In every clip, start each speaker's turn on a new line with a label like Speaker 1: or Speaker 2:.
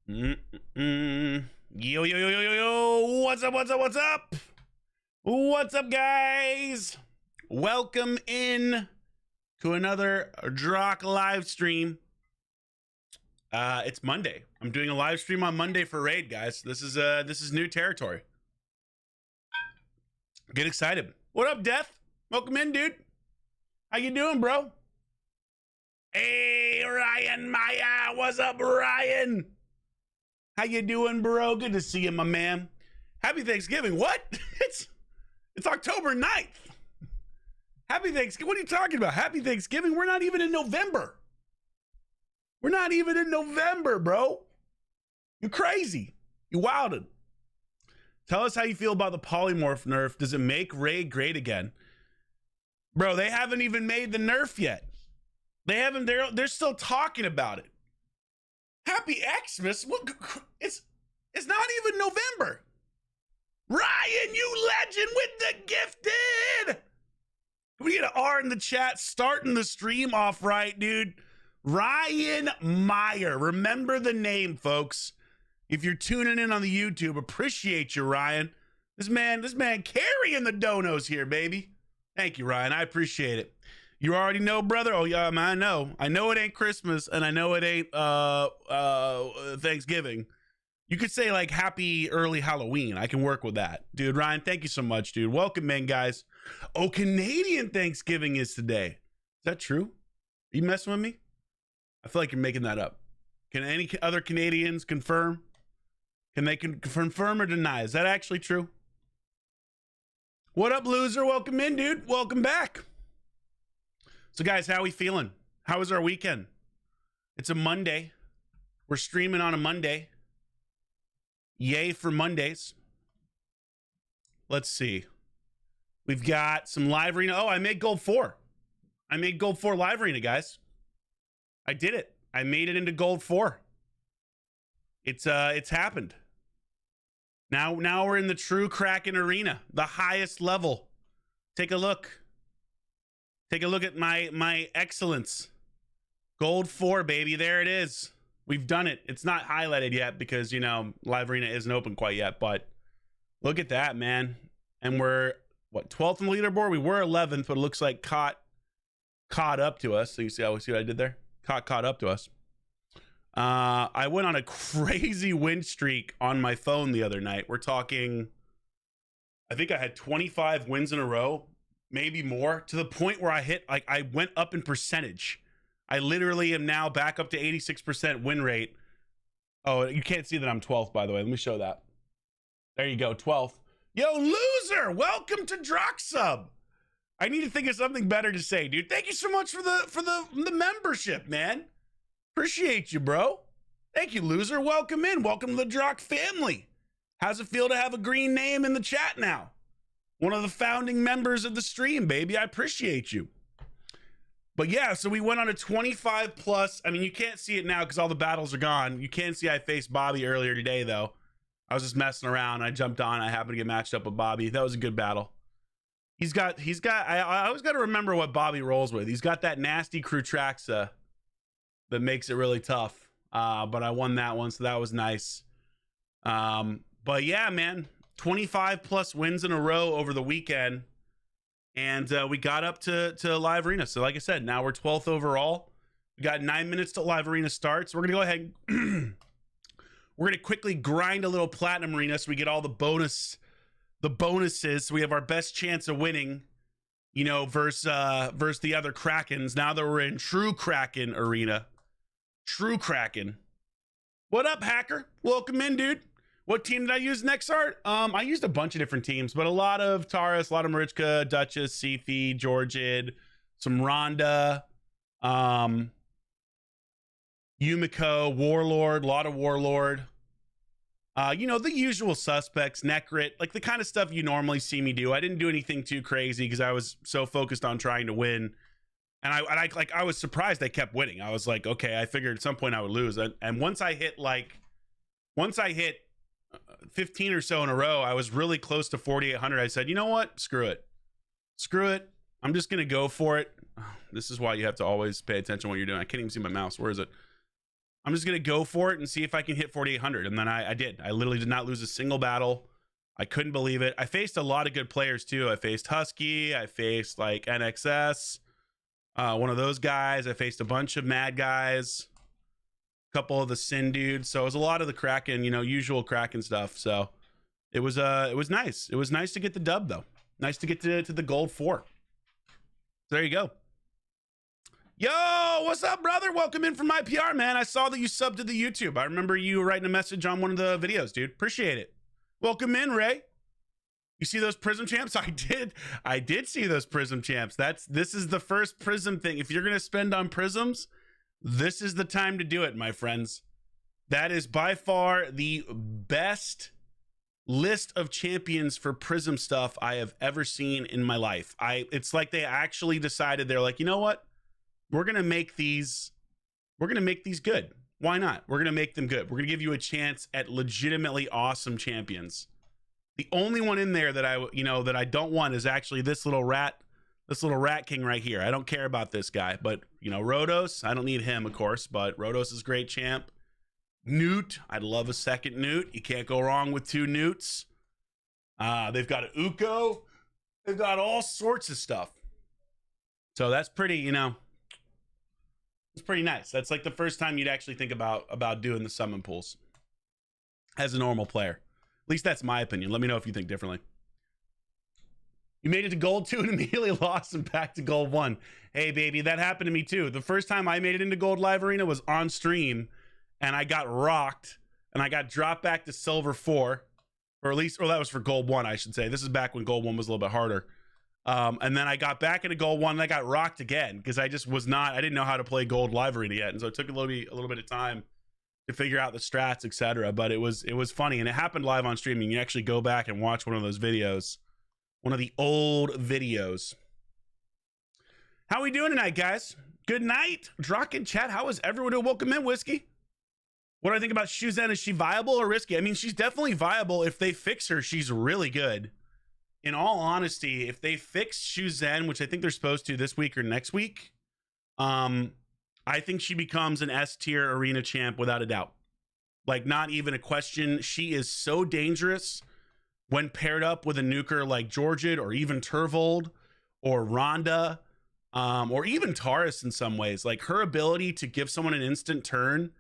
Speaker 1: Yo, yo, yo, yo, yo, yo. What's up, what's up, what's up? What's up, guys? Welcome in to another Drock live stream. It's Monday. I'm doing a live stream on Monday for Raid, guys. This is new territory. Get excited. What up, Death? Welcome in, dude. How you doing, bro? Hey, Ryan Maya. What's up, Ryan? How you doing, bro? Good to see you, my man. Happy Thanksgiving. What? It's October 9th. Happy Thanksgiving. What are you talking about? Happy Thanksgiving? We're not even in November. We're not even in November, bro. You're crazy. You wildin'. Tell us how you feel about the Polymorph nerf. Does it make Raid great again? Bro, they haven't even made the nerf yet. They're still talking about it. Happy Xmas? What? It's not even November. Ryan, you legend with the gifted. We get an R in the chat, starting the stream off right, dude. Ryan Meyer. Remember the name, folks. If you're tuning in on the YouTube, appreciate you, Ryan. This man carrying the donos here, baby. Thank you, Ryan. I appreciate it. You already know, brother. Oh, yeah, I know. I know it ain't Christmas, and I know it ain't Thanksgiving. You could say, like, happy early Halloween. I can work with that. Dude, Ryan, thank you so much, dude. Welcome in, guys. Oh, Canadian Thanksgiving is today. Is that true? Are you messing with me? I feel like you're making that up. Can any other Canadians confirm? Can they confirm or deny? Is that actually true? What up, loser? Welcome in, dude. Welcome back. So, guys, how are we feeling? How was our weekend? It's a Monday. We're streaming on a Monday. Yay for Mondays. Let's see. We've got some live arena. Oh, I made gold 4. I made gold 4 live arena, guys. I did it. I made it into gold 4. It's happened. Now we're in the true Kraken arena, the highest level. Take a look. Take a look at my excellence. Gold 4, baby. There it is. We've done it. It's not highlighted yet because, you know, live arena isn't open quite yet, but look at that, man. And we're, what, 12th on the leaderboard? We were 11th, but it looks like caught up to us. So you see what I did there? Caught up to us. I went on a crazy win streak on my phone the other night. We're talking, I think I had 25 wins in a row, maybe more, to the point where I went up in percentage. I literally am now back up to 86% win rate. Oh, you can't see that I'm 12th, by the way. Let me show that. There you go, 12th. Yo, loser, welcome to Drock Sub. I need to think of something better to say, dude. Thank you so much for the membership, man. Appreciate you, bro. Thank you, loser. Welcome in. Welcome to the Drock family. How's it feel to have a green name in the chat now? One of the founding members of the stream, baby. I appreciate you. But yeah, so we went on a 25 plus. I mean, you can't see it now because all the battles are gone. You can see I faced Bobby earlier today, though. I was just messing around. I jumped on. I happened to get matched up with Bobby. That was a good battle. I always got to remember what Bobby rolls with. He's got that nasty crew Traxa that makes it really tough. But I won that one, so that was nice. But yeah, man, 25 plus wins in a row over the weekend. And we got up to live arena. So like I said, now we're 12th overall. We got 9 minutes till live arena starts. We're going to go ahead and we're going to quickly grind a little platinum arena so we get all the bonuses. So we have our best chance of winning, you know, versus the other Krakens. Now that we're in true Kraken arena. True Kraken. What up, hacker? Welcome in, dude. What team did I use next art? I used a bunch of different teams, but a lot of Taurus, a lot of Marichka, Duchess, Sifi, Georgid, some Rhonda, Yumiko, Warlord, a lot of Warlord. You know, the usual suspects, Necrit, like the kind of stuff you normally see me do. I didn't do anything too crazy because I was so focused on trying to win. And I was surprised I kept winning. I was like, okay, I figured at some point I would lose. And once I hit 15 or so in a row, I was really close to 4,800. I said, you know what? Screw it. I'm just going to go for it. This is why you have to always pay attention to what you're doing. I can't even see my mouse. Where is it? I'm just going to go for it and see if I can hit 4,800. And then I did. I literally did not lose a single battle. I couldn't believe it. I faced a lot of good players too. I faced Husky. I faced like NXS, one of those guys. I faced a bunch of mad guys, a couple of the Sin dudes. So it was a lot of the Kraken, you know, usual Kraken stuff. So it was nice. It was nice to get the dub though. Nice to get to the gold 4. So there you go. Yo, what's up, brother? Welcome in from my PR, man. I saw that you subbed to the YouTube. I remember you writing a message on one of the videos, dude. Appreciate it. Welcome in, Ray. You see those Prism champs? I did see those Prism champs. This is the first Prism thing. If you're gonna spend on Prisms, this is the time to do it, my friends. That is by far the best list of champions for Prism stuff I have ever seen in my life. It's like they actually decided, they're like, you know what? We're gonna make these good. Why not? We're gonna make them good. We're gonna give you a chance at legitimately awesome champions. The only one in there that I don't want is actually this little rat king right here. I don't care about this guy, but you know, Rhodos, I don't need him, of course, but Rhodos is great champ. Newt, I'd love a second Newt. You can't go wrong with 2 Newts. They've got an Uko. They've got all sorts of stuff. So that's pretty, you know, it's pretty nice. That's like the first time you'd actually think about doing the summon pools as a normal player. At least that's my opinion. Let me know if you think differently. You made it to gold 2 and immediately lost and back to gold 1. Hey, baby, that happened to me too. The first time I made it into gold live arena was on stream, and I got rocked, and I got dropped back to silver 4, or that was for gold 1, I should say. This is back when gold 1 was a little bit harder. And then I got back into gold 1 and I got rocked again because I didn't know how to play gold live arena yet. And so it took a little bit of time to figure out the strats, etc. But it was funny, and it happened live on streaming. You actually go back and watch one of those videos, one of the old videos. How we doing tonight, guys? Good night. Drock in chat. How is everyone doing? Welcome in, Whiskey. What do I think about Shuzhen? Is she viable or risky? I mean, she's definitely viable. If they fix her, she's really good. In all honesty, if they fix Shuzhen, which I think they're supposed to this week or next week, I think she becomes an S tier arena champ without a doubt. Like, not even a question. She is so dangerous when paired up with a nuker like Georgid or even Turvold or Rhonda, or even Taurus in some ways. Like, her ability to give someone an instant turn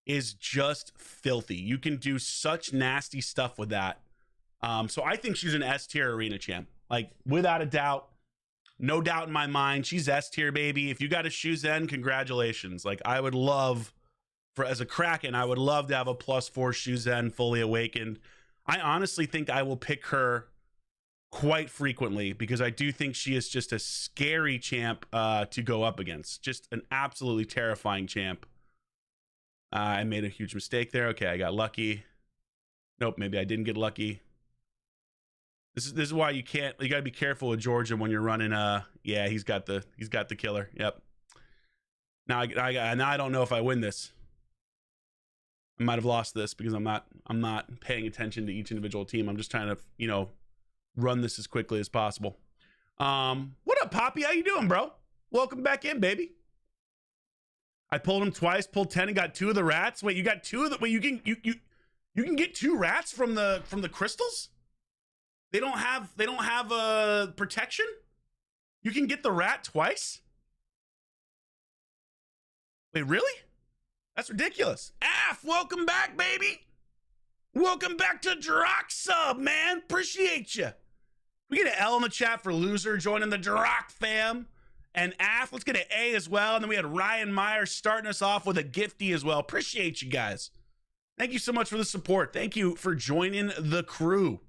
Speaker 1: is just filthy. You can do such nasty stuff with that. So I think she's an S tier arena champ, like without a doubt, no doubt in my mind. She's S tier, baby. If you got a Shuzhen, congratulations. Like, I would love as a Kraken, I would love to have a +4 Shuzhen fully awakened. I honestly think I will pick her quite frequently because I do think she is just a scary champ to go up against. Just an absolutely terrifying champ. I made a huge mistake there. Okay, I got lucky. Nope, maybe I didn't get lucky. This is why you gotta be careful with Georgia when you're running. Yeah, he's got the killer. Yep. Now I don't know if I win this. I might have lost this because I'm not paying attention to each individual team. I'm just trying to, you know, run this as quickly as possible. What up, Poppy? How you doing, bro? Welcome back in, baby. I pulled him twice, pulled 10 and got 2 of the rats. Wait, you got 2 of the wait, you can get 2 rats from the crystals? They don't have a protection? You can get the rat twice? Wait, really? That's ridiculous. Af, welcome back, baby. Welcome back to Drock sub, man. Appreciate you. We get an L in the chat for loser joining the Drock fam. And Af, let's get an A as well. And then we had Ryan Meyer starting us off with a gifty as well. Appreciate you guys. Thank you so much for the support. Thank you for joining the crew.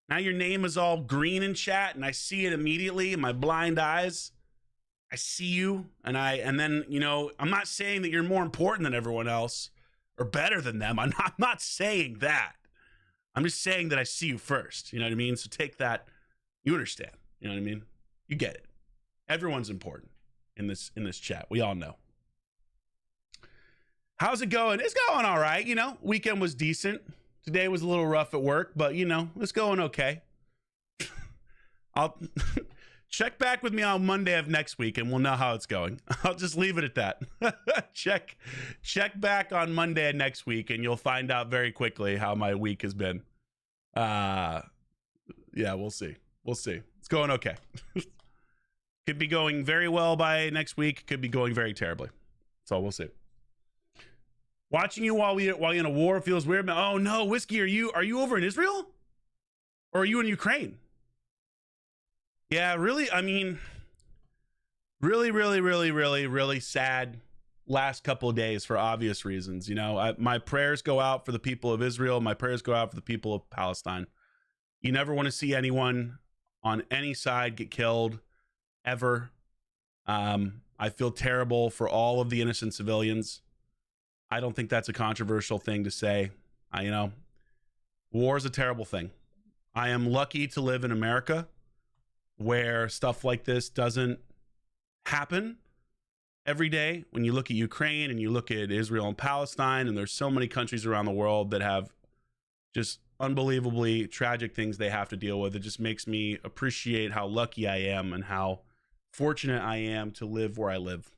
Speaker 1: Now your name is all green in chat, and I see it immediately in my blind eyes. I see you, and then, you know, I'm not saying that you're more important than everyone else or better than them. I'm not saying that. I'm just saying that I see you first. You know what I mean? So take that. You understand. You know what I mean? You get it. Everyone's important in this chat. We all know. How's it going? It's going all right. You know, weekend was decent. Today was a little rough at work, but you know, it's going okay. check back with me on Monday of next week and we'll know how it's going. I'll just leave it at that. check back on Monday of next week and you'll find out very quickly how my week has been. Yeah, we'll see. It's going okay. Could be going very well by next week, could be going very terribly. So we'll see. Watching you while you're in a war feels weird. Oh no, Whiskey, are you over in Israel? Or are you in Ukraine? Yeah, really, I mean, really sad last couple of days for obvious reasons. You know, my prayers go out for the people of Israel. My prayers go out for the people of Palestine. You never want to see anyone on any side get killed, ever. I feel terrible for all of the innocent civilians. I don't think that's a controversial thing to say. You know, war is a terrible thing. I am lucky to live in America where stuff like this doesn't happen every day. When you look at Ukraine and you look at Israel and Palestine, and there's so many countries around the world that have just unbelievably tragic things they have to deal with, it just makes me appreciate how lucky I am and how fortunate I am to live where I live.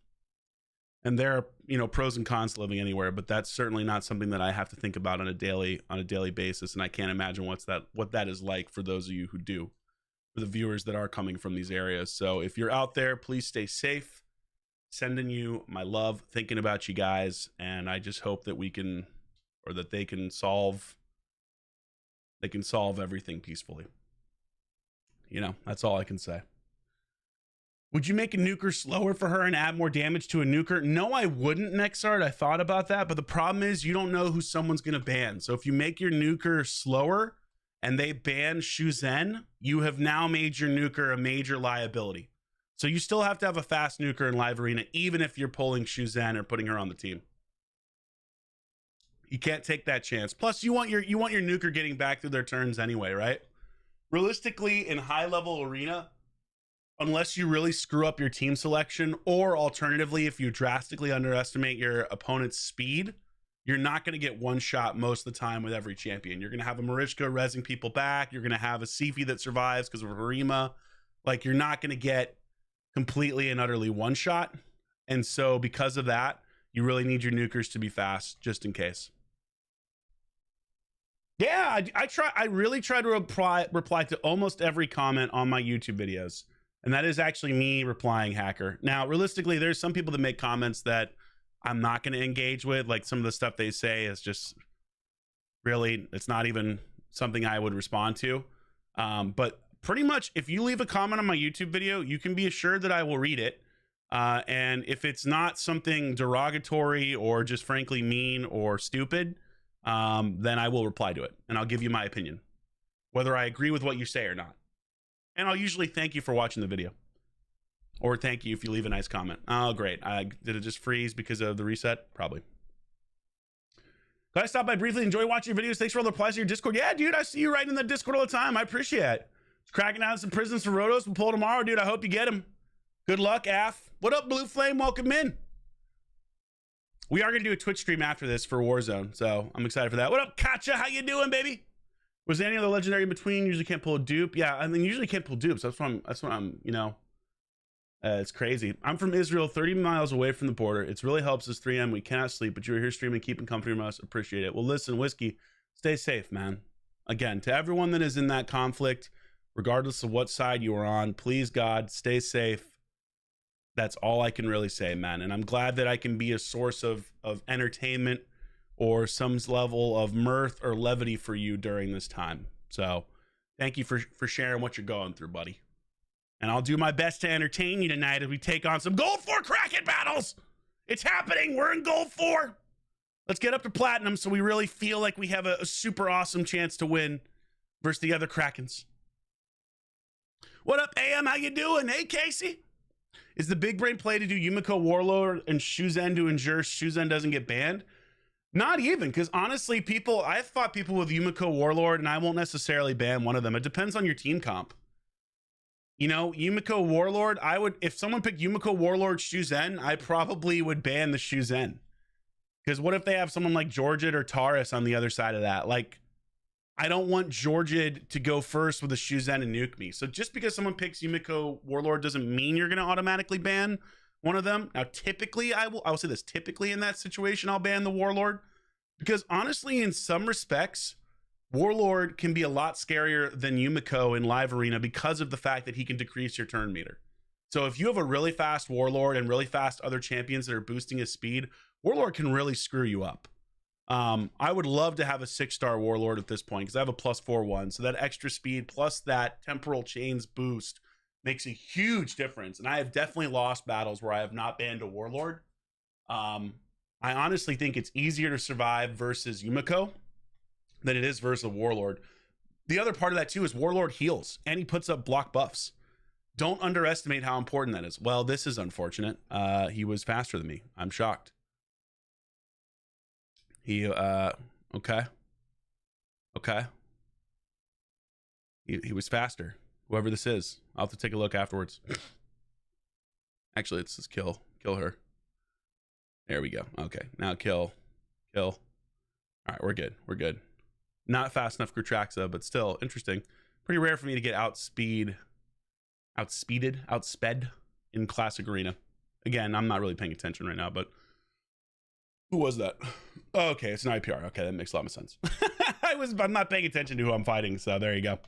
Speaker 1: And there are, you know, pros and cons to living anywhere, but that's certainly not something that I have to think about on a daily basis. And I can't imagine what that is like for those of you who do, for the viewers that are coming from these areas. So if you're out there, please stay safe. Sending you my love, thinking about you guys, and I just hope that we can, or that they can solve everything peacefully. You know, that's all I can say. Would you make a nuker slower for her and add more damage to a nuker? No, I wouldn't, Nexart. I thought about that, but the problem is you don't know who someone's going to ban. So if you make your nuker slower and they ban Shuzen, you have now made your nuker a major liability. So you still have to have a fast nuker in Live Arena, even if you're pulling Shuzen or putting her on the team. You can't take that chance. Plus, you want your nuker getting back through their turns anyway, right? Realistically, in high-level arena, unless you really screw up your team selection, or alternatively, if you drastically underestimate your opponent's speed, you're not going to get one shot most of the time with every champion. You're going to have a Marichka rezzing people back. You're going to have a Sifi that survives because of Harima. Like, you're not going to get completely and utterly one shot. And so because of that, you really need your nukers to be fast just in case. Yeah, I really try to reply to almost every comment on my YouTube videos. And that is actually me replying, Hacker. Now, realistically, there's some people that make comments that I'm not going to engage with. Like, some of the stuff they say is just really, it's not even something I would respond to. But pretty much, if you leave a comment on my YouTube video, you can be assured that I will read it. And if it's not something derogatory or just frankly mean or stupid, then I will reply to it and I'll give you my opinion, whether I agree with what you say or not. And I'll usually thank you for watching the video, or thank you if you leave a nice comment. Oh, great. Did it just freeze because of the reset? Probably. Can I stop by briefly? Enjoy watching your videos. Thanks for all the replies to your Discord. Yeah, dude, I see you right in the Discord all the time. I appreciate it. Cracking out some prisons for Rotos. We'll pull tomorrow, dude. I hope you get him. Good luck, Af. What up, Blue Flame? Welcome in. We are going to do a Twitch stream after this for Warzone, so I'm excited for that. What up, Katja? How you doing, baby? Was there any other legendary in between? Usually can't pull a dupe. Yeah, I mean, usually can't pull dupes. That's what I'm, you know, it's crazy. I'm from Israel, 30 miles away from the border. It really helps us 3M. We cannot sleep, but you're here streaming, keeping company from us. Appreciate it. Well, listen, Whiskey, stay safe, man. Again, to everyone that is in that conflict, regardless of what side you are on, please, God, stay safe. That's all I can really say, man. And I'm glad that I can be a source of entertainment or some level of mirth or levity for you during this time. So thank you for sharing what you're going through, buddy. And I'll do my best to entertain you tonight as we take on some Gold 4 Kraken battles. It's happening. We're in Gold 4. Let's get up to Platinum so we really feel like we have a super awesome chance to win versus the other Krakens. What up, AM? How you doing? Hey, Casey. Is the big brain play to do Yumiko Warlord and Shuzen to ensure Shuzen doesn't get banned? Not even, because honestly, I've fought people with Yumiko Warlord, and I won't necessarily ban one of them. It depends on your team comp. You know, Yumiko Warlord, if someone picked Yumiko Warlord Shuzen, I probably would ban the Shuzen. Because what if they have someone like Georgette or Taurus on the other side of that? Like, I don't want Georgid to go first with a Shuzen and nuke me. So just because someone picks Yumiko Warlord doesn't mean you're going to automatically ban one of them. Now, typically, I will say this, typically in that situation, I'll ban the Warlord. Because honestly, in some respects, Warlord can be a lot scarier than Yumiko in live arena because of the fact that he can decrease your turn meter. So if you have a really fast Warlord and really fast other champions that are boosting his speed, Warlord can really screw you up. I would love to have a 6-star Warlord at this point because I have a +4/1. So that extra speed plus that temporal chains boost makes a huge difference. And I have definitely lost battles where I have not banned a Warlord. I honestly think it's easier to survive versus Yumiko than it is versus a Warlord. The other part of that too is Warlord heals and he puts up block buffs. Don't underestimate how important that is. Well, this is unfortunate. He was faster than me. I'm shocked. Okay. He was faster. Whoever this is, I'll have to take a look afterwards. Actually, let's just kill her. There we go. Okay, now kill. All right, we're good. Not fast enough Gratraxa, but still interesting. Pretty rare for me to get outsped in classic arena. Again, I'm not really paying attention right now, but who was that? Oh, okay, it's an IPR. Okay, that makes a lot of sense. I'm not paying attention to who I'm fighting, so there you go.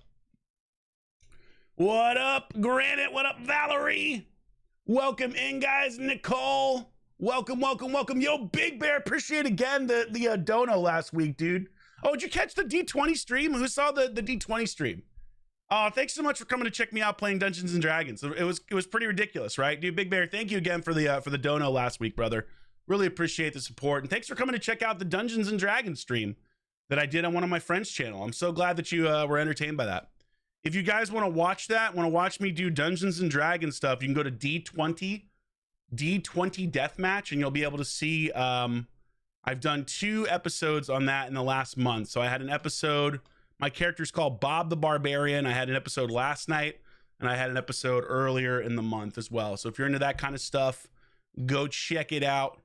Speaker 1: What up, Granite? What up, Valerie? Welcome in, guys. Nicole. Welcome. Yo, Big Bear, appreciate again the dono last week, dude. Oh, did you catch the D20 stream? Who saw the D20 stream? Thanks so much for coming to check me out playing Dungeons and Dragons. It was pretty ridiculous, right? Dude, Big Bear, thank you again for the dono last week, brother. Really appreciate the support. And thanks for coming to check out the Dungeons and Dragons stream that I did on one of my friends' channel. I'm so glad that you were entertained by that. If you guys want to watch that, want to watch me do Dungeons and Dragons stuff, you can go to D20 Deathmatch, and you'll be able to see I've done 2 episodes on that in the last month. So I had an episode, my character's called Bob the Barbarian. I had an episode last night, and I had an episode earlier in the month as well. So if you're into that kind of stuff, go check it out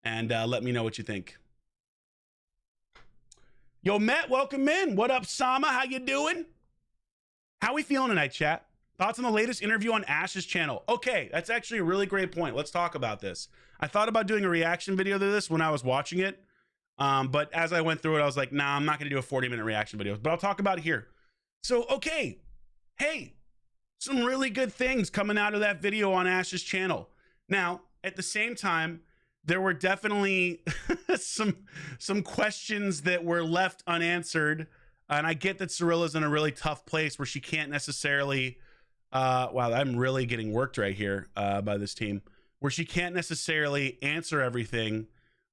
Speaker 1: and let me know what you think. Yo, Matt, welcome in. What up, Sama? How you doing? How we feeling tonight, chat? Thoughts on the latest interview on Ash's channel? Okay, that's actually a really great point. Let's talk about this. I thought about doing a reaction video to this when I was watching it, but as I went through it, I was like, nah, I'm not going to do a 40-minute reaction video, but I'll talk about it here. So, okay, hey, some really good things coming out of that video on Ash's channel. Now, at the same time, there were definitely some questions that were left unanswered, and I get that Cyrilla's in a really tough place where she can't necessarily wow, I'm really getting worked right here by this team, where she can't necessarily answer everything,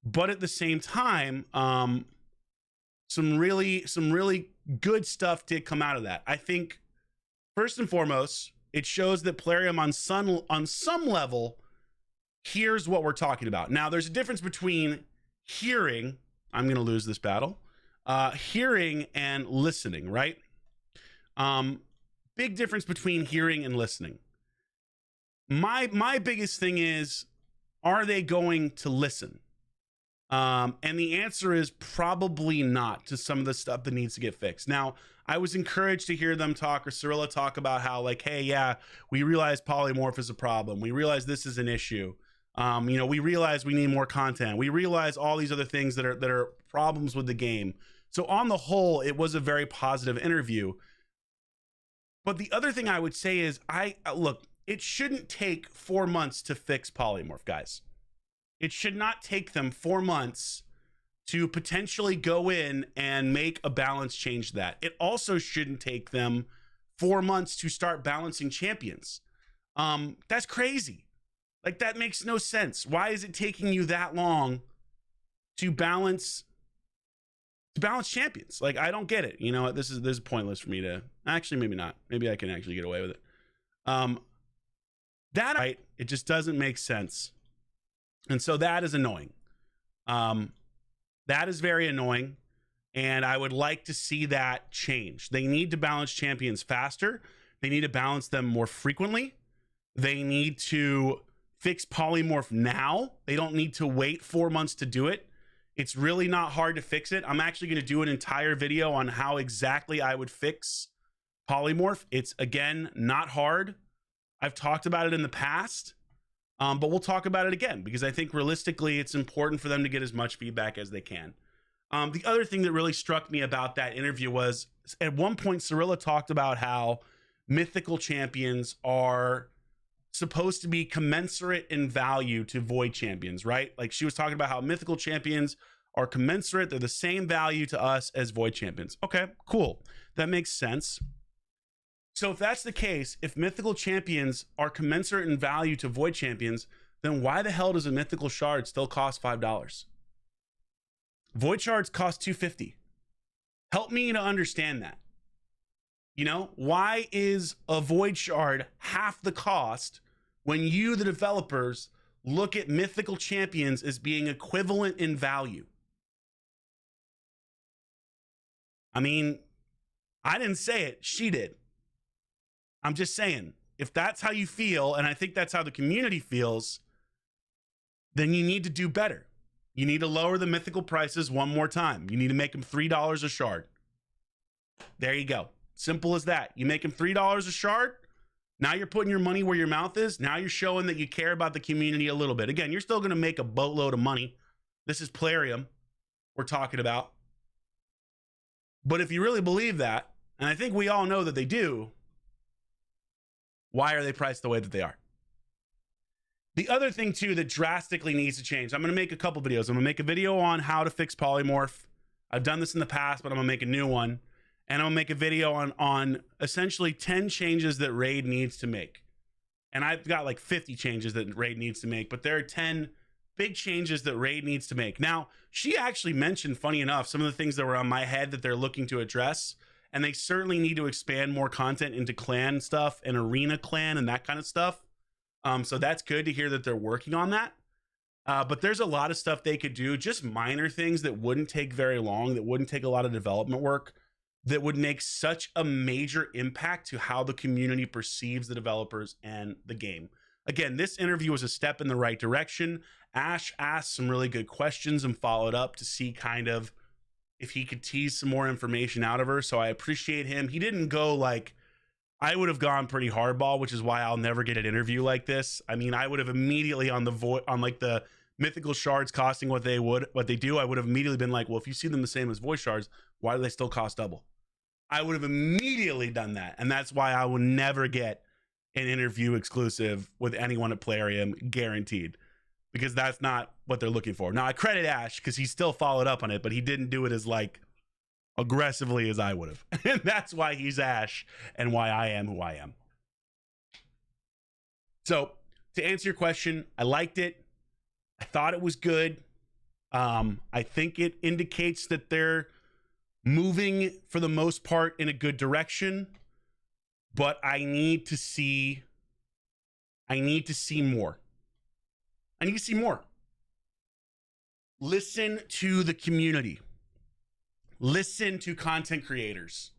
Speaker 1: but at the same time, some really good stuff did come out of that. I think first and foremost, it shows that Plarium on some level hears what we're talking about. Now, there's a difference between hearing, I'm going to lose this battle, hearing and listening, right? Big difference between hearing and listening. My biggest thing is, are they going to listen? And the answer is probably not to some of the stuff that needs to get fixed. Now, I was encouraged to hear them talk, or Cyrilla talk about how, like, hey, yeah, we realize polymorph is a problem. We realize this is an issue. We realize we need more content. We realize all these other things that are problems with the game. So on the whole, it was a very positive interview. But the other thing I would say is, look, it shouldn't take 4 months to fix polymorph, guys. It should not take them 4 months to potentially go in and make a balance change to that. It also shouldn't take them 4 months to start balancing champions. That's crazy. Like, that makes no sense. Why is it taking you that long to balance champions? Like, I don't get it. You know what? This is pointless for me to actually, maybe not. Maybe I can actually get away with it. Right, it just doesn't make sense. And so that is annoying. That is very annoying. And I would like to see that change. They need to balance champions faster. They need to balance them more frequently. They need to fix polymorph now. They don't need to wait 4 months to do it. It's really not hard to fix it. I'm actually going to do an entire video on how exactly I would fix Polymorph. It's, again, not hard. I've talked about it in the past, but we'll talk about it again because I think realistically it's important for them to get as much feedback as they can. The other thing that really struck me about that interview was at one point Cirilla talked about how mythical champions are supposed to be commensurate in value to void champions, right? Like she was talking about how mythical champions are commensurate. They're the same value to us as void champions. Okay, cool. That makes sense. So if that's the case, if mythical champions are commensurate in value to void champions, then why the hell does a mythical shard still cost $5? Void shards cost $250. Help me to understand that. You know, why is a void shard half the cost when you, the developers, look at mythical champions as being equivalent in value? I mean, I didn't say it, she did. I'm just saying, if that's how you feel, and I think that's how the community feels, then you need to do better. You need to lower the mythical prices one more time. You need to make them $3 a shard. There you go. Simple as that. You make them $3 a shard. Now you're putting your money where your mouth is. Now you're showing that you care about the community a little bit. Again, you're still going to make a boatload of money. This is Plarium we're talking about. But if you really believe that, and I think we all know that they do, why are they priced the way that they are? The other thing, too, that drastically needs to change, I'm going to make a couple videos. I'm going to make a video on how to fix Polymorph. I've done this in the past, but I'm going to make a new one. And I'll make a video on essentially 10 changes that Raid needs to make. And I've got like 50 changes that Raid needs to make, but there are 10 big changes that Raid needs to make. Now, she actually mentioned, funny enough, some of the things that were on my head that they're looking to address. And they certainly need to expand more content into clan stuff and arena clan and that kind of stuff. So that's good to hear that they're working on that. But there's a lot of stuff they could do, just minor things that wouldn't take very long, that wouldn't take a lot of development work, that would make such a major impact to how the community perceives the developers and the game. Again, this interview was a step in the right direction. Ash asked some really good questions and followed up to see kind of if he could tease some more information out of her. So I appreciate him. He didn't go like, I would have gone pretty hardball, which is why I'll never get an interview like this. I mean, I would have immediately on like the mythical shards costing what they do, I would have immediately been like, well, if you see them the same as void shards, why do they still cost double? I would have immediately done that. And that's why I will never get an interview exclusive with anyone at Plarium, guaranteed, because that's not what they're looking for. Now, I credit Ash because he still followed up on it, but he didn't do it as like aggressively as I would have. And that's why he's Ash and why I am who I am. So to answer your question, I liked it. I thought it was good. I think it indicates that they're moving for the most part in a good direction, but I need to see more. I need to see more. Listen to the community. Listen to content creators.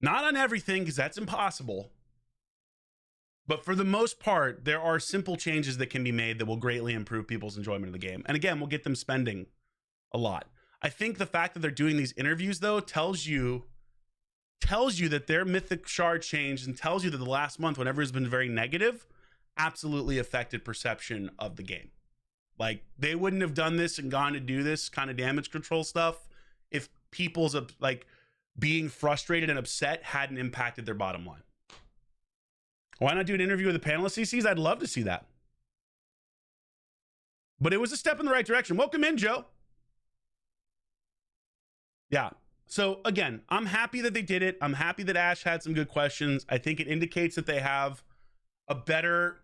Speaker 1: Not on everything, because that's impossible. But for the most part, there are simple changes that can be made that will greatly improve people's enjoyment of the game. And again, we'll get them spending a lot. I think the fact that they're doing these interviews, though, tells you that their mythic shard change, and tells you that the last month, whenever it's been very negative, absolutely affected perception of the game. Like, they wouldn't have done this and gone to do this kind of damage control stuff if people's like being frustrated and upset hadn't impacted their bottom line. Why not do an interview with the panelist CCs? I'd love to see that. But it was a step in the right direction. Welcome in, Joe. Yeah. So again, I'm happy that they did it. I'm happy that Ash had some good questions. I think it indicates that they have a better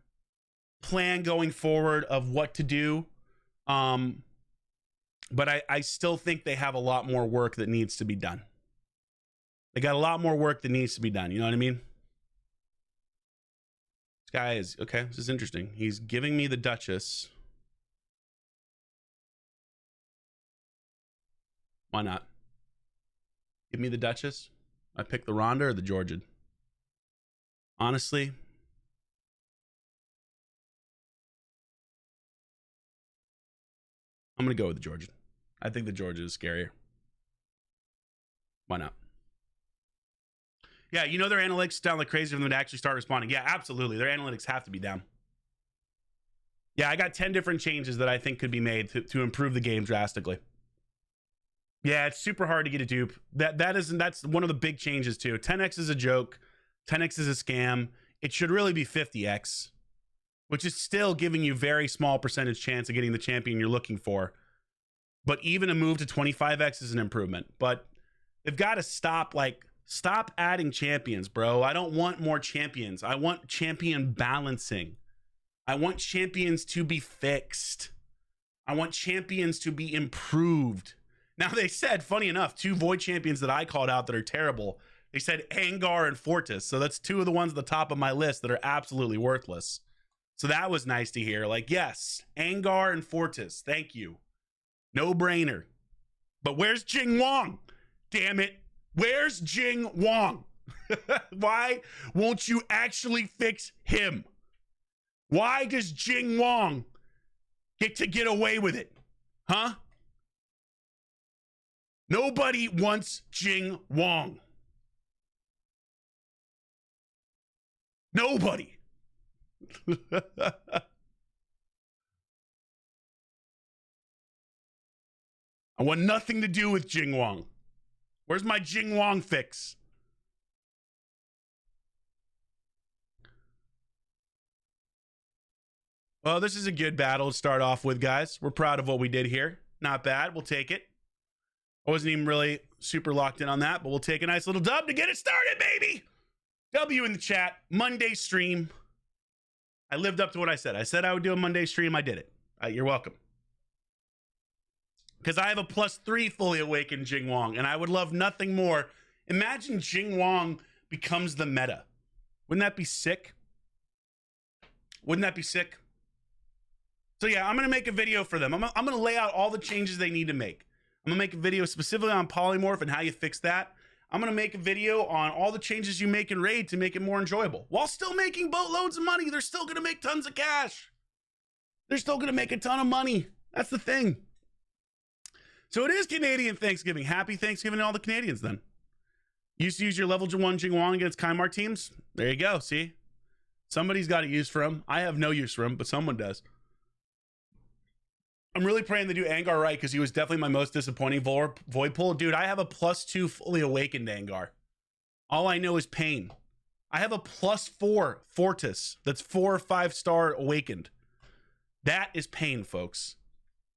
Speaker 1: plan going forward of what to do. But I still think they have a lot more work that needs to be done. They got a lot more work that needs to be done. You know what I mean? This guy is, okay, this is interesting. He's giving me the Duchess. Why not? Give me the Duchess. I pick the Ronda or the Georgian. Honestly, I'm going to go with the Georgian. I think the Georgia is scarier. Why not? Yeah, you know their analytics down like crazy for them to actually start responding. Yeah, absolutely. Their analytics have to be down. Yeah, I got 10 different changes that I think could be made to improve the game drastically. Yeah, it's super hard to get a dupe. That's one of the big changes too. 10x is a joke. 10x is a scam. It should really be 50x, which is still giving you very small percentage chance of getting the champion you're looking for. But even a move to 25x is an improvement. But they've got to stop adding champions, bro. I don't want more champions. I want champion balancing. I want champions to be fixed. I want champions to be improved. Now, they said, funny enough, 2 Void champions that I called out that are terrible. They said Angar and Fortis. So that's 2 of the ones at the top of my list that are absolutely worthless. So that was nice to hear. Like, yes, Angar and Fortis. Thank you. No brainer. But where's Jing Wong? Damn it. Where's Jing Wong? Why won't you actually fix him? Why does Jing Wong get away with it? Huh? Nobody wants Jing Wong. Nobody. I want nothing to do with Jing Wong. Where's my Jing Wong fix? Well, this is a good battle to start off with, guys. We're proud of what we did here. Not bad. We'll take it. I wasn't even really super locked in on that, but we'll take a nice little dub to get it started, baby. W in the chat. Monday stream. I lived up to what I said. I said I would do a Monday stream. I did it. You're welcome. Because I have a +3 fully awakened Jing Wong, and I would love nothing more. Imagine Jing Wong becomes the meta. Wouldn't that be sick? Wouldn't that be sick? So yeah, I'm going to make a video for them. I'm going to lay out all the changes they need to make. I'm going to make a video specifically on Polymorph and how you fix that. I'm going to make a video on all the changes you make in Raid to make it more enjoyable. While still making boatloads of money, they're still going to make tons of cash. They're still going to make a ton of money. That's the thing. So it is Canadian Thanksgiving. Happy Thanksgiving to all the Canadians then. You used to use your level 1 Jing Wong against Kaimar teams? There you go, see? Somebody's got a use for him. I have no use for him, but someone does. I'm really praying they do Angar right because he was definitely my most disappointing void pull. Dude, I have a +2 fully awakened Angar. All I know is pain. I have a +4 Fortis that's 4 or 5-star awakened. That is pain, folks.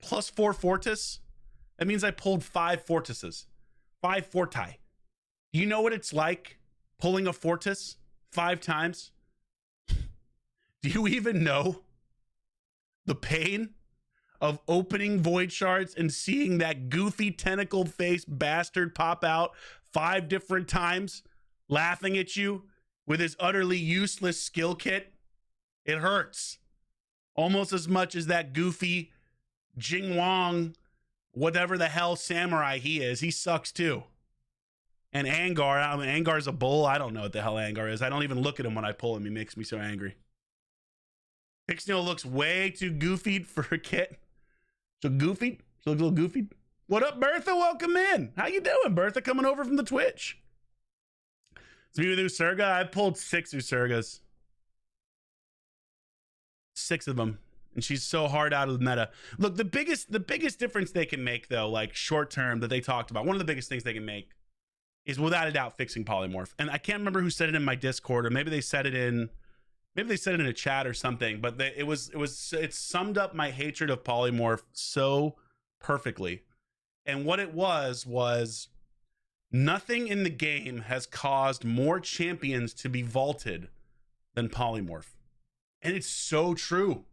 Speaker 1: +4 Fortis? That means I pulled 5 Fortises. 5 Forti. Do you know what it's like pulling a Fortis 5 times? Do you even know the pain of opening void shards and seeing that goofy tentacle face bastard pop out 5 different times, laughing at you with his utterly useless skill kit? It hurts. Almost as much as that goofy Jing Wong, whatever the hell samurai he is. He sucks too. And Angar, I mean, Angar's a bull. I don't know what the hell Angar is. I don't even look at him when I pull him. He makes me so angry. Pixneel looks way too goofy for a kit. So goofy? So looks a little goofy. What up, Bertha? Welcome in. How you doing, Bertha? Coming over from the Twitch. It's me with Usurga. I pulled 6 Usurgas. 6 of them. And she's so hard out of the meta. Look, the biggest difference they can make, though, like short term that they talked about, one of the biggest things they can make is without a doubt fixing Polymorph. And I can't remember who said it in my Discord, or maybe they said it in a chat or something, but it summed up my hatred of Polymorph so perfectly. And what it was nothing in the game has caused more champions to be vaulted than Polymorph. And it's so true.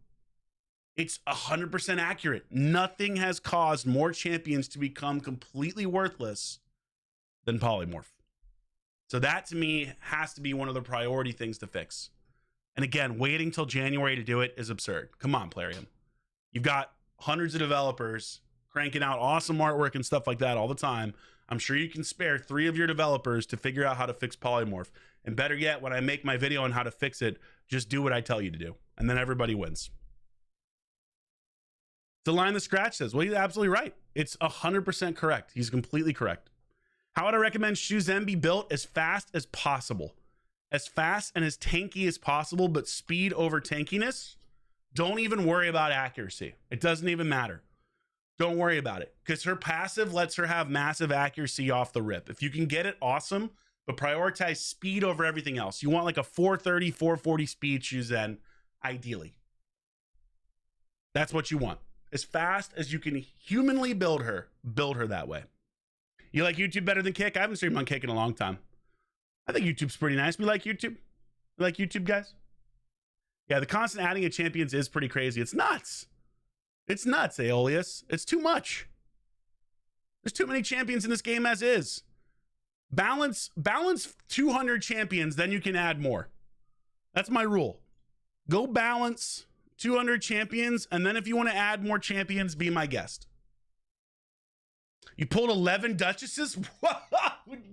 Speaker 1: It's 100% accurate. Nothing has caused more champions to become completely worthless than Polymorph. So that to me has to be one of the priority things to fix. And again, waiting till January to do it is absurd. Come on, Plarium. You've got hundreds of developers cranking out awesome artwork and stuff like that all the time. I'm sure you can spare 3 of your developers to figure out how to fix Polymorph. And better yet, when I make my video on how to fix it, just do what I tell you to do. And then everybody wins. The line the Scratch says, well, he's absolutely right. It's 100% correct. He's completely correct. How would I recommend Showdown be built? As fast as possible. As fast and as tanky as possible, but speed over tankiness. Don't even worry about accuracy. It doesn't even matter. Don't worry about it, because her passive lets her have massive accuracy off the rip. If you can get it, awesome, but prioritize speed over everything else. You want like a 430, 440 speed Showdown, ideally. That's what you want. As fast as you can humanly build her that way. You like YouTube better than Kick? I haven't streamed on Kick in a long time. I think YouTube's pretty nice. We like YouTube. We like YouTube, guys. Yeah, the constant adding of champions is pretty crazy. It's nuts. It's nuts, Aeolius. It's too much. There's too many champions in this game as is. Balance 200 champions, then you can add more. That's my rule. Go balance 200 champions, and then if you want to add more champions, be my guest. You pulled 11 duchesses?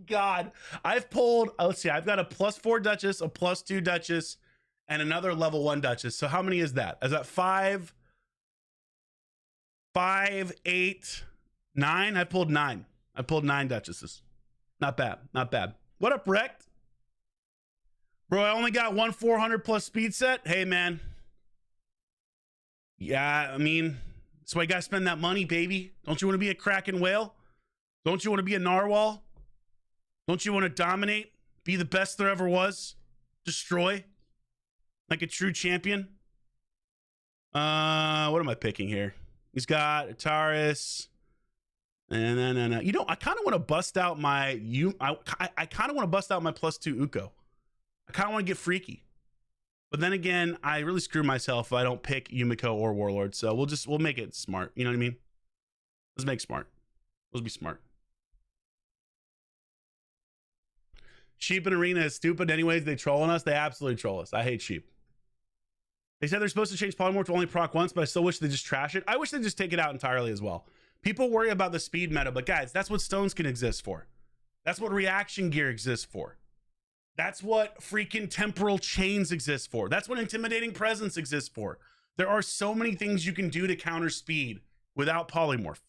Speaker 1: God. I've pulled, let's see, I've got a +4 duchess, a +2 duchess, and another level 1 duchess. So how many is that? Is that 5, 8, 9? I pulled 9. I pulled 9 duchesses. Not bad. Not bad. What up, Rect? Bro, I only got one 400 plus speed set. Hey, man. Yeah, I mean, that's why you gotta spend that money, baby. Don't you want to be a Kraken whale? Don't you want to be a narwhal? Don't you want to dominate? Be the best there ever was? Destroy? Like a true champion? What am I picking here? He's got Ataris. And you know, I kind of want to bust out my I kind of want to bust out my +2 Uko. I kind of want to get freaky. But then again, I really screw myself if I don't pick Yumiko or Warlord. So we'll make it smart. You know what I mean? Let's make smart. Let's be smart. Sheep in Arena is stupid anyways. They trolling us. They absolutely troll us. I hate sheep. They said they're supposed to change Polymorph to only proc once, but I still wish they just trash it. I wish they just take it out entirely as well. People worry about the speed meta, but guys, that's what stones can exist for. That's what reaction gear exists for. That's what freaking temporal chains exist for. That's what intimidating presence exists for. There are so many things you can do to counter speed without polymorph.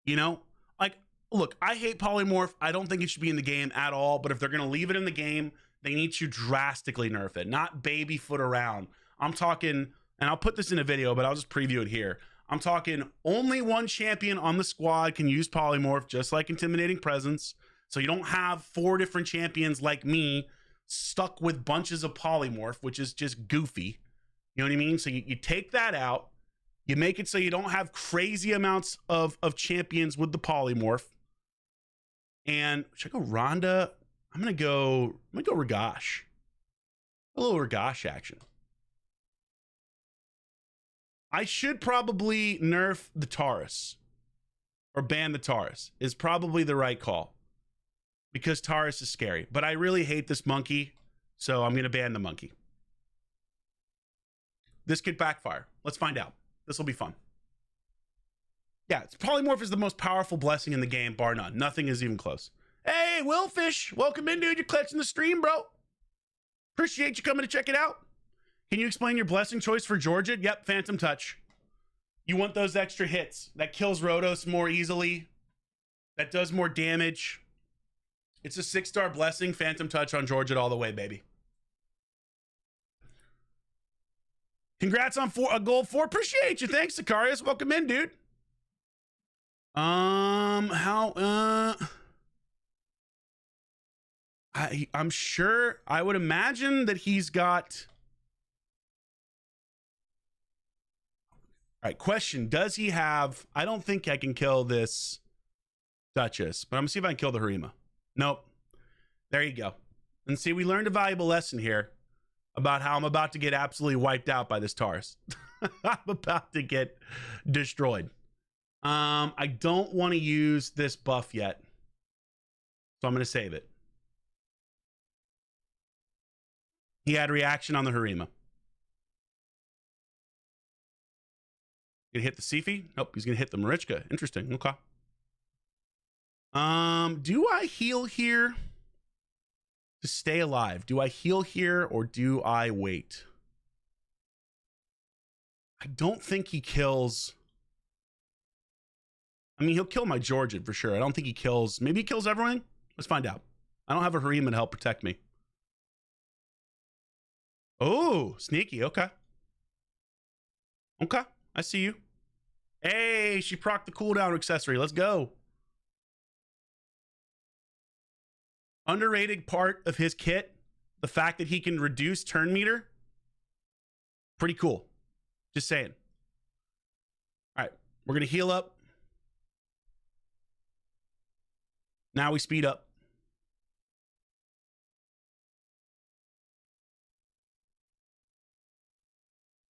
Speaker 1: You know, like, look, I hate polymorph. I don't think it should be in the game at all, but if they're going to leave it in the game, they need to drastically nerf it, not babyfoot around. I'm talking, and I'll put this in a video, but I'll just preview it here. I'm talking only one champion on the squad can use polymorph, just like intimidating presence. So you don't have 4 different champions like me stuck with bunches of polymorph, which is just goofy. You know what I mean? So you take that out. You make it so you don't have crazy amounts of champions with the polymorph. And should I go Rhonda? I'm gonna go Ragash. A little Ragash action. I should probably nerf the Taurus or ban the Taurus is probably the right call because Taurus is scary, but I really hate this monkey. So I'm going to ban the monkey. This could backfire. Let's find out. This will be fun. Yeah, polymorph is the most powerful blessing in the game, bar none. Nothing is even close. Hey, Willfish, welcome in, dude. You're clutching the stream, bro. Appreciate you coming to check it out. Can you explain your blessing choice for Georgia? Yep, Phantom Touch. You want those extra hits. That kills Rhodos more easily. That does more damage. It's a 6-star blessing. Phantom Touch on Georgia all the way, baby. Congrats on a gold 4. Appreciate you. Thanks, Sicarius. Welcome in, dude. I'm sure, I would imagine that he's got... All right, question. Does he have... I don't think I can kill this Duchess, but I'm going to see if I can kill the Harima. Nope. There you go. And see, we learned a valuable lesson here about how I'm about to get absolutely wiped out by this Taurus. I'm about to get destroyed. I don't want to use this buff yet, so I'm going to save it. He had reaction on the Harima. Gonna hit the Sifi? Nope, he's gonna hit the Marichka. Interesting. Okay. Do I heal here to stay alive? Do I heal here or do I wait? I don't think he kills. I mean, he'll kill my Georgian for sure. I don't think he kills. Maybe he kills everything. Let's find out. I don't have a Harima to help protect me. Oh, sneaky. Okay. Okay. I see you. Hey, she procced the cooldown accessory. Let's go. Underrated part of his kit, the fact that he can reduce turn meter. Pretty cool. Just saying. All right. We're going to heal up. Now we speed up.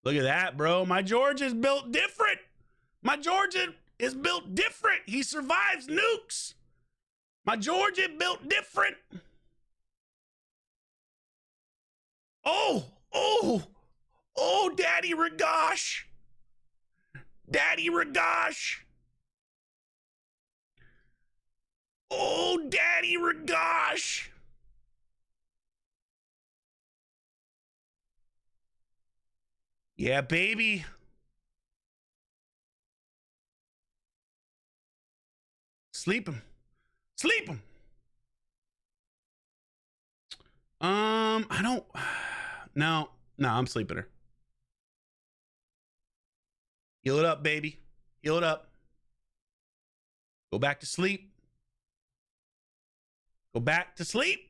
Speaker 1: Look at that, bro. My George is built different. My Georgian is built different. He survives nukes. My Georgian built different. Oh, Daddy Ragash. Daddy Ragash. Oh, Daddy Ragash. Yeah, baby. Sleep him. Sleep him. I don't. No, I'm sleeping her. Heal it up, baby. Heal it up. Go back to sleep. Go back to sleep.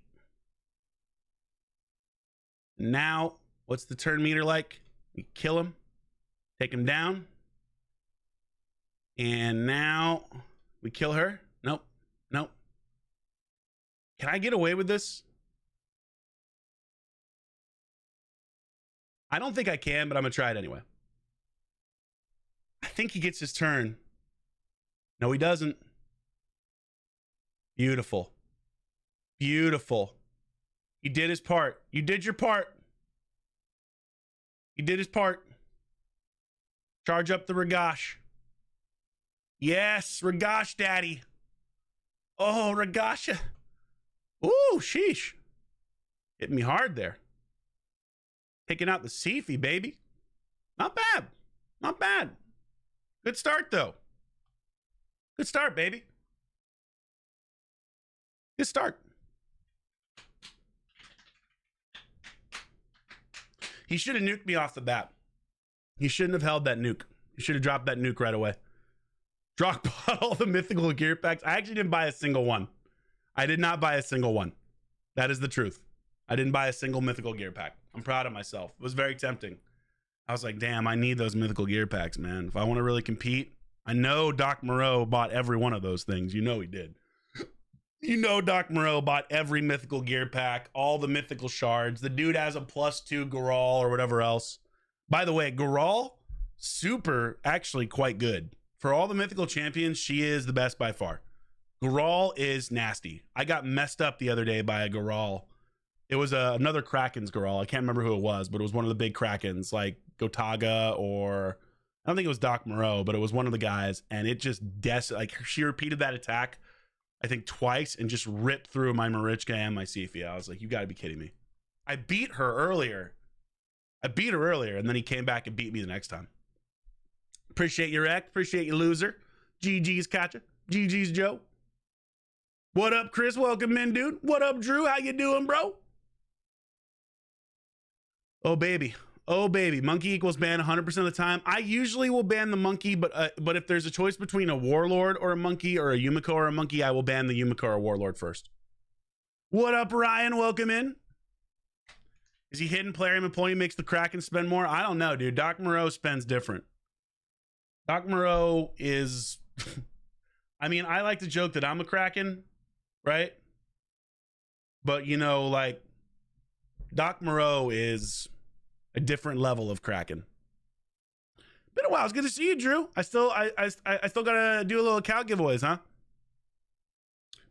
Speaker 1: Now, what's the turn meter like? We kill him. Take him down. And now we kill her. Nope. Nope. Can I get away with this? I don't think I can, but I'm going to try it anyway. I think he gets his turn. No, he doesn't. Beautiful. Beautiful. He did his part. You did your part. He did his part. Charge up the Ragash. Yes, Ragash daddy. Oh, Ragasha. Ooh, sheesh. Hit me hard there. Taking out the Sifi, baby. Not bad. Not bad. Good start, though. Good start, baby. Good start. He should have nuked me off the bat. He shouldn't have held that nuke. He should have dropped that nuke right away. Drock bought all the mythical gear packs. I actually didn't buy a single one. I did not buy a single one. That is the truth. I didn't buy a single mythical gear pack. I'm proud of myself. It was very tempting. I was like, damn, I need those mythical gear packs, man. If I want to really compete. I know Doc Maro bought every one of those things. You know he did. You know Doc Maro bought every mythical gear pack, all the mythical shards. The dude has a +2 Garal or whatever else. By the way, Garal, super, actually quite good. For all the mythical champions, she is the best by far. Garal is nasty. I got messed up the other day by a Garal. It was another Kraken's Garal. I can't remember who it was, but it was one of the big Krakens, like Gotaga or... I don't think it was Doc Maro, but it was one of the guys, and it just she repeated that attack, I think twice, and just ripped through my Marichka and my Sifi. I was like, you gotta be kidding me. I beat her earlier, and then he came back and beat me the next time. Appreciate your wreck. Appreciate you, loser. GG's Katja. GG's Joe. What up, Chris? Welcome in, dude. What up, Drew? How you doing, bro? Oh, baby. Oh, baby. Monkey equals ban 100% of the time. I usually will ban the monkey, but if there's a choice between a warlord or a monkey or a Yumiko or a monkey, I will ban the Yumiko or warlord first. What up, Ryan? Welcome in. Is he hidden Plarium and Polymorph makes the Kraken spend more? I don't know, dude. Doc Maro spends different. Doc Maro is... I mean, I like to joke that I'm a Kraken, right? But, you know, like, Doc Maro is... a different level of Kraken. Been a while. It's good to see you, Drew. I still gotta do a little account giveaways, huh?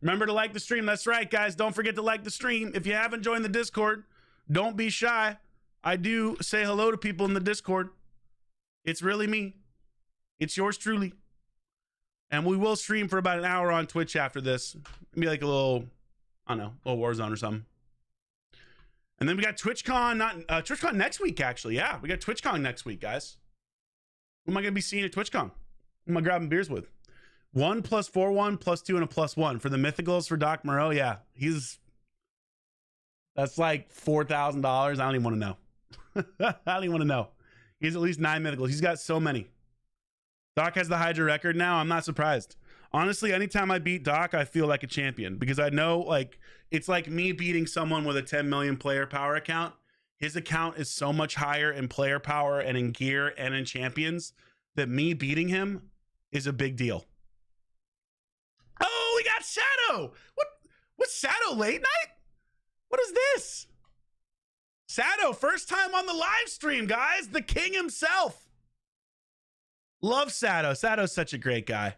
Speaker 1: Remember to like the stream. That's right, guys. Don't forget to like the stream. If you haven't joined the Discord, don't be shy. I do say hello to people in the Discord. It's really me. It's yours truly. And we will stream for about an hour on Twitch after this. Maybe like a little, I don't know, a little Warzone or something. And then we got TwitchCon, TwitchCon next week, actually. Yeah, we got TwitchCon next week, guys. Who am I going to be seeing at TwitchCon? Who am I grabbing beers with? 1 + 4 1 + 2 and a +1 for the mythicals for Doc Maro. Yeah, that's like $4,000. I don't even want to know. I don't even want to know. He has at least 9 mythicals. He's got so many. Doc has the Hydra record now. I'm not surprised. Honestly, anytime I beat Doc, I feel like a champion because I know, like, it's like me beating someone with a 10 million player power account. His account is so much higher in player power and in gear and in champions that me beating him is a big deal. Oh, we got Shadow. What's Shadow late night? What is this? Shadow, first time on the live stream, guys. The king himself. Love Shadow. Shadow's such a great guy.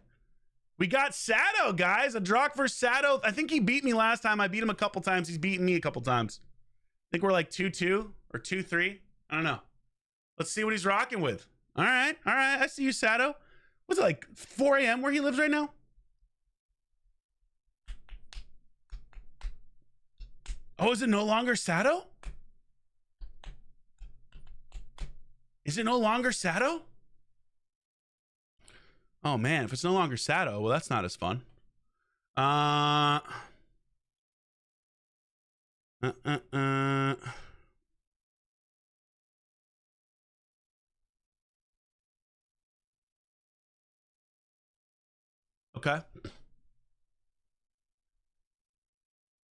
Speaker 1: We got Shadow, guys. A Drock versus Shadow. I think he beat me last time. I beat him a couple times. He's beaten me a couple times. I think we're like 2-2 or 2-3. I don't know. Let's see what he's rocking with. All right. All right. I see you, Shadow. What's it, like 4 a.m. where he lives right now? Oh, is it no longer Shadow? Is it no longer Shadow? Oh man, if it's no longer Shadow, well, that's not as fun. Okay.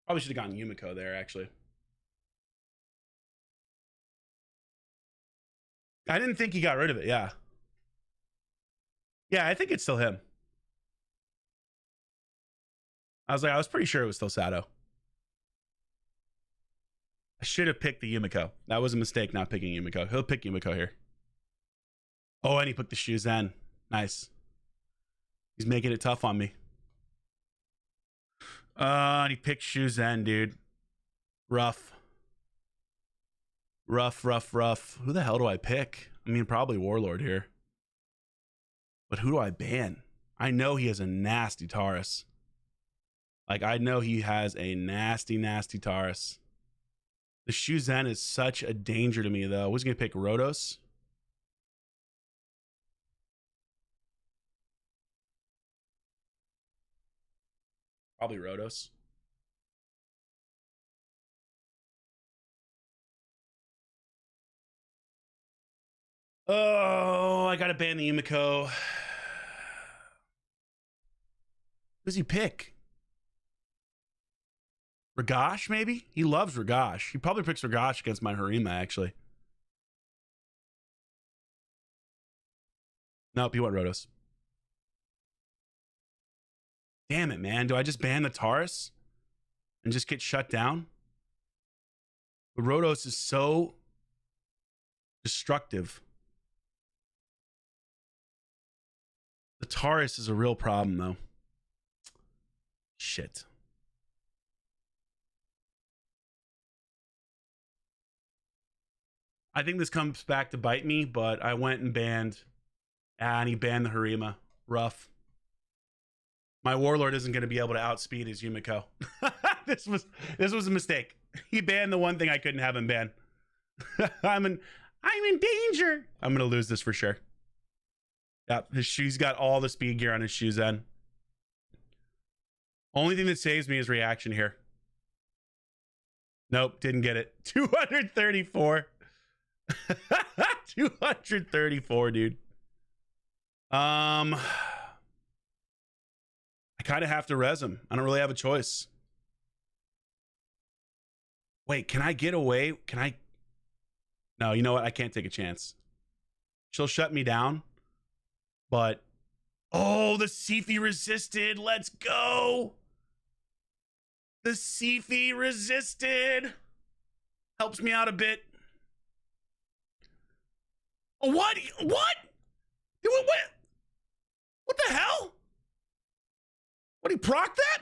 Speaker 1: Probably should have gone Yumiko there, actually. I didn't think he got rid of it, yeah. Yeah, I think it's still him. I was pretty sure it was still Shadow. I should have picked the Yumiko. That was a mistake not picking Yumiko. He'll pick Yumiko here. Oh, and he put the shoes in. Nice. He's making it tough on me. And he picked shoes in, dude. Rough. Rough. Who the hell do I pick? I mean, probably Warlord here. But who do I ban? I know he has a nasty Taurus. Like, I know he has a nasty Taurus. The Shuzen is such a danger to me, though. Who's going to pick Rhodos? Probably Rhodos. Oh, I got to ban the Yumiko. Who's he pick? Ragash, maybe? He loves Ragash. He probably picks Ragash against my Harima, actually. Nope, he went Rhodos. Damn it, man. Do I just ban the Taurus and just get shut down? The Rhodos is so destructive. The Taurus is a real problem, though. Shit. I think this comes back to bite me, but I went and banned. And he banned the Harima. Rough. My Warlord isn't going to be able to outspeed his Yumiko. This was a mistake. He banned the one thing I couldn't have him ban. I'm in danger. I'm going to lose this for sure. Yep, his shoes got all the speed gear on his shoes then. Only thing that saves me is reaction here. Nope, didn't get it. 234. 234, dude. I kind of have to res him. I don't really have a choice. Wait, can I get away? Can I? No, you know what? I can't take a chance. She'll shut me down. But, oh, the Sifi resisted. Let's go. The Sifi resisted. Helps me out a bit. What? What? What the hell? What, did he proc that?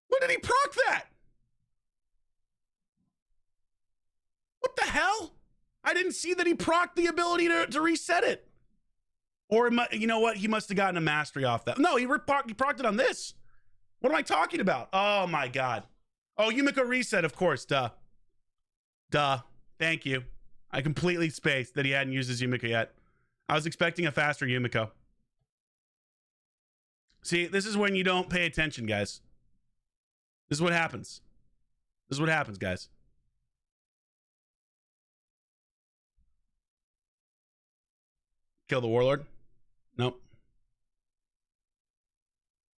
Speaker 1: When did he proc that? What the hell? I didn't see that he procced the ability to reset it. Or, you know what? He must have gotten a mastery off that. No, he procced it on this. What am I talking about? Oh, my God. Oh, Yumiko reset, of course. Duh. Thank you. I completely spaced that he hadn't used his Yumiko yet. I was expecting a faster Yumiko. See, this is when you don't pay attention, guys. This is what happens. This is what happens, guys. Kill the warlord? Nope.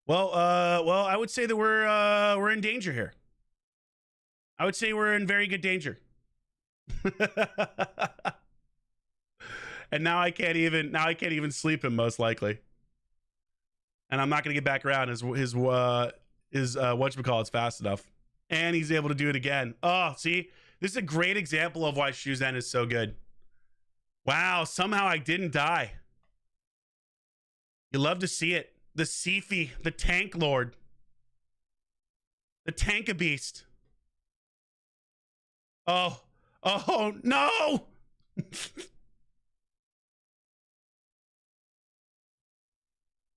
Speaker 1: Well, I would say that we're in danger here. I would say we're in very good danger. And now I can't even sleep him, most likely. And I'm not gonna get back around his whatchamacallit's fast enough. And he's able to do it again. Oh, see? This is a great example of why Showdown is so good. Wow, somehow I didn't die. You love to see it. The Sifi, the tank lord. The tank-a-beast. Oh no!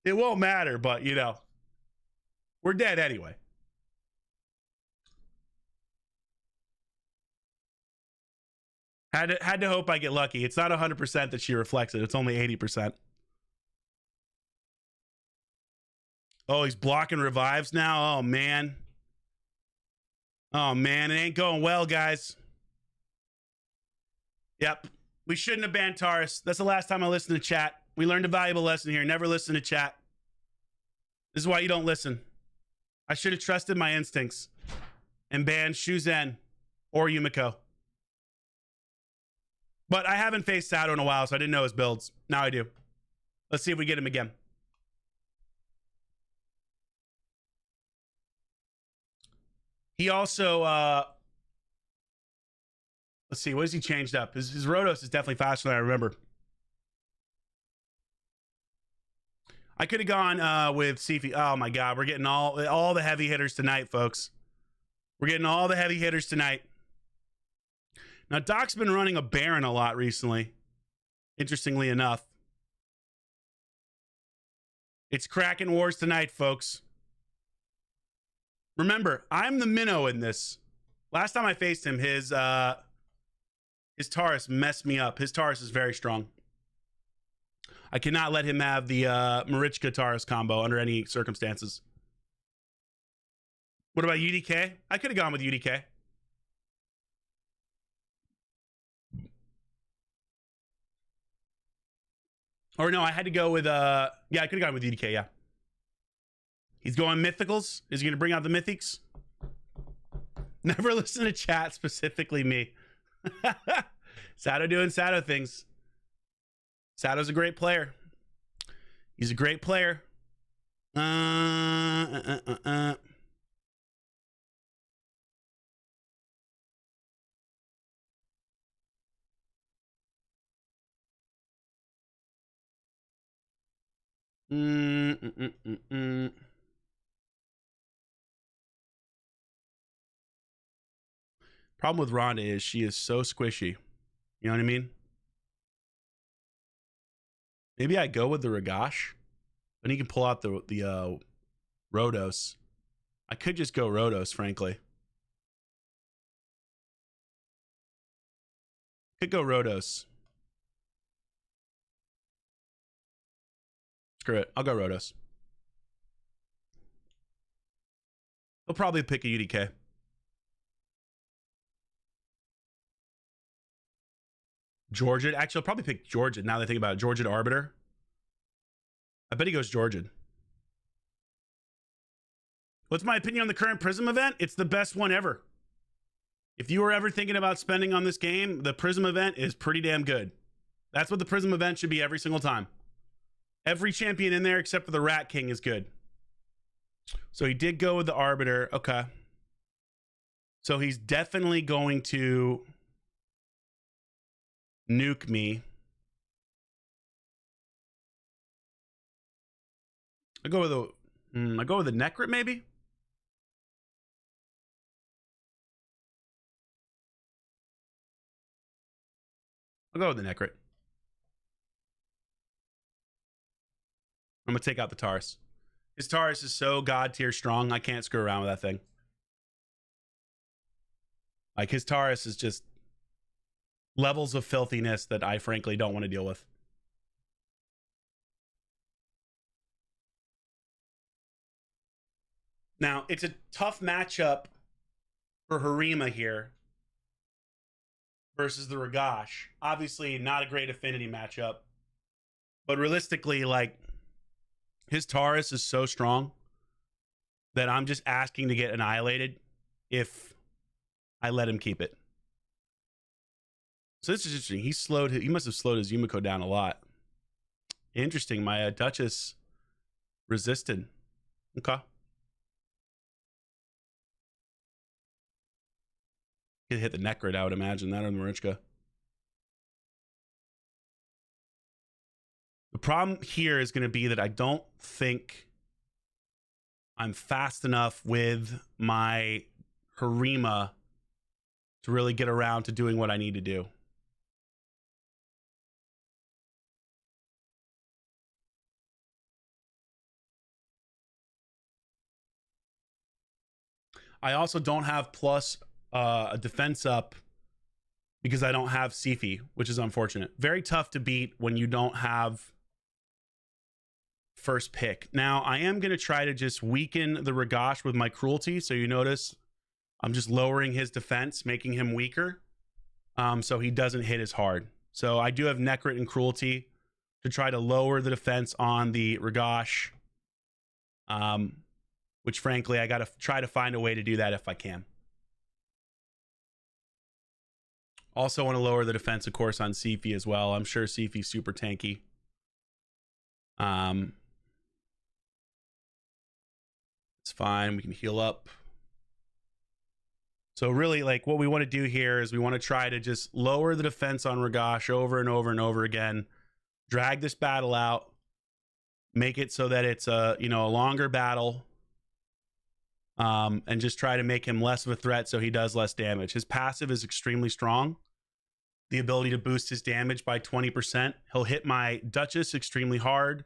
Speaker 1: It won't matter, but you know, we're dead anyway. Had to hope I get lucky. It's not 100% that she reflects it. It's only 80%. Oh, he's blocking revives now. Oh man. Oh man, it ain't going well, guys. Yep. We shouldn't have banned Taurus. That's the last time I listened to chat. We learned a valuable lesson here. Never listen to chat. This is why you don't listen. I should have trusted my instincts and banned Shuzen or Yumiko. But I haven't faced Sato in a while, so I didn't know his builds. Now I do. Let's see if we get him again. He also, let's see, what has he changed up? His Rotos is definitely faster than I remember. I could have gone with Sifi. Oh my God, we're getting all the heavy hitters tonight, folks. We're getting all the heavy hitters tonight. Now, Doc's been running a Baron a lot recently, interestingly enough. It's Kraken Wars tonight, folks. Remember, I'm the minnow in this. Last time I faced him, his Taurus messed me up. His Taurus is very strong. I cannot let him have the Marichka Taurus combo under any circumstances. What about UDK? I could have gone with UDK. Or no, I had to go with yeah, I could have gone with UDK, yeah. He's going mythicals. Is he going to bring out the mythics? Never listen to chat, specifically me. Sato doing Sato things. Sato's a great player. He's a great player. Problem with Rhonda is she is so squishy. You know what I mean? Maybe I go with the Ragash. Then he can pull out the Rotos. I could just go Rotos, frankly. Could go Rotos. Screw it. I'll go Rotos. He'll probably pick a UDK. Georgian. Actually, I'll probably pick Georgian now that I think about it. Georgian Arbiter. I bet he goes Georgian. What's my opinion on the current Prism event? It's the best one ever. If you were ever thinking about spending on this game, the Prism event is pretty damn good. That's what the Prism event should be every single time. Every champion in there except for the Rat King is good. So he did go with the Arbiter. Okay. So he's definitely going to nuke me. I go with the Necrit, maybe. I'll go with the Necrit. I'm gonna take out the Taurus. His Taurus is so god tier strong. I can't screw around with that thing. Like his Taurus is just levels of filthiness that I frankly don't want to deal with. Now, it's a tough matchup for Harima here versus the Ragash. Obviously, not a great affinity matchup. But realistically, like, his Taurus is so strong that I'm just asking to get annihilated if I let him keep it. So this is interesting. He must have slowed his Yumiko down a lot. Interesting. My Duchess resisted. Okay. Could hit the Necrit, I would imagine, that or the Marichka. The problem here is going to be that I don't think I'm fast enough with my Harima to really get around to doing what I need to do. I also don't have plus a defense up because I don't have Sifi, which is unfortunate. Very tough to beat when you don't have first pick. Now, I am going to try to just weaken the Ragash with my cruelty. So you notice I'm just lowering his defense, making him weaker, so he doesn't hit as hard. So I do have Necrit and cruelty to try to lower the defense on the Ragash, which frankly, I got to try to find a way to do that if I can. Also want to lower the defense, of course, on Sifi as well. I'm sure Sifi's super tanky. It's fine. We can heal up. So really, like, what we want to do here is we want to try to just lower the defense on Ragash over and over and over again. Drag this battle out. Make it so that it's a longer battle. And just try to make him less of a threat so he does less damage. His passive is extremely strong. The ability to boost his damage by 20%. He'll hit my Duchess extremely hard.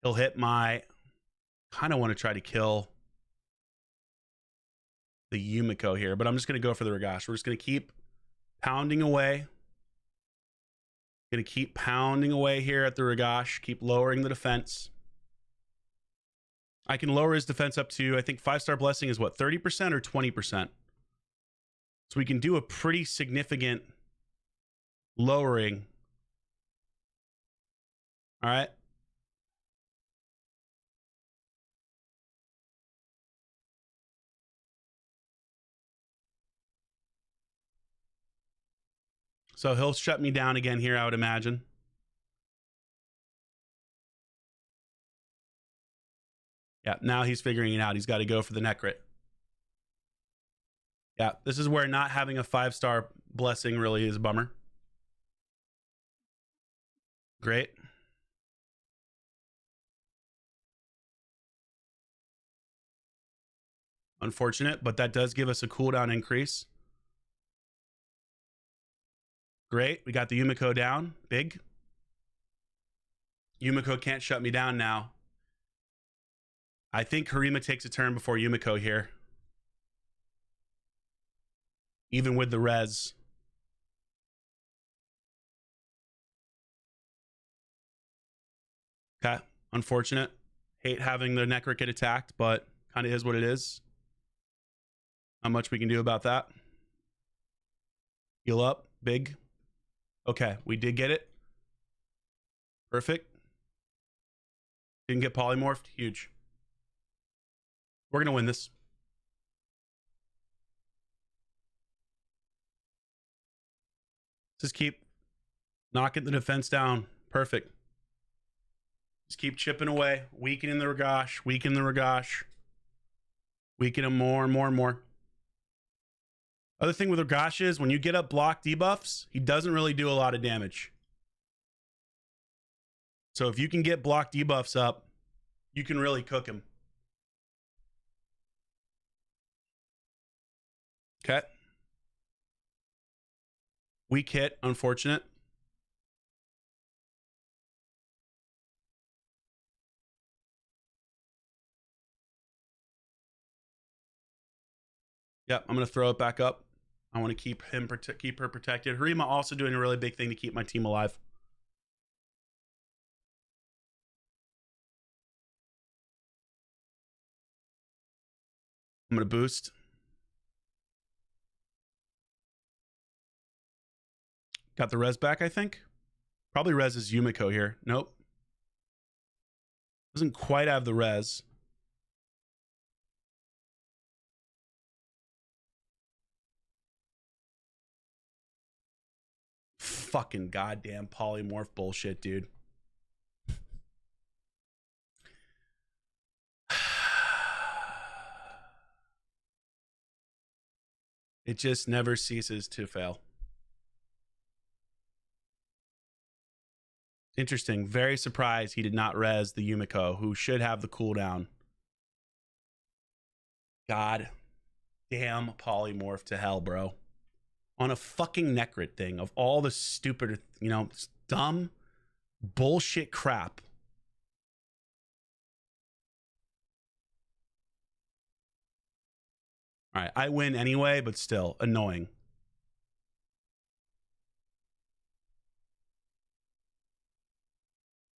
Speaker 1: He'll hit my... kind of want to try to kill the Yumiko here, but I'm just going to go for the Ragash. We're just going to keep pounding away. Going to keep pounding away here at the Ragash. Keep lowering the defense. I can lower his defense up to, I think 5-star blessing is what, 30% or 20%? So we can do a pretty significant lowering. All right. So he'll shut me down again here, I would imagine. Yeah, now he's figuring it out. He's got to go for the Necrit. Yeah, this is where not having a 5-star blessing really is a bummer. Great. Unfortunate, but that does give us a cooldown increase. Great. We got the Yumiko down. Big. Yumiko can't shut me down now. I think Harima takes a turn before Yumiko here. Even with the res. Okay. Unfortunate. Hate having the Necrit get attacked, but kind of is what it is. Not much we can do about that. Heal up. Big. Okay. We did get it. Perfect. Didn't get polymorphed. Huge. We're going to win this. Just keep knocking the defense down. Perfect. Just keep chipping away. Weakening the Ragash. Weaken the Ragash. Weaken him more and more and more. Other thing with Ragash is when you get up block debuffs, he doesn't really do a lot of damage. So if you can get block debuffs up, you can really cook him. Okay. Weak hit, unfortunate. Yep, I'm going to throw it back up. I want to keep her protected. Harima also doing a really big thing to keep my team alive. I'm going to boost. Got the res back, I think. Probably res is Yumiko here. Nope. Doesn't quite have the res. Fucking goddamn polymorph bullshit, dude. It just never ceases to fail. Interesting. Very surprised he did not res the Yumiko, who should have the cooldown. God damn polymorph to hell, bro. On a fucking Necrit thing of all the stupid, you know, dumb bullshit crap. All right, I win anyway, but still annoying.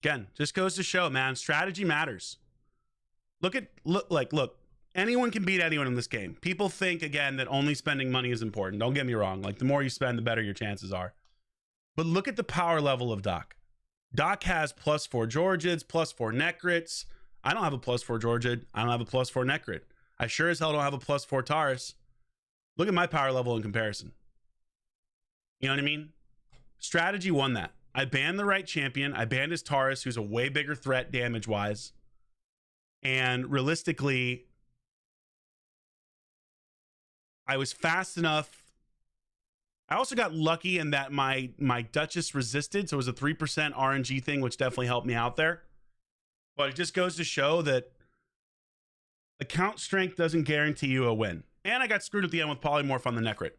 Speaker 1: Again, just goes to show, man, strategy matters. Look, anyone can beat anyone in this game. People think, again, that only spending money is important. Don't get me wrong. Like, the more you spend, the better your chances are. But look at the power level of Doc. Doc has +4 Georgids, +4 Necrits. I don't have a +4 Georgid. I don't have a +4 Necrit. I sure as hell don't have a +4 Taurus. Look at my power level in comparison. You know what I mean? Strategy won that. I banned the right champion. I banned his Taurus, who's a way bigger threat damage-wise. And realistically, I was fast enough. I also got lucky in that my Duchess resisted, so it was a 3% RNG thing, which definitely helped me out there. But it just goes to show that account strength doesn't guarantee you a win. And I got screwed at the end with Polymorph on the Necrit.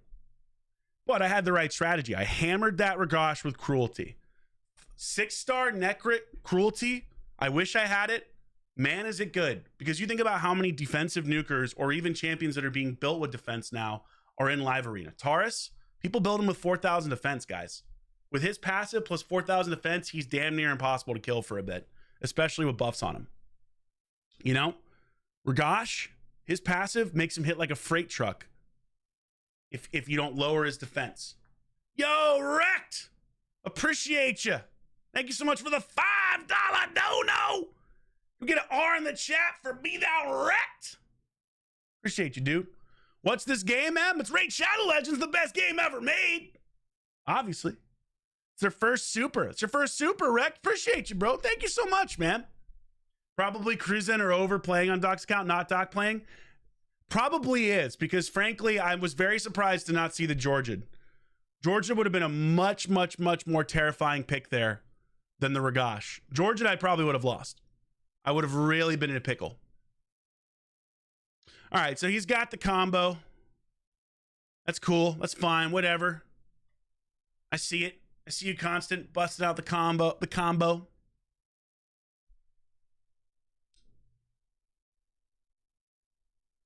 Speaker 1: But I had the right strategy. I hammered that Ragash with Cruelty. 6-star Necrit Cruelty. I wish I had it. Man, is it good. Because you think about how many defensive nukers or even champions that are being built with defense now are in Live Arena. Taurus, people build him with 4,000 defense, guys. With his passive plus 4,000 defense, he's damn near impossible to kill for a bit. Especially with buffs on him. You know? Ragash, his passive makes him hit like a freight truck. If you don't lower his defense. Yo, Wrecked! Appreciate you. Thank you so much for the $5 dono. You get an R in the chat for Be Thou Wrecked. Appreciate you, dude. What's this game, Em? It's RaidShadowLegends, the best game ever made. Obviously. It's their first super. It's your first super, Wrecked. Appreciate you, bro. Thank you so much, man. Probably Cruisin' or over playing on Doc's account, not Doc playing. Probably is, because frankly, I was very surprised to not see the Georgian. Georgia would have been a much, much, much more terrifying pick there than the Ragash. Georgia, I probably would have lost. I would have really been in a pickle. All right, so he's got the combo. That's cool. That's fine. Whatever. I see it. I see you constant busting out the combo.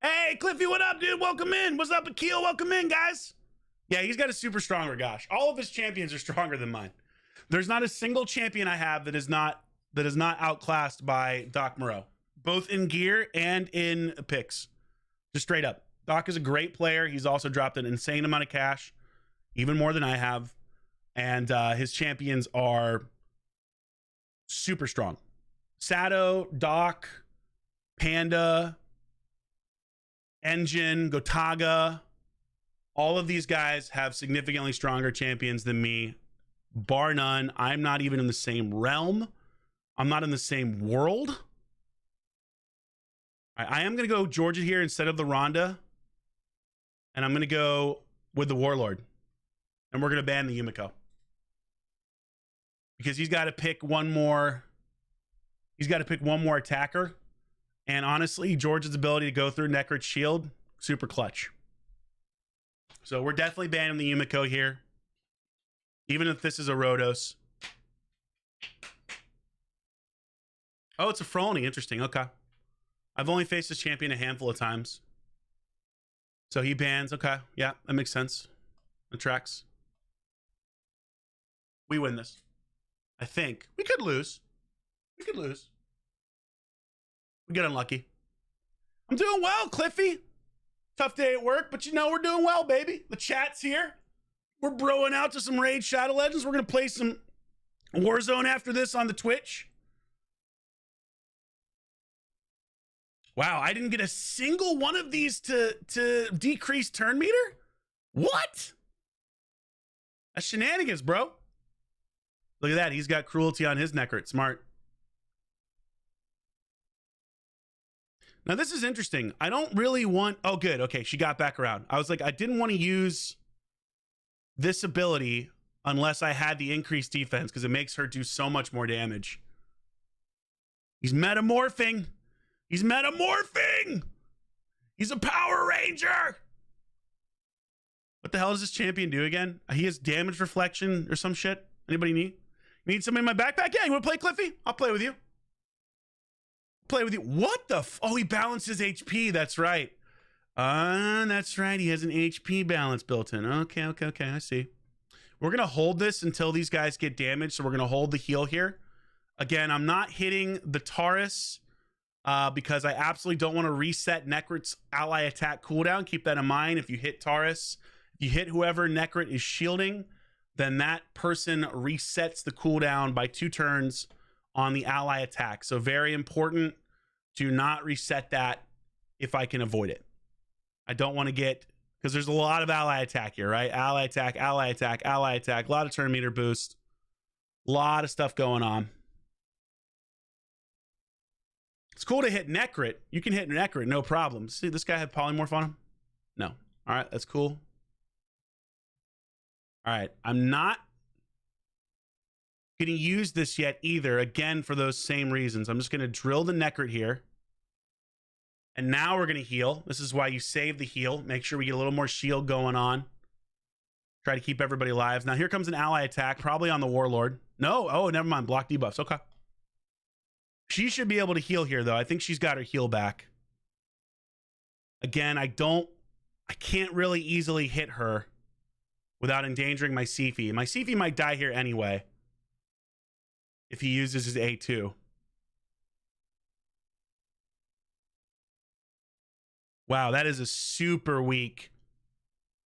Speaker 1: Hey, Cliffy, what up, dude? Welcome in. What's up, Akil? Welcome in, guys. Yeah, he's got a super strong Ragash. All of his champions are stronger than mine. There's not a single champion I have that is not outclassed by Doc Maro, both in gear and in picks. Just straight up. Doc is a great player. He's also dropped an insane amount of cash, even more than I have. And his champions are super strong. Sado, Doc, Panda, Engine, Gotaga, all of these guys have significantly stronger champions than me, bar none. I'm not even in the same realm. I'm not in the same world. I am going to go Georgia here instead of the Ronda. And I'm going to go with the Warlord. And we're going to ban the Yumiko. Because he's got to pick one more. He's got to pick one more attacker. And honestly, George's ability to go through Necrit's shield, super clutch. So we're definitely banning the Yumiko here. Even if this is a Rhodos. Oh, it's a Frolny. Interesting. Okay. I've only faced this champion a handful of times. So he bans. Okay. Yeah, that makes sense. The tracks. We win this. I think. We could lose. We could lose. We get unlucky. I'm doing well, Cliffy. Tough day at work, but you know we're doing well, baby. The chat's here. We're broing out to some RaidShadowLegends. We're going to play some Warzone after this on the Twitch. Wow, I didn't get a single one of these to decrease turn meter? What? That's shenanigans, bro. Look at that. He's got cruelty on his Necrit. Smart. Now, this is interesting. I don't really want... Oh, good. Okay, she got back around. I was like, I didn't want to use this ability unless I had the increased defense because it makes her do so much more damage. He's metamorphing. He's metamorphing. He's a Power Ranger. What the hell does this champion do again? He has damage reflection or some shit. Anybody need? Need somebody in my backpack? Yeah, you want to play, Cliffy? I'll play with you. Play with you. What the oh, he balances HP. That's right. That's right. He has an HP balance built in. Okay. I see. We're going to hold this until these guys get damaged. So we're going to hold the heal here. Again, I'm not hitting the Taurus because I absolutely don't want to reset Necrit's ally attack cooldown. Keep that in mind. If you hit Taurus, if you hit whoever Necrit is shielding, then that person resets the cooldown by 2 turns on the ally attack. So very important to not reset that if I can avoid it. I don't want to get, because there's a lot of ally attack here, right? Ally attack, ally attack, ally attack, a lot of turn meter boost, a lot of stuff going on. It's cool to hit Necrit. You can hit Necrit, no problem. See, this guy had Polymorph on him? No. All right, that's cool. All right, I'm not going to use this yet either, again, for those same reasons. I'm just going to drill the Necrit here. And now we're going to heal. This is why you save the heal. Make sure we get a little more shield going on. Try to keep everybody alive. Now here comes an ally attack, probably on the Warlord. No, oh, never mind. Block debuffs. Okay. She should be able to heal here, though. I think she's got her heal back. Again, I can't really easily hit her without endangering my Sifi. My Sifi might die here anyway if he uses his A2. Wow, that is a super weak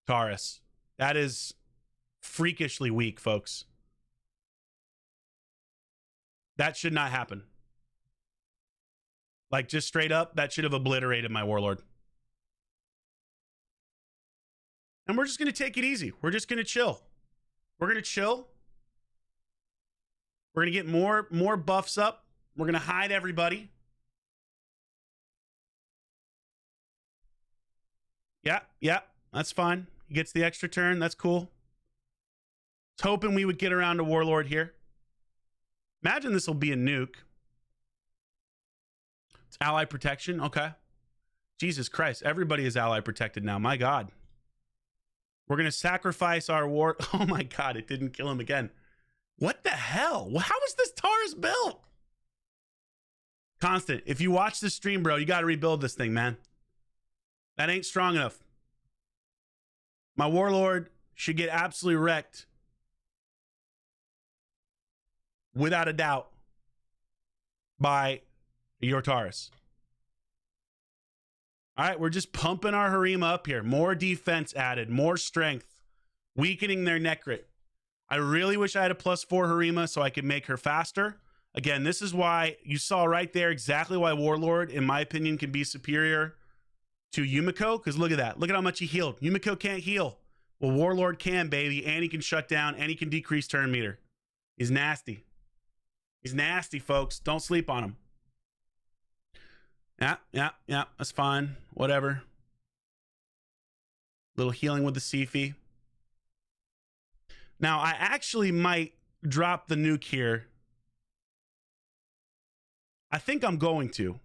Speaker 1: Taurus. That is freakishly weak, folks. That should not happen. Like, just straight up, that should have obliterated my Warlord. And we're just going to take it easy. We're just going to chill. We're going to chill. We're going to get more buffs up. We're going to hide everybody. Yeah, that's fine. He gets the extra turn. That's cool. I was hoping we would get around to Warlord here. Imagine this will be a nuke. It's ally protection. Okay. Jesus Christ. Everybody is ally protected now. My God. We're going to sacrifice our war. Oh my God. It didn't kill him again. What the hell? How is this Taurus built? Constant. If you watch the stream, bro, you got to rebuild this thing, man. That ain't strong enough. My Warlord should get absolutely wrecked. Without a doubt. By your Taurus. All right, we're just pumping our Harima up here. More defense added. More strength. Weakening their Necrit. I really wish I had a +4 Harima so I could make her faster. Again, this is why you saw right there exactly why Warlord, in my opinion, can be superior to Yumiko, because look at that. Look at how much he healed. Yumiko can't heal. Well, Warlord can, baby. And he can shut down, and he can decrease turn meter. He's nasty. He's nasty, folks. Don't sleep on him. Yeah. That's fine. Whatever. Little healing with the Sifi. Now, I actually might drop the nuke here. I think I'm going to.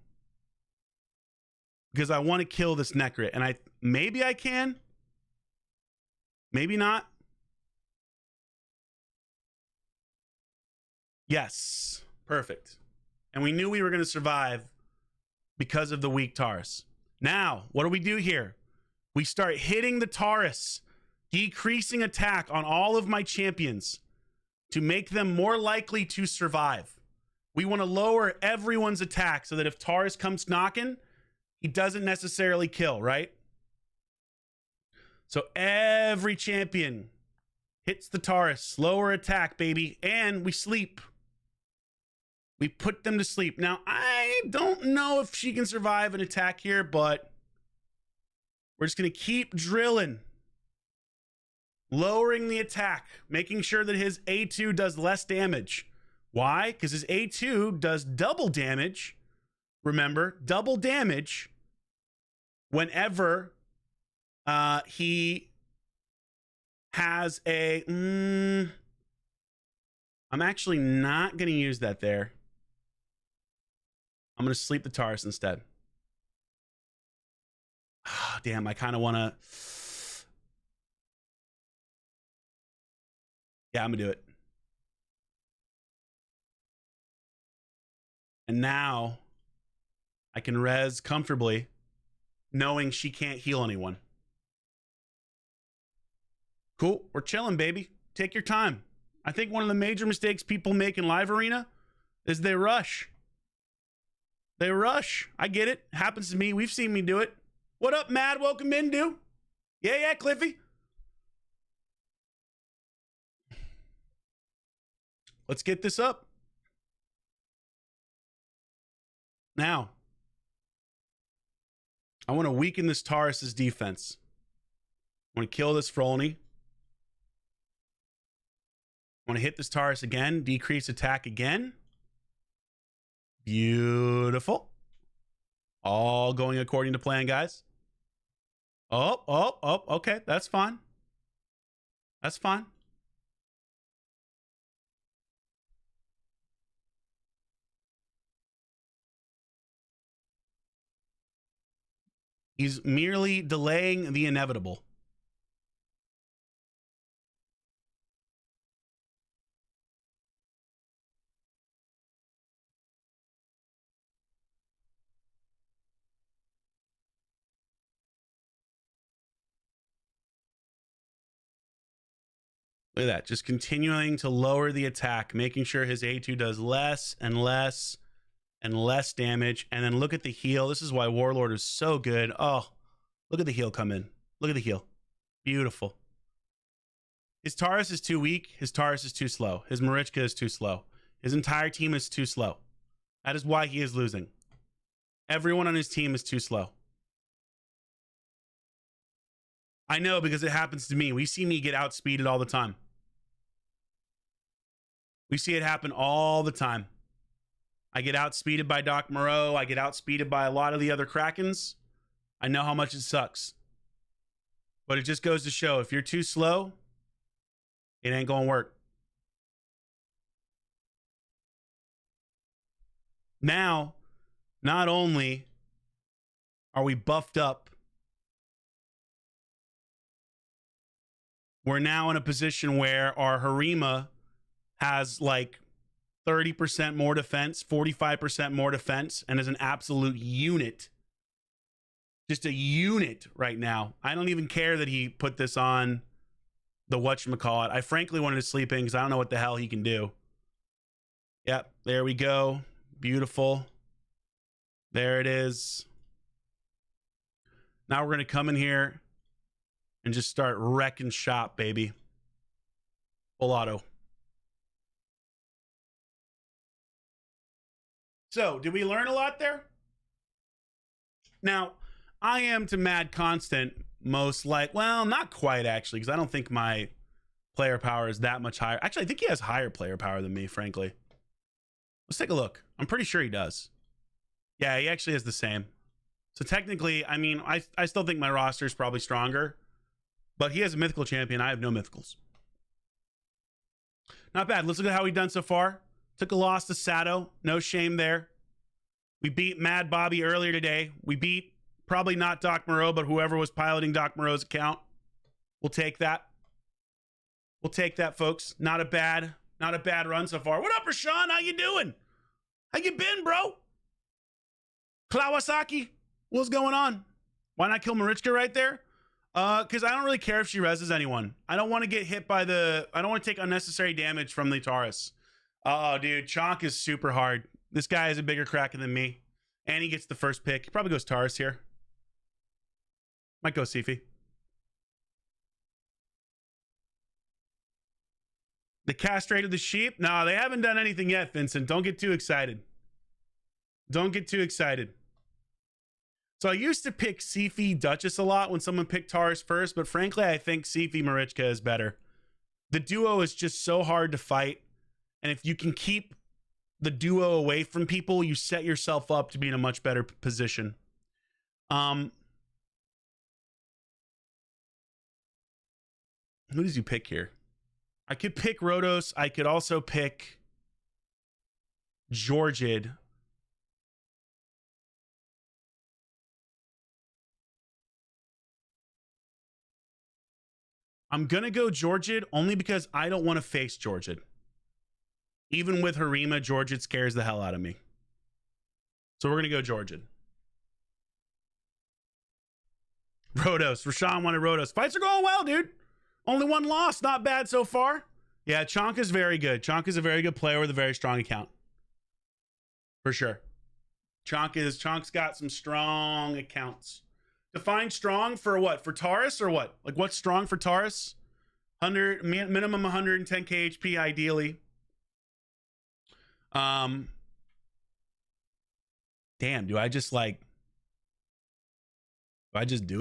Speaker 1: Because I want to kill this Necrit. And maybe I can. Maybe not. Yes. Perfect. And we knew we were going to survive because of the weak Taurus. Now, what do we do here? We start hitting the Taurus decreasing attack on all of my champions to make them more likely to survive. We want to lower everyone's attack so that if Taurus comes knocking, he doesn't necessarily kill, right? So every champion hits the Taurus, lower attack, baby, and we sleep. We put them to sleep. Now, I don't know if she can survive an attack here, but we're just going to keep drilling. Lowering the attack, making sure that his A2 does less damage. Why? Because his A2 does double damage. Remember, double damage whenever he has a... I'm actually not going to use that there. I'm going to sleep the Taurus instead. Oh, damn, I kind of want to... Yeah, I'm going to do it. And now I can res comfortably knowing she can't heal anyone. Cool. We're chilling, baby. Take your time. I think one of the major mistakes people make in live arena is they rush. They rush. I get it. Happens to me. We've seen me do it. What up, Mad? Welcome in, dude. Yeah, Cliffy. Let's get this up. Now, I want to weaken this Taurus's defense. I want to kill this Frolny. I want to hit this Taurus again, decrease attack again. Beautiful. All going according to plan, guys. Oh, okay. That's fine. That's fine. He's merely delaying the inevitable. Look at that. Just continuing to lower the attack, making sure his A2 does less and less and less damage. And then look at the heal. This is why Warlord is so good. Oh, look at the heal come in. Look at the heal. Beautiful. His Taurus is too weak. His Taurus is too slow. His Marichka is too slow. His entire team is too slow. That is why he is losing. Everyone on his team is too slow. I know, because it happens to me. We see me get outspeeded all the time. We see it happen all the time. I get outspeeded by Doc Maro. I get outspeeded by a lot of the other Krakens. I know how much it sucks. But it just goes to show, if you're too slow, it ain't gonna work. Now, not only are we buffed up, we're now in a position where our Harima has like 30% more defense, 45% more defense, and is an absolute unit. Just a unit right now. I don't even care that he put this on the whatchamacallit. I frankly wanted to sleep in because I don't know what the hell he can do. Yep, there we go. Beautiful. There it is. Now we're going to come in here and just start wrecking shop, baby. Full auto. So, did we learn a lot there? Now, I am to Mad Constant most like, well, not quite actually, because I don't think my player power is that much higher. Actually, I think he has higher player power than me, frankly. Let's take a look. I'm pretty sure he does. Yeah, he actually has the same. So technically, I mean, I still think my roster is probably stronger, but he has a mythical champion. I have no mythicals. Not bad. Let's look at how we've done so far. Took a loss to Sato. No shame there. We beat Mad Bobby earlier today. We beat probably not Doc Maro, but whoever was piloting Doc Maro's account. We'll take that. We'll take that, folks. Not a bad run so far. What up, Rashawn? How you doing? How you been, bro? Kawasaki, what's going on? Why not kill Marichka right there? Because I don't really care if she reses anyone. I don't want to get hit by the... I don't want to take unnecessary damage from the Taurus. Oh, dude. Chonk is super hard. This guy is a bigger Kraken than me. And he gets the first pick. He probably goes Taurus here. Might go Sifi. The castrated the sheep? No, they haven't done anything yet, Vincent. Don't get too excited. Don't get too excited. So I used to pick Sifi Duchess a lot when someone picked Taurus first, but frankly, I think Sifi Marichka is better. The duo is just so hard to fight. And if you can keep the duo away from people, you set yourself up to be in a much better position. Who does you pick here? I could pick Rhodos. I could also pick Georgid. I'm going to go Georgid only because I don't want to face Georgid. Even with Harima, Georgid scares the hell out of me. So we're going to go Georgid. Rhodos. Rashawn wanted Rhodos. Fights are going well, dude. Only one loss. Not bad so far. Yeah, Chonk is very good. Chonk is a very good player with a very strong account. For sure. Chonk's got some strong accounts. Define strong for what? For Taurus or what? Like what's strong for Taurus? 100 minimum 110k HP ideally. Damn, do I just do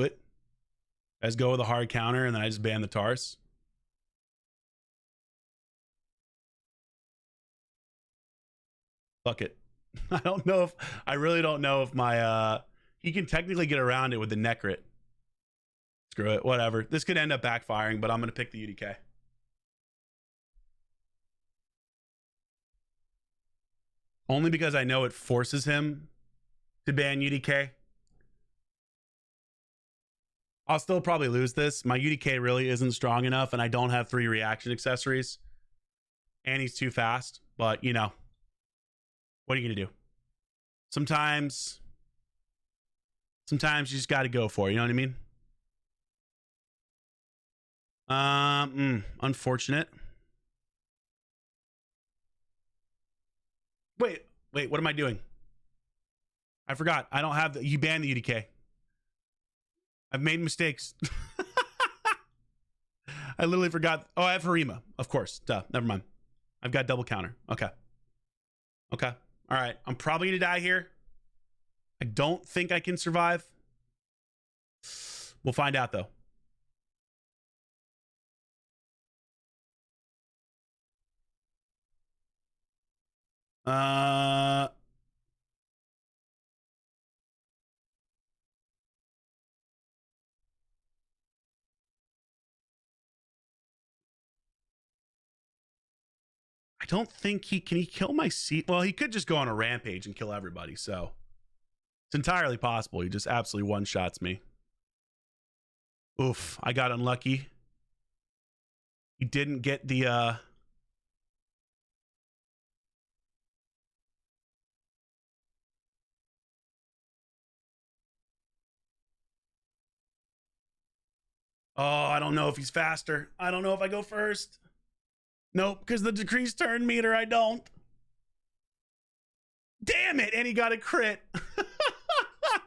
Speaker 1: it? I just go with a hard counter and then I just ban the Taurus? Fuck it. I really don't know if my he can technically get around it with the Necrit. Screw it, whatever. This could end up backfiring, but I'm gonna pick the UDK. Only because I know it forces him to ban UDK. I'll still probably lose this. My UDK really isn't strong enough, and I don't have 3 reaction accessories. And he's too fast, but you know. What are you gonna do? Sometimes you just gotta go for it, you know what I mean? Unfortunate. Wait, what am I doing? I forgot. I don't have you banned the UDK. I've made mistakes. I literally forgot. Oh, I have Harima, of course. Duh, never mind. I've got double counter. Okay. All right, I'm probably gonna die here. I don't think I can survive. We'll find out though. I don't think can he kill my seat? Well, he could just go on a rampage and kill everybody, so it's entirely possible. He just absolutely one-shots me. Oof, I got unlucky. He didn't get the Oh, I don't know if he's faster. I don't know if I go first. Nope, because the decreased turn meter, I don't. Damn it, and he got a crit.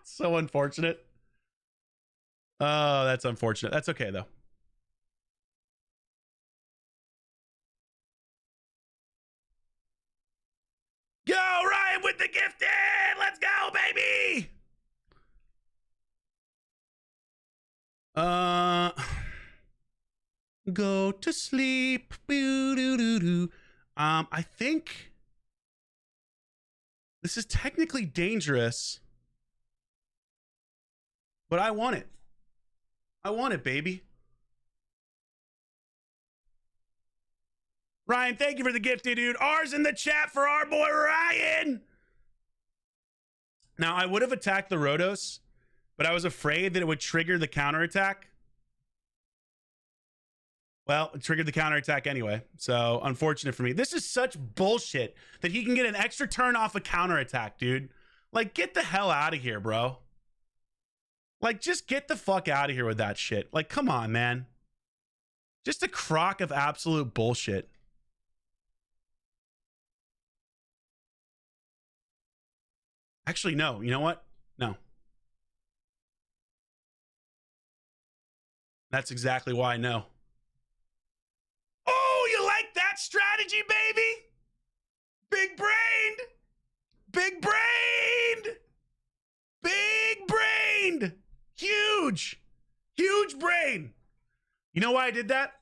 Speaker 1: So unfortunate. Oh, that's unfortunate. That's okay, though. Go, Ryan, with the gifted! Let's go, baby! Go to sleep. I think this is technically dangerous, but I want it. I want it, baby. Ryan, thank you for the gifted, dude. R's in the chat for our boy Ryan. Now, I would have attacked the Rhodos, but I was afraid that it would trigger the counterattack. Well, it triggered the counterattack anyway, so unfortunate for me. This is such bullshit that he can get an extra turn off a counterattack, dude. Like, get the hell out of here, bro. Like, just get the fuck out of here with that shit. Like, come on, man. Just a crock of absolute bullshit. Actually, no. You know what? No. That's exactly why I know. Oh, you like that strategy, baby? Big brained. Big brained. Big brained. Huge. Huge brain. You know why I did that?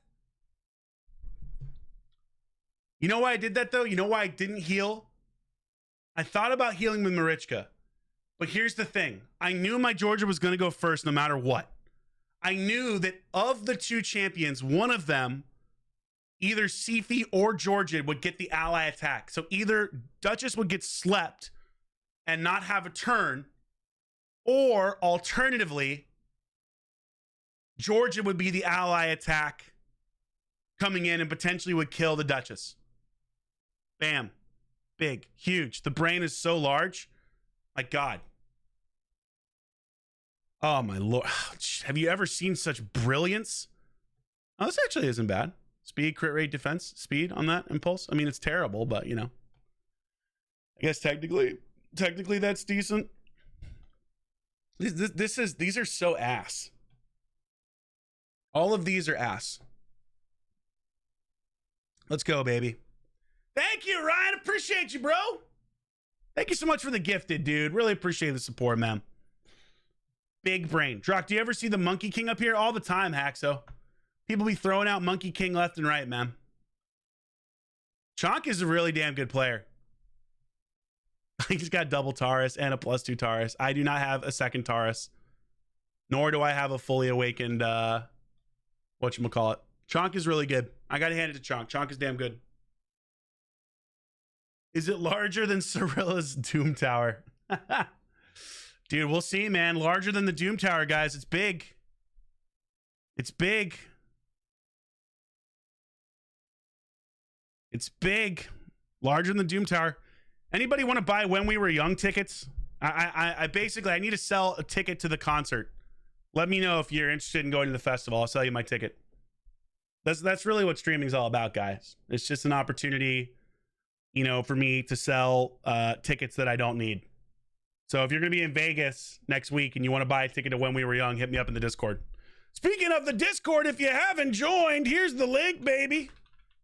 Speaker 1: You know why I did that, though? You know why I didn't heal? I thought about healing with Marichka. But here's the thing. I knew my Georgia was going to go first no matter what. I knew that of the two champions, one of them, either Sifi or Georgia, would get the ally attack. So either Duchess would get slept and not have a turn, or alternatively, Georgia would be the ally attack coming in and potentially would kill the Duchess. Bam. Big. Huge. The brain is so large. My God. Oh, my Lord. Have you ever seen such brilliance? Oh, this actually isn't bad. Speed, crit rate, defense, speed on that impulse. I mean, it's terrible, but, you know. I guess technically that's decent. These are so ass. All of these are ass. Let's go, baby. Thank you, Ryan. Appreciate you, bro. Thank you so much for the gifted, dude. Really appreciate the support, man. Big brain. Drock, do you ever see the Monkey King up here? All the time, Haxo. People be throwing out Monkey King left and right, man. Chonk is a really damn good player. He's got double Taurus and a +2 Taurus. I do not have a second Taurus. Nor do I have a fully awakened, whatchamacallit. Chonk is really good. I gotta hand it to Chonk. Chonk is damn good. Is it larger than Cirilla's Doom Tower? Dude, we'll see, man. Larger than the Doom Tower, guys. It's big. It's big. It's big. Larger than the Doom Tower. Anybody want to buy When We Were Young tickets? I basically, I need to sell a ticket to the concert. Let me know if you're interested in going to the festival. I'll sell you my ticket. That's really what streaming's all about, guys. It's just an opportunity, you know, for me to sell tickets that I don't need. So if you're going to be in Vegas next week and you want to buy a ticket to When We Were Young, hit me up in the Discord. Speaking of the Discord, if you haven't joined, here's the link, baby.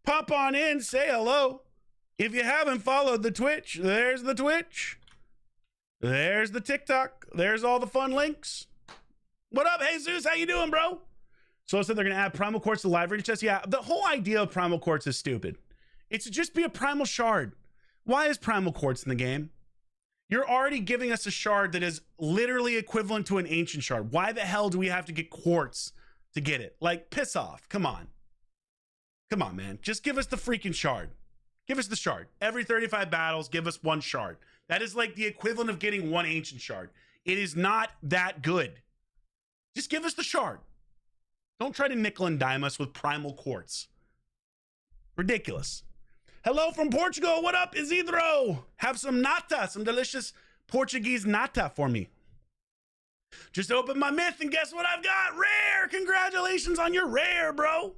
Speaker 1: Pop on in, say hello. If you haven't followed the Twitch, there's the Twitch. There's the TikTok. There's all the fun links. What up, Jesus? How you doing, bro? So I said they're going to add Primal Quartz to live reading chest. Yeah, the whole idea of Primal Quartz is stupid. It should just be a Primal Shard. Why is Primal Quartz in the game? You're already giving us a shard that is literally equivalent to an ancient shard. Why the hell do we have to get quartz to get it? Like, piss off. Come on. Come on, man. Just give us the freaking shard. Give us the shard. Every 35 battles, give us one shard. That is like the equivalent of getting one ancient shard. It is not that good. Just give us the shard. Don't try to nickel and dime us with Primal Quartz. Ridiculous. Hello from Portugal. What up, Isidro? Have some nata, some delicious Portuguese nata for me. Just opened my myth and guess what I've got? Rare. Congratulations on your rare, bro.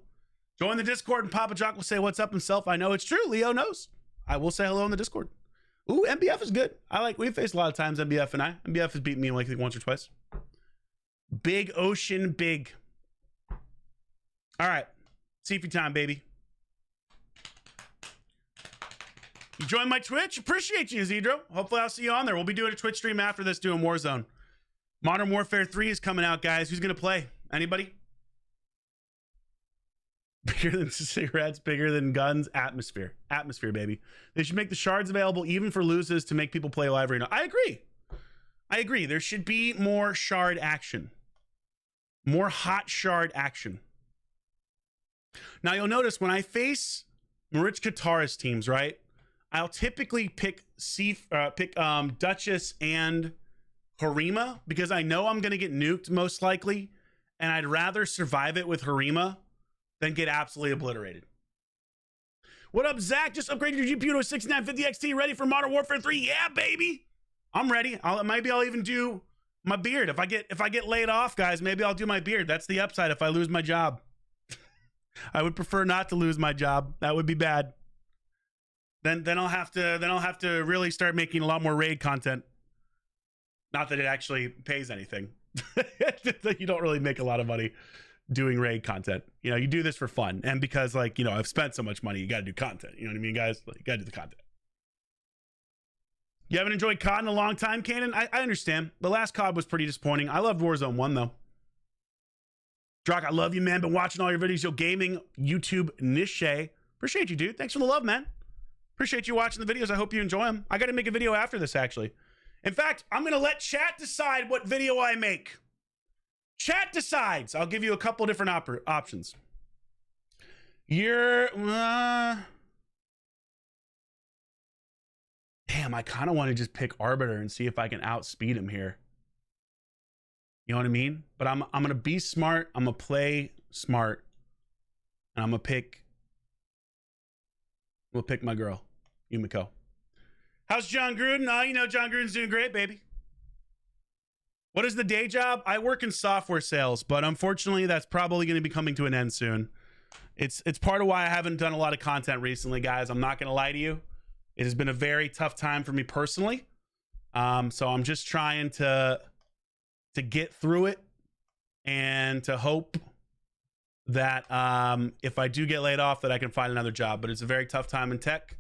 Speaker 1: Join the Discord and Papa Jock will say what's up himself. I know it's true. Leo knows. I will say hello in the Discord. Ooh, MBF is good. We've faced a lot of times, MBF and I. MBF has beaten me like once or twice. Big ocean, big. All right. Sifi time, baby. You joined my Twitch? Appreciate you, Zedro. Hopefully I'll see you on there. We'll be doing a Twitch stream after this doing Warzone. Modern Warfare 3 is coming out, guys. Who's going to play? Anybody? Bigger than cigarettes, bigger than guns. Atmosphere. Atmosphere, baby. They should make the shards available even for losers to make people play live arena. I agree. I agree. There should be more shard action. More hot shard action. Now, you'll notice when I face Marichka Taurus teams, right? I'll typically pick Duchess and Harima because I know I'm going to get nuked most likely, and I'd rather survive it with Harima than get absolutely obliterated. What up, Zach? Just upgraded your GPU to a 6950 XT, ready for Modern Warfare 3? Yeah, baby. I'm ready. Maybe I'll even do My beard. If I get laid off, guys, maybe I'll do my beard. That's the upside if I lose my job. I would prefer not to lose my job. That would be bad. Then I'll have to really start making a lot more raid content. Not that it actually pays anything. You don't really make a lot of money doing raid content. You know, you do this for fun and because, like, you know, I've spent so much money. You got to do content. You know what I mean, guys? Like, you got to do the content. You haven't enjoyed COD in a long time, Kanan? I understand. The last COD was pretty disappointing. I loved Warzone 1, though. Drock, I love you, man. Been watching all your videos. Yo, gaming, YouTube, niche. Appreciate you, dude. Thanks for the love, man. Appreciate you watching the videos. I hope you enjoy them. I got to make a video after this, actually. In fact, I'm going to let chat decide what video I make. Chat decides. I'll give you a couple different options. Damn, I kind of want to just pick Arbiter and see if I can outspeed him here. You know what I mean? But I'm going to be smart. I'm going to play smart. And I'm going to pick my girl, Yumiko. How's John Gruden? You know, John Gruden's doing great, baby. What is the day job? I work in software sales, but unfortunately, that's probably going to be coming to an end soon. It's part of why I haven't done a lot of content recently, guys. I'm not going to lie to you. It has been a very tough time for me personally. So I'm just trying to get through it and to hope that if I do get laid off, that I can find another job. But it's a very tough time in tech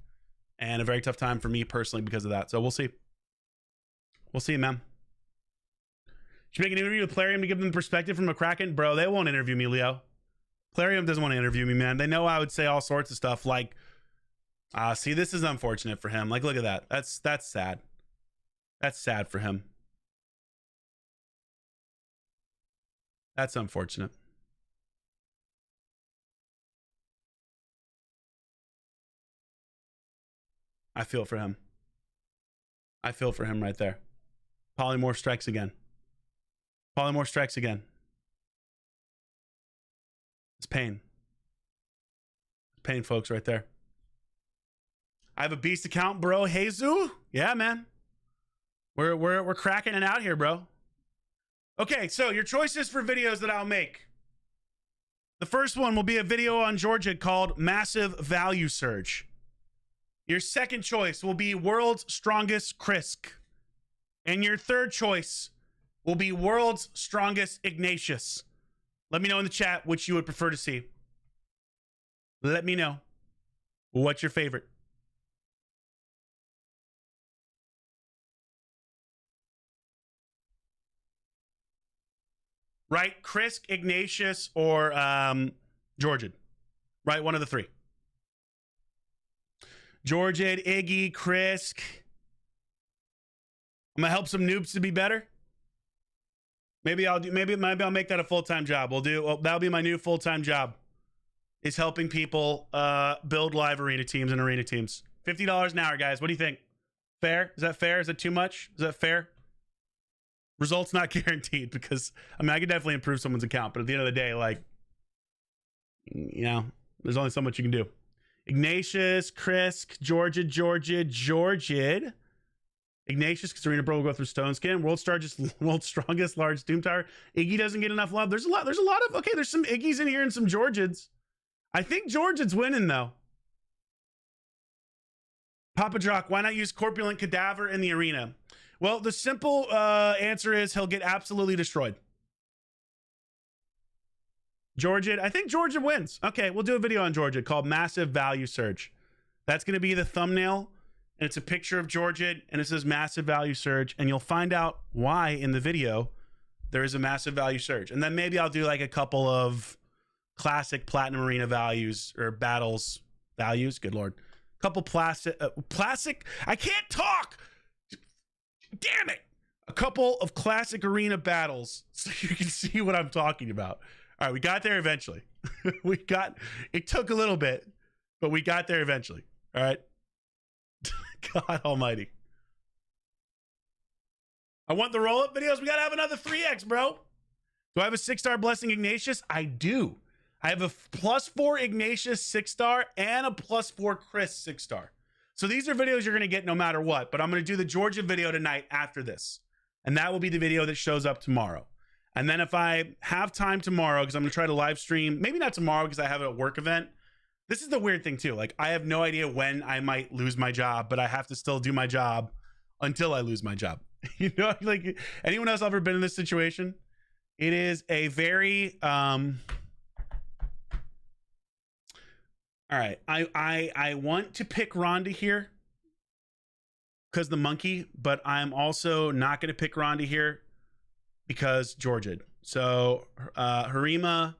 Speaker 1: and a very tough time for me personally because of that. So we'll see. We'll see, man. Should make an interview with Plarium to give them perspective from a Kraken? Bro, they won't interview me, Leo. Plarium doesn't want to interview me, man. They know I would say all sorts of stuff like, see, this is unfortunate for him. Like, look at that. That's sad. That's sad for him. That's unfortunate. I feel for him. I feel for him right there. Polymorph strikes again. Polymorph strikes again. It's pain. It's pain, folks, right there. I have a beast account, bro. Jesus. Yeah, man. We're cracking it out here, bro. Okay, so your choices for videos that I'll make. The first one will be a video on Georgia called Massive Value Surge. Your second choice will be World's Strongest Krisk. And your third choice will be World's Strongest Ignatius. Let me know in the chat which you would prefer to see. Let me know. What's your favorite? Right? Krisk, Ignatius, or Georgian. Right? One of the three. Georgian, Iggy, Krisk. I'm gonna help some noobs to be better. Maybe I'll make that a full-time job. That'll be my new full-time job. Is helping people build live arena teams and arena teams. $50 an hour, guys. What do you think? Fair? Is that fair? Is that too much? Is that fair? Results not guaranteed because I mean I could definitely improve someone's account, but at the end of the day, like, you know, there's only so much you can do. Ignatius, Krisk, Georgia. Ignatius, because Arena Bro will go through Stone Skin. World's Strongest Large Doom Tower. Iggy doesn't get enough love. There's a lot of okay, there's some Iggy's in here and some Georgians. I think Georgian's winning though. Papa Drock, why not use Corpulent Cadaver in the arena? Well, the simple answer is he'll get absolutely destroyed. Georgia, I think Georgia wins. Okay, we'll do a video on Georgia called Massive Value Surge. That's going to be the thumbnail, and it's a picture of Georgia, and it says Massive Value Surge, and you'll find out why in the video there is a massive value surge. And then maybe I'll do like a couple of classic Platinum Arena values or battles values. Good Lord. A couple classic, I can't talk. Damn it. A couple of classic arena battles so you can see what I'm talking about. All right, we got there eventually. It took a little bit, but we got there eventually. All right. God almighty. I want the roll-up videos. We got to have another 3x, bro. Do I have a 6-star Blessing Ignatius? I do. I have a +4 Ignatius 6-star and a +4 Chris 6-star. So these are videos you're going to get no matter what, but I'm going to do the Georgia video tonight after this. And that will be the video that shows up tomorrow. And then if I have time tomorrow, because I'm going to try to live stream, maybe not tomorrow because I have a work event. This is the weird thing too. Like, I have no idea when I might lose my job, but I have to still do my job until I lose my job. You know, like, anyone else ever been in this situation? It is a very, all right. I want to pick Rhonda here because the monkey, but I'm also not going to pick Rhonda here because Georgia. So Harima,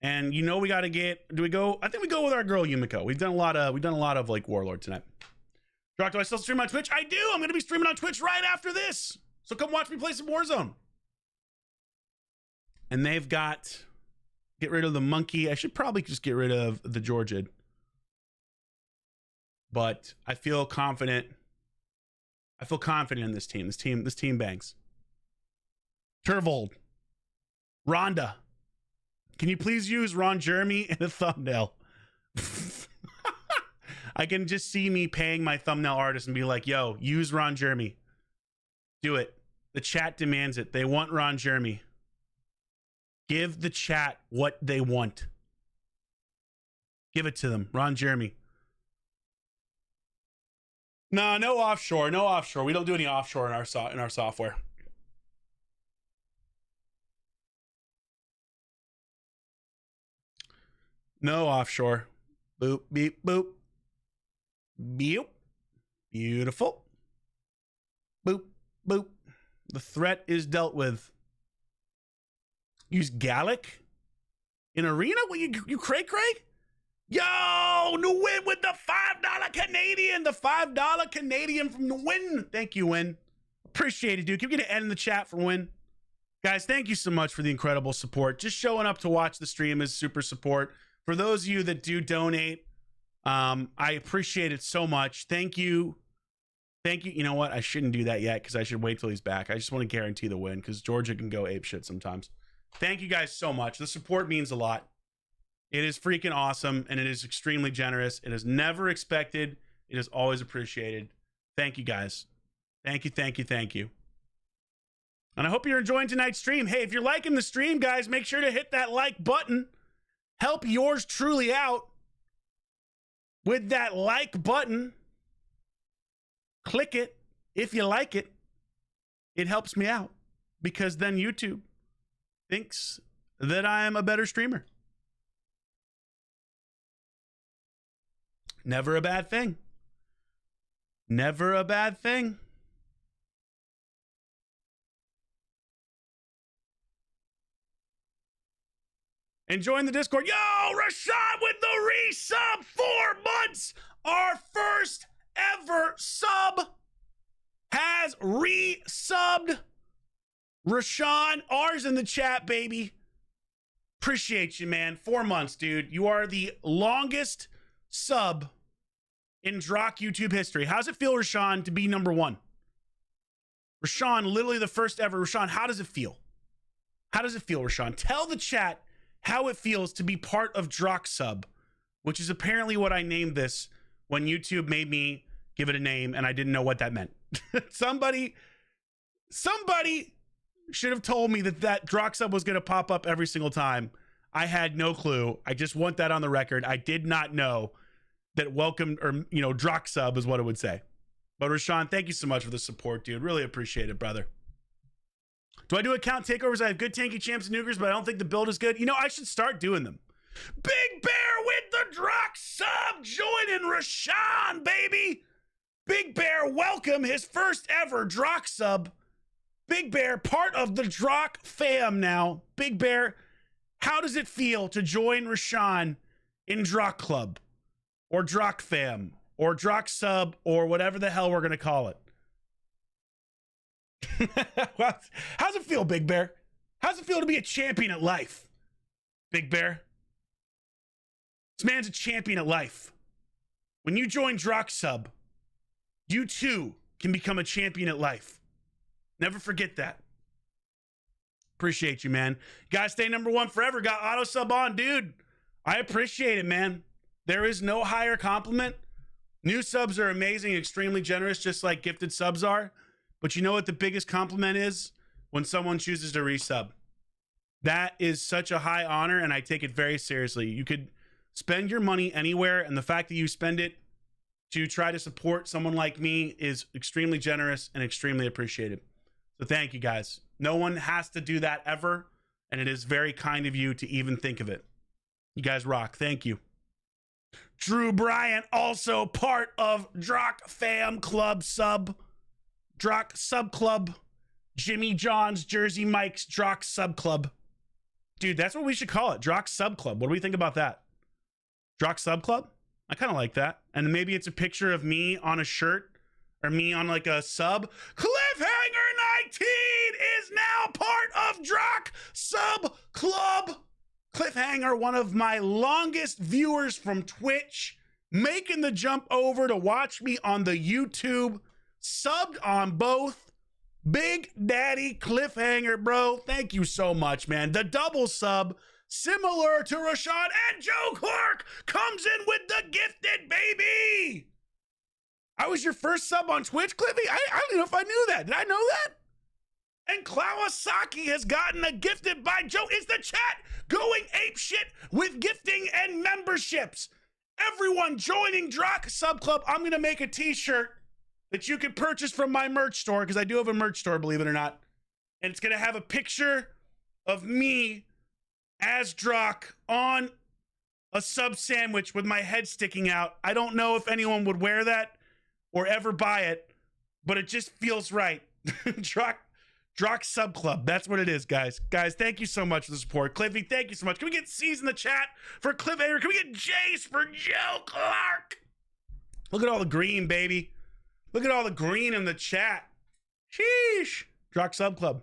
Speaker 1: and you know we got to get. Do we go? I think we go with our girl Yumiko. We've done a lot of like Warlord tonight. Drock, do I still stream on Twitch? I do. I'm going to be streaming on Twitch right after this. So come watch me play some Warzone. And they've got, get rid of the monkey. I should probably just get rid of the Georgia. But I feel confident. I feel confident in this team. This team bangs. Turvold. Rhonda. Can you please use Ron Jeremy in the thumbnail? I can just see me paying my thumbnail artist and be like, yo, use Ron Jeremy. Do it. The chat demands it. They want Ron Jeremy. Give the chat what they want. Give it to them. Ron Jeremy. No offshore. No offshore. We don't do any offshore in our software. No offshore. Boop, beep, boop. Beep. Beautiful. Boop, boop. The threat is dealt with. Use Gallic in arena? What, you cray? Yo, Nguyen with the $5 Canadian. The $5 Canadian from Nguyen. Thank you, Nguyen. Appreciate it, dude. Can we get an N in the chat for Nguyen? Guys, thank you so much for the incredible support. Just showing up to watch the stream is super support. For those of you that do donate, I appreciate it so much. Thank you. Thank you. You know what? I shouldn't do that yet because I should wait till he's back. I just want to guarantee the win because Georgia can go apeshit sometimes. Thank you guys so much. The support means a lot. It is freaking awesome, and it is extremely generous. It is never expected. It is always appreciated. Thank you, guys. Thank you. And I hope you're enjoying tonight's stream. Hey, if you're liking the stream, guys, make sure to hit that like button. Help yours truly out with that like button. Click it if you like it. It helps me out because then YouTube thinks that I am a better streamer. Never a bad thing. Never a bad thing. And join the Discord. Yo, Rashad with the resub. 4 months. Our first ever sub has resubbed. Rashawn, R's in the chat, baby. Appreciate you, man. 4 months, dude. You are the longest sub in Drock YouTube history. How's it feel, Rashawn, to be number 1? Rashawn, literally the first ever. Rashawn, how does it feel? How does it feel, Rashawn? Tell the chat how it feels to be part of Drock Sub, which is apparently what I named this when YouTube made me give it a name and I didn't know what that meant. Somebody should have told me that Drock Sub was going to pop up every single time. I had no clue. I just want that on the record. I did not know that welcome or, Drock Sub is what it would say. But Rashawn, thank you so much for the support, dude. Really appreciate it, brother. Do I do account takeovers? I have good tanky champs and nukers, but I don't think the build is good. I should start doing them. Big Bear with the Drock Sub joining Rashawn, baby. Big Bear, welcome his first ever Drock Sub. Big Bear, part of the Drock Fam now. Big Bear, how does it feel to join Rashawn in Drock Club or Drock Fam or Drock Sub or whatever the hell we're going to call it? How's it feel, Big Bear? How's it feel to be a champion at life, Big Bear? This man's a champion at life. When you join Drock Sub, you too can become a champion at life. Never forget that. Appreciate you, man. Guys, stay number 1 forever. Got auto sub on, dude. I appreciate it, man. There is no higher compliment. New subs are amazing, extremely generous, just like gifted subs are. But you know what the biggest compliment is? When someone chooses to resub. That is such a high honor, and I take it very seriously. You could spend your money anywhere, and the fact that you spend it to try to support someone like me is extremely generous and extremely appreciated. So thank you, guys. No one has to do that ever, and it is very kind of you to even think of it. You guys rock. Thank you. Drew Bryant, also part of Drock Fam Club sub. Drock Sub Club. Jimmy John's Jersey Mike's Drock Sub Club. Dude, that's what we should call it. Drock Sub Club. What do we think about that? Drock Sub Club? I kind of like that. And maybe it's a picture of me on a shirt or me on like a sub. Cliffhanger 19 is now part of Drock Sub Club. Cliffhanger, one of my longest viewers from Twitch, making the jump over to watch me on the YouTube, subbed on both. Big Daddy Cliffhanger, bro. Thank you so much, man. The double sub, similar to Rashad and Joe Clark, comes in with the gifted, baby. I was your first sub on Twitch, Cliffy? I don't know if I knew that. Did I know that? And Kawasaki has gotten a gifted by Joe. Is the chat going apeshit with gifting and memberships? Everyone joining Drock Sub Club. I'm going to make a t-shirt that you can purchase from my merch store, because I do have a merch store, believe it or not. And it's going to have a picture of me as Drock on a sub sandwich with my head sticking out. I don't know if anyone would wear that or ever buy it, but it just feels right. Drock Sub Club. That's what it is, guys. Guys, thank you so much for the support. Cliffy, thank you so much. Can we get C's in the chat for Cliffhanger? Can we get Jace for Joe Clark? Look at all the green, baby. Look at all the green in the chat. Sheesh. Drock Sub Club.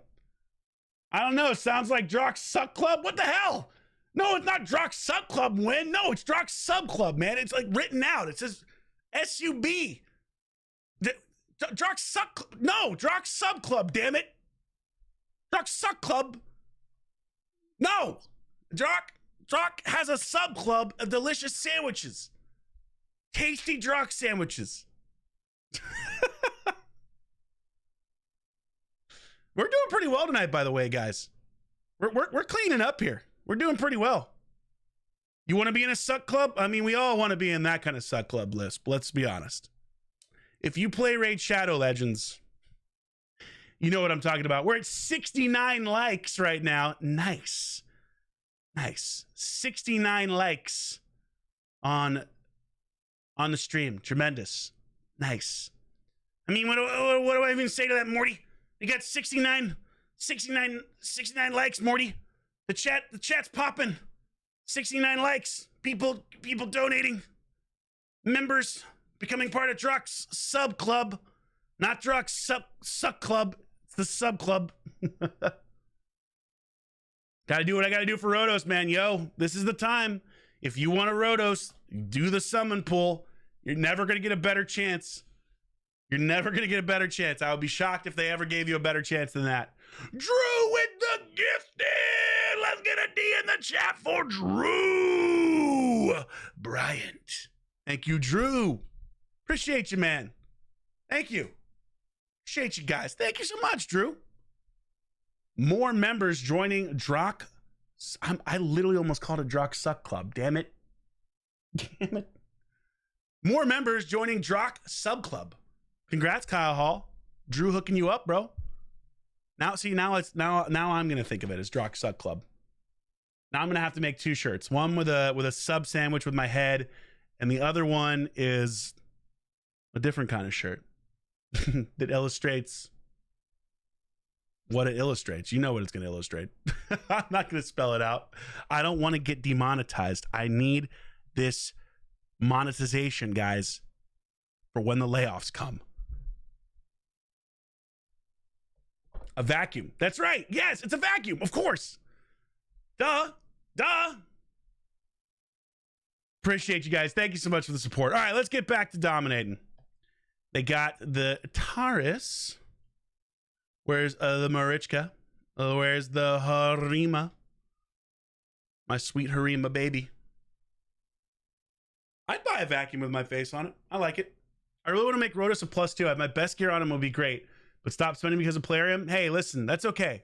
Speaker 1: I don't know. Sounds like Drock Sub Club. What the hell? No, it's not Drock Sub Club win. No, it's Drock Sub Club, man. It's like written out. It says S-U-B. Drock Sub Club. No, Drock Sub Club, damn it. Drock Sub Club. No. Drock has a sub club of delicious sandwiches. Tasty Drock sandwiches. We're doing pretty well tonight, by the way, guys. We're cleaning up here. We're doing pretty well. You want to be in a suck club? I mean, we all want to be in that kind of suck club list, but let's be honest. If you play RaidShadowLegends, you know what I'm talking about. We're at 69 likes right now. Nice. 69 likes on the stream. Tremendous. Nice. I mean, what do I even say to that, Morty? You got 69 likes, Morty. The chat's popping. 69 likes. People donating. Members becoming part of Drock's sub club. Not Drock's suck club. It's the sub club. Gotta do what I gotta do for Rotos, man. Yo, this is the time. If you want a Rotos, do the summon pull. You're never gonna get a better chance. You're never gonna get a better chance. I would be shocked if they ever gave you a better chance than that. Drew with the gifted. Let's get a D in the chat for Drew Bryant. Thank you, Drew. Appreciate you, man. Thank you. Appreciate you guys. Thank you so much, Drew. More members joining Drock. I literally almost called it Drock Suck Club. Damn it. Damn it. More members joining Drock Sub Club. Congrats, Kyle Hall. Drew hooking you up, bro. Now I'm gonna think of it as Drock Sub Club. Now I'm gonna have to make two shirts. One with a sub sandwich with my head, and the other one is a different kind of shirt that illustrates what it illustrates. You know what it's going to illustrate. I'm not going to spell it out. I don't want to get demonetized. I need this monetization, guys, for when the layoffs come. A vacuum. That's right. Yes, it's a vacuum. Of course. Duh. Appreciate you guys. Thank you so much for the support. All right, let's get back to dominating. They got the Taurus. Where's the Marichka? Where's the Harima? My sweet Harima baby. I'd buy a vacuum with my face on it. I like it. I really want to make Rotos a +2. I have my best gear on him, will be great. but stop spending because of Plarium. Hey, listen, that's okay.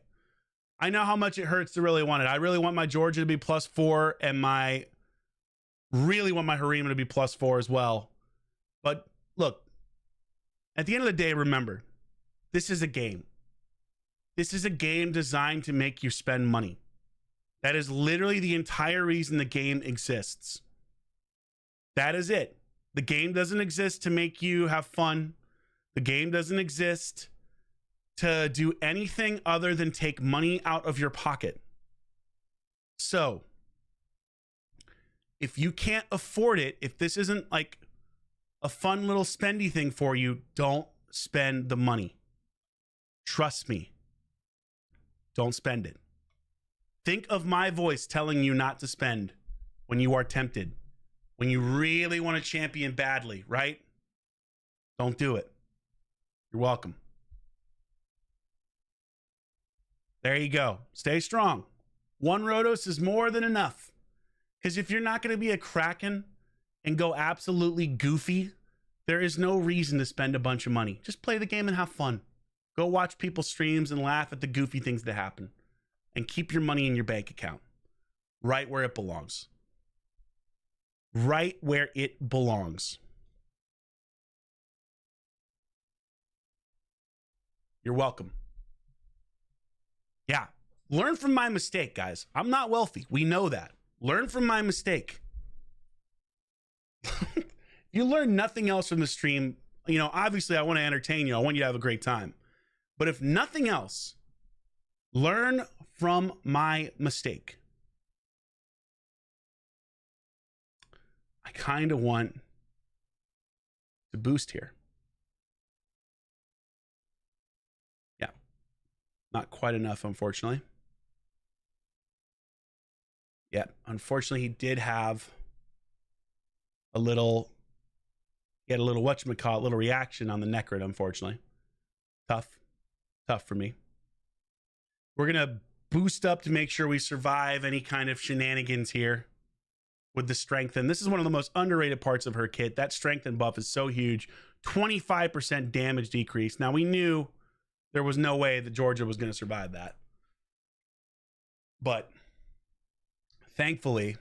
Speaker 1: I know how much it hurts to really want it. I really want my Georgia to be +4 and really want my Harima to be +4 as well. But look, at the end of the day, remember, this is a game. This is a game designed to make you spend money. That is literally the entire reason the game exists. That is it. The game doesn't exist to make you have fun. The game doesn't exist to do anything other than take money out of your pocket. So, if you can't afford it, if this isn't like a fun little spendy thing for you, don't spend the money. Trust me. Don't spend it. Think of my voice telling you not to spend when you are tempted. When you really want to champion badly, right? Don't do it. You're welcome. There you go. Stay strong. One Rotos is more than enough. Because if you're not going to be a Kraken and go absolutely goofy, there is no reason to spend a bunch of money. Just play the game and have fun. Go watch people's streams and laugh at the goofy things that happen. And keep your money in your bank account. Right where it belongs. Right where it belongs. You're welcome. Yeah. Learn from my mistake, guys. I'm not wealthy. We know that. Learn from my mistake. You learn nothing else from the stream. You know, obviously, I want to entertain you. I want you to have a great time. But if nothing else, learn from my mistake. I kind of want to boost here. Yeah. Not quite enough, unfortunately. Yeah, unfortunately, he did have a little, he had a little whatchamacallit, little reaction on the Necrit, unfortunately. Tough for me. We're going to boost up to make sure we survive any kind of shenanigans here with the strengthen. This is one of the most underrated parts of her kit. That strengthen buff is so huge. 25% damage decrease. Now, we knew there was no way that Georgia was going to survive that. But thankfully,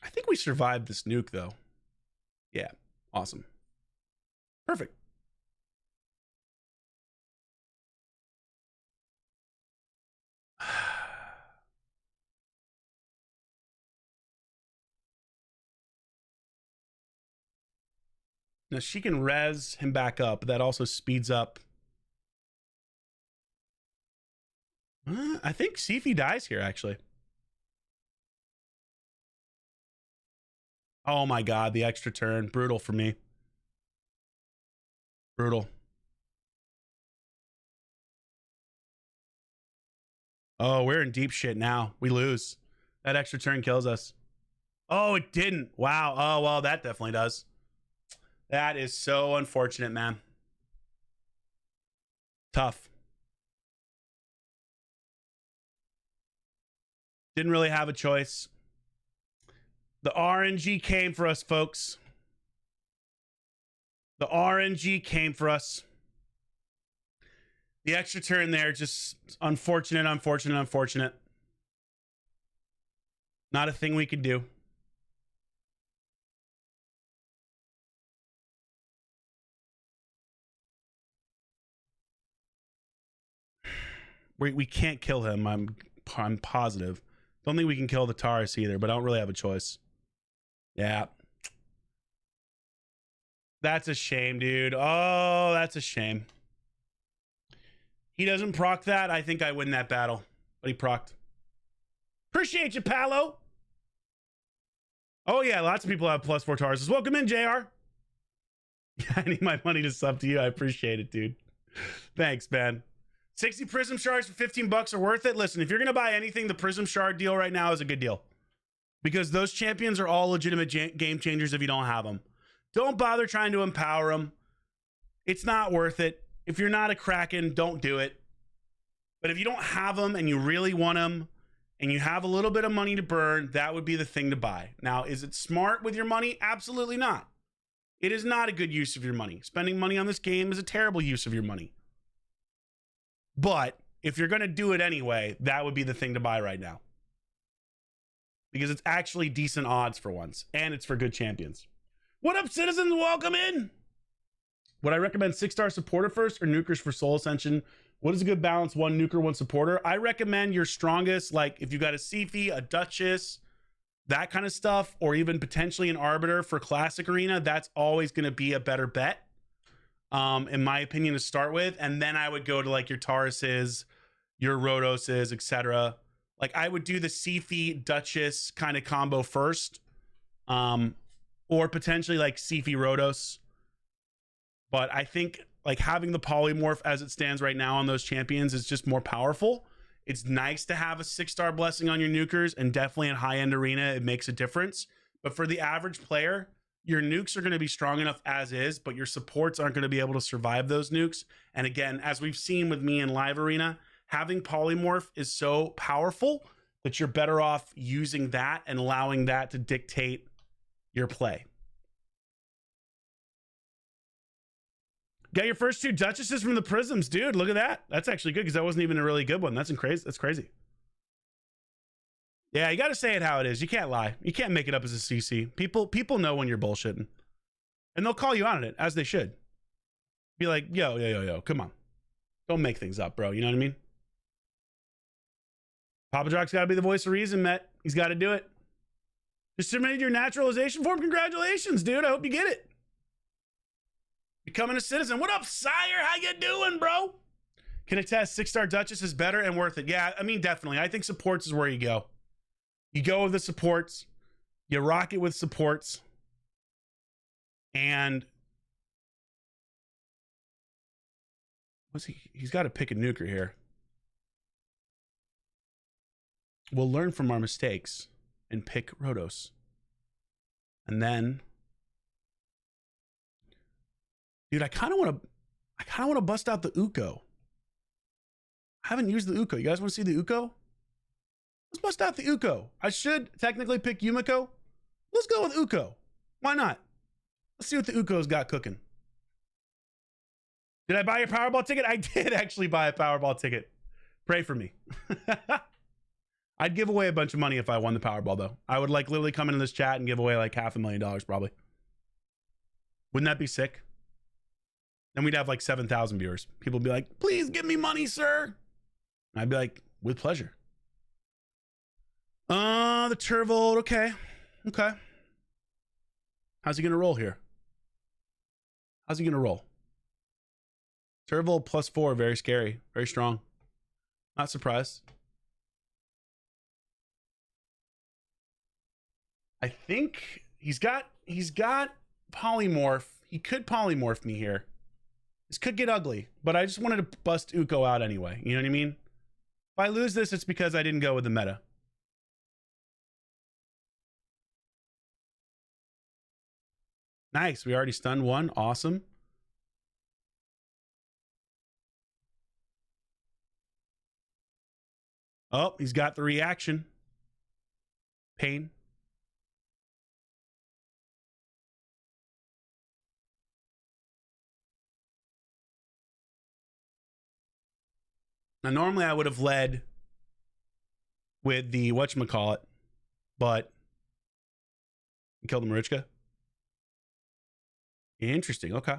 Speaker 1: I think we survived this nuke, though. Yeah, awesome. Perfect. Now, she can res him back up, but that also speeds up. I think Sifi dies here, actually. Oh my god, the extra turn. Brutal for me. Brutal. Oh, we're in deep shit now. We lose. That extra turn kills us. Oh, it didn't. Wow. Oh, well, that definitely does. That is so unfortunate, man. Tough. Didn't really have a choice. The RNG came for us, folks. The RNG came for us. The extra turn there, just unfortunate. Not a thing we could do. We can't kill him. I'm positive. Don't think we can kill the Taurus either, but I don't really have a choice. Yeah. That's a shame, dude. Oh, that's a shame. He doesn't proc that. I think I win that battle. But he procced. Appreciate you, Palo. Oh, yeah. Lots of people have +4 Tauruses. Welcome in, JR. I need my money to sub to you. I appreciate it, dude. Thanks, man. 60 Prism shards for 15 bucks are worth it. Listen, if you're going to buy anything, the Prism shard deal right now is a good deal. Because those champions are all legitimate game changers if you don't have them. Don't bother trying to empower them. It's not worth it. If you're not a Kraken, don't do it. But if you don't have them and you really want them and you have a little bit of money to burn, that would be the thing to buy. Now, is it smart with your money? Absolutely not. It is not a good use of your money. Spending money on this game is a terrible use of your money. But if you're going to do it anyway, that would be the thing to buy right now. Because it's actually decent odds for once. And it's for good champions. What up, citizens? Welcome in. Would I recommend 6-star supporter first or nukers for soul ascension? What is a good balance? 1 nuker, 1 supporter. I recommend your strongest, like if you got a Sifi, a Duchess, that kind of stuff, or even potentially an Arbiter for Classic Arena, that's always going to be a better bet, in my opinion, to start with. And then I would go to like your Tauruses, your Rhodoses, etc. Like I would do the Sifi, Duchess kind of combo first, or potentially like Sifi, Rhodos. But I think like having the polymorph as it stands right now on those champions is just more powerful. It's nice to have a 6-star blessing on your nukers, and definitely in high-end arena, it makes a difference. But for the average player, your nukes are going to be strong enough as is, but your supports aren't going to be able to survive those nukes. And again, as we've seen with me in live arena, having polymorph is so powerful that you're better off using that and allowing that to dictate your play. Got your first 2 Duchesses from the Prisms, dude. Look at that. That's actually good because that wasn't even a really good one. That's crazy. That's crazy. Yeah, you got to say it how it is. You can't lie. You can't make it up as a CC. People know when you're bullshitting, and they'll call you out on it, as they should. Be like, yo, come on, don't make things up, bro. You know what I mean? Papa Drock's got to be the voice of reason, Met. He's got to do it. Just submitted your naturalization form. Congratulations, dude. I hope you get it. Becoming a citizen. What up, Sire? How you doing, bro? Can attest 6-star Duchess is better and worth it. Yeah, I mean, definitely. I think supports is where you go. You go with the supports. You rock it with supports. And what's he's got to pick a nuker here. We'll learn from our mistakes and pick Rhodos. And then, dude, I kind of want to bust out the Uko. I haven't used the Uko. You guys want to see the Uko? Let's bust out the Uko. I should technically pick Yumiko. Let's go with Uko. Why not? Let's see what the Uko's got cooking. Did I buy your Powerball ticket? I did actually buy a Powerball ticket. Pray for me. I'd give away a bunch of money if I won the Powerball, though. I would like literally come into this chat and give away like $500,000 probably. Wouldn't that be sick? Then we'd have like 7,000 viewers. People would be like, please give me money, sir. And I'd be like, with pleasure. The Turvold. Okay. Okay. How's he going to roll here? How's he going to roll? Turvold +4. Very scary. Very strong. Not surprised. I think he's got polymorph. He could polymorph me here. This could get ugly, but I just wanted to bust Uko out anyway. You know what I mean? If I lose this, it's because I didn't go with the meta. Nice. We already stunned one. Awesome. Oh, he's got the reaction. Pain. Now, normally I would have led with the whatchamacallit, but you killed the Marichka. Interesting. Okay.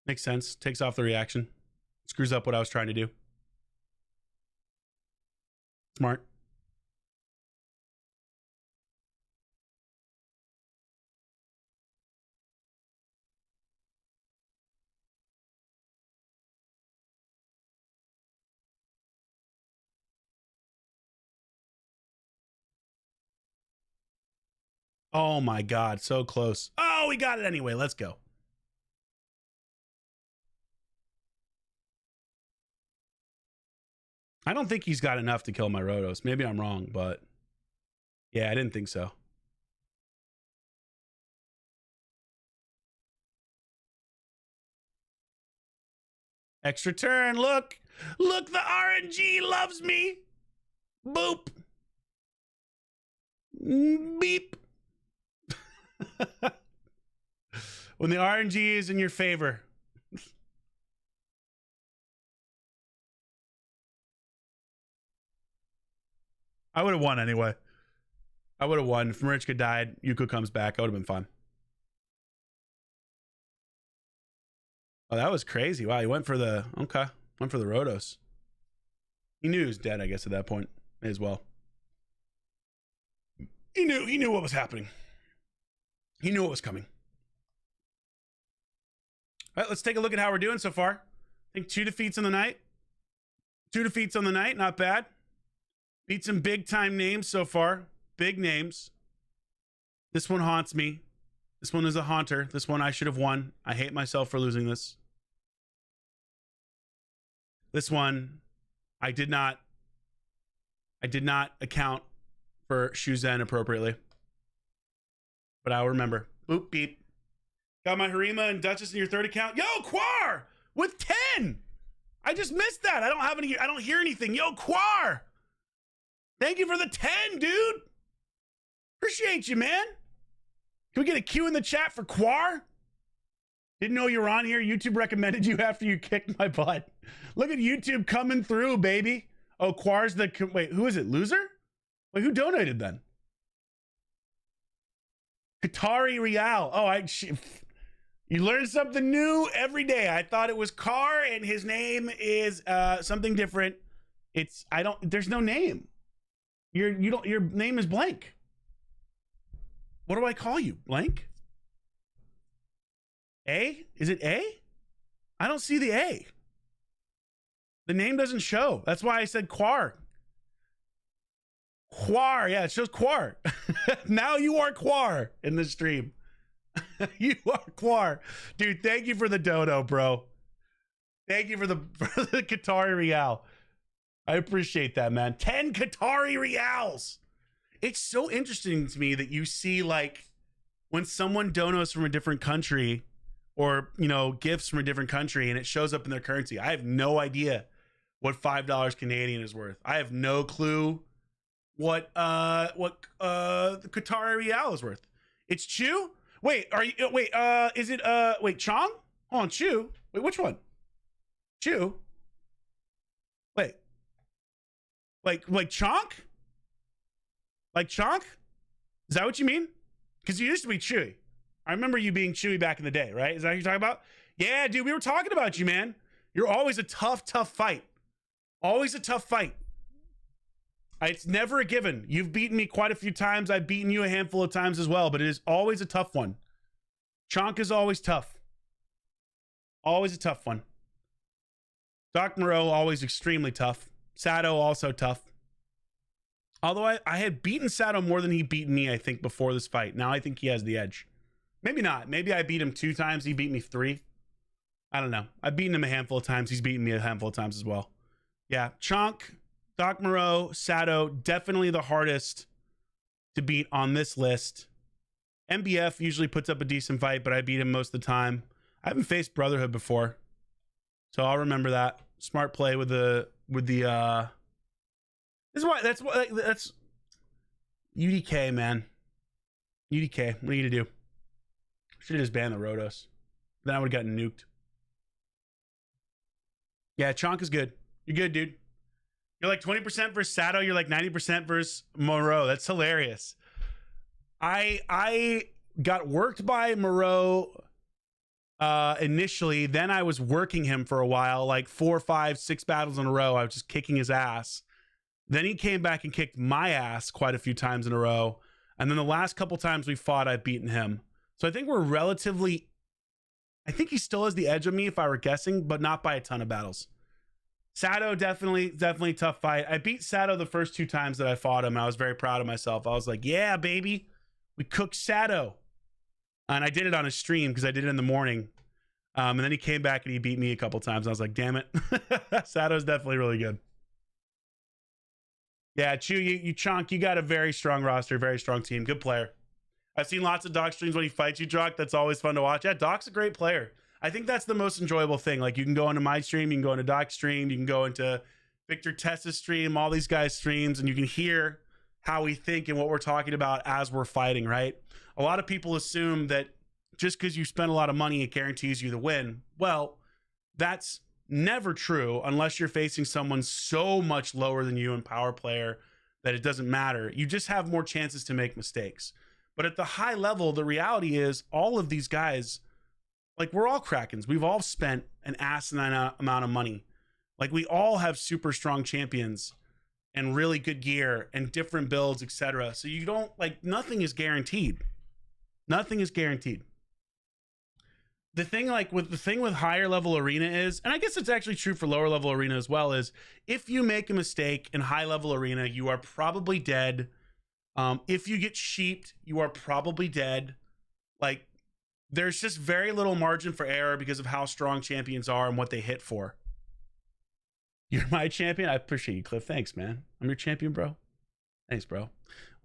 Speaker 1: Makes sense. Takes off the reaction. Screws up what I was trying to do. Smart. Oh my God, so close. Oh, we got it anyway. Let's go. I don't think he's got enough to kill my Rhodos. Maybe I'm wrong, but yeah, I didn't think so. Extra turn. Look, the RNG loves me. Boop. Beep. When the RNG is in your favor. I would have won anyway. I would have won. If Marichka died, Yuko comes back. I would have been fine. Oh, that was crazy. Wow, he went for the... Okay. Went for the Rhodos. He knew he was dead, I guess, at that point. May as well. He knew what was happening. He knew what was coming. All right, let's take a look at how we're doing so far. I think 2 defeats on the night. 2 defeats on the night. Not bad. Beat some big-time names so far. Big names. This one haunts me. This one is a haunter. This one I should have won. I hate myself for losing this. This one, I did not account for Shuzen appropriately. But I'll remember. Boop, beep. Got my Harima and Duchess in your 3rd account. Yo, Quar! With 10! I just missed that. I don't hear anything. Yo, Quar! Thank you for the 10, dude! Appreciate you, man. Can we get a Q in the chat for Quar? Didn't know you were on here. YouTube recommended you after you kicked my butt. Look at YouTube coming through, baby. Oh, Quar's the... Wait, who is it? Loser? Wait, who donated then? Qatari Real. Oh, you learn something new every day. I thought it was Car, and his name is something different. There's no name. Your name is blank. What do I call you? Blank? A? Is it A? I don't see the A. The name doesn't show. That's why I said Quar. Quar. Yeah, it shows Quar. Now you are Quar in the stream. You are Quar. Dude, thank you for the dodo, bro. Thank you for the Qatari Real. I appreciate that, man. 10 Qatari Reals. It's so interesting to me that you see, like, when someone donos from a different country or, you know, gifts from a different country and it shows up in their currency. I have no idea what $5 Canadian is worth. I have no clue what the Qatari Real is worth. It's Chew? Wait, is it Chong? Hold on, Chew. Wait, which one? Chew? Wait. Like Chonk? Like Chonk? Is that what you mean? Because you used to be Chewy. I remember you being Chewy back in the day, right? Is that what you're talking about? Yeah, dude, we were talking about you, man. You're always a tough fight. Always a tough fight. It's never a given. You've beaten me quite a few times. I've beaten you a handful of times as well, but it is always a tough one. Chonk is always tough. Always a tough one. Doc Maro, always extremely tough. Sato, also tough. Although I had beaten Sato more than he beat me, I think, before this fight. Now I think he has the edge. Maybe not. Maybe I beat him 2 times. He beat me 3. I don't know. I've beaten him a handful of times. He's beaten me a handful of times as well. Yeah. Chonk, Doc Maro, Sato, definitely the hardest to beat on this list. MBF usually puts up a decent fight, but I beat him most of the time. I haven't faced Brotherhood before, so I'll remember that. Smart play with the This is why that's UDK, man. UDK. What are you gonna do? Should have just banned the Rhodos. Then I would have gotten nuked. Yeah, Chonk is good. You're good, dude. You're like 20% versus Sato. You're like 90% versus Moreau. That's hilarious. I got worked by Moreau initially. Then I was working him for a while, like 4, 5, 6 battles in a row. I was just kicking his ass. Then he came back and kicked my ass quite a few times in a row. And then the last couple times we fought, I've beaten him. So I think we're relatively... I think he still has the edge of me if I were guessing, but not by a ton of battles. Sato, definitely tough fight. I beat Sato the first 2 times that I fought him. I was very proud of myself. I was like, yeah, baby. We cooked Sato. And I did it on a stream because I did it in the morning. And then he came back and he beat me a couple times. I was like, damn it. Sato's definitely really good. Yeah, Chew, you Chonk, you got a very strong roster, very strong team. Good player. I've seen lots of Doc streams when he fights you, Drock. That's always fun to watch. Yeah, Doc's a great player. I think that's the most enjoyable thing. Like, you can go into my stream, you can go into Doc's stream, you can go into Victor Tessa's stream, all these guys' streams, and you can hear how we think and what we're talking about as we're fighting, right? A lot of people assume that just because you spend a lot of money, it guarantees you the win. Well, that's never true unless you're facing someone so much lower than you in power player that it doesn't matter. You just have more chances to make mistakes. But at the high level, the reality is all of these guys, like, we're all Krakens. We've all spent an asinine amount of money. Like, we all have super strong champions and really good gear and different builds, etc. So you don't, like, nothing is guaranteed. Nothing is guaranteed. The thing with higher level arena is, and I guess it's actually true for lower level arena as well, is if you make a mistake in high level arena, you are probably dead. If you get sheeped, you are probably dead. Like, there's just very little margin for error because of how strong champions are and what they hit for. You're my champion. I appreciate you, Cliff. Thanks, man. I'm your champion, bro. Thanks, bro.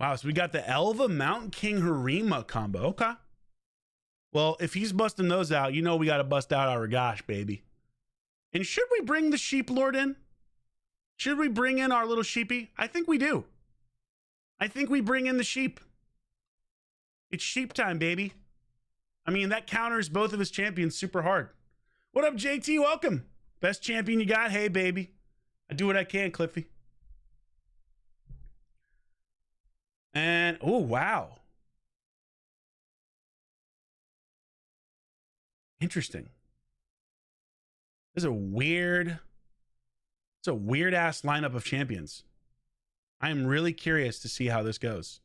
Speaker 1: Wow, so we got the Elva Mountain King Harima combo. Okay. Well, if he's busting those out, you know we got to bust out our gosh, baby. And should we bring the Sheep Lord in? Should we bring in our little sheepy? I think we do. I think we bring in the sheep. It's sheep time, baby. I mean, that counters both of his champions super hard. What up, JT? Welcome. Best champion you got? Hey, baby. I do what I can, Cliffy. And, oh, wow. Interesting. This is a weird, it's a weird ass lineup of champions. I am really curious to see how this goes.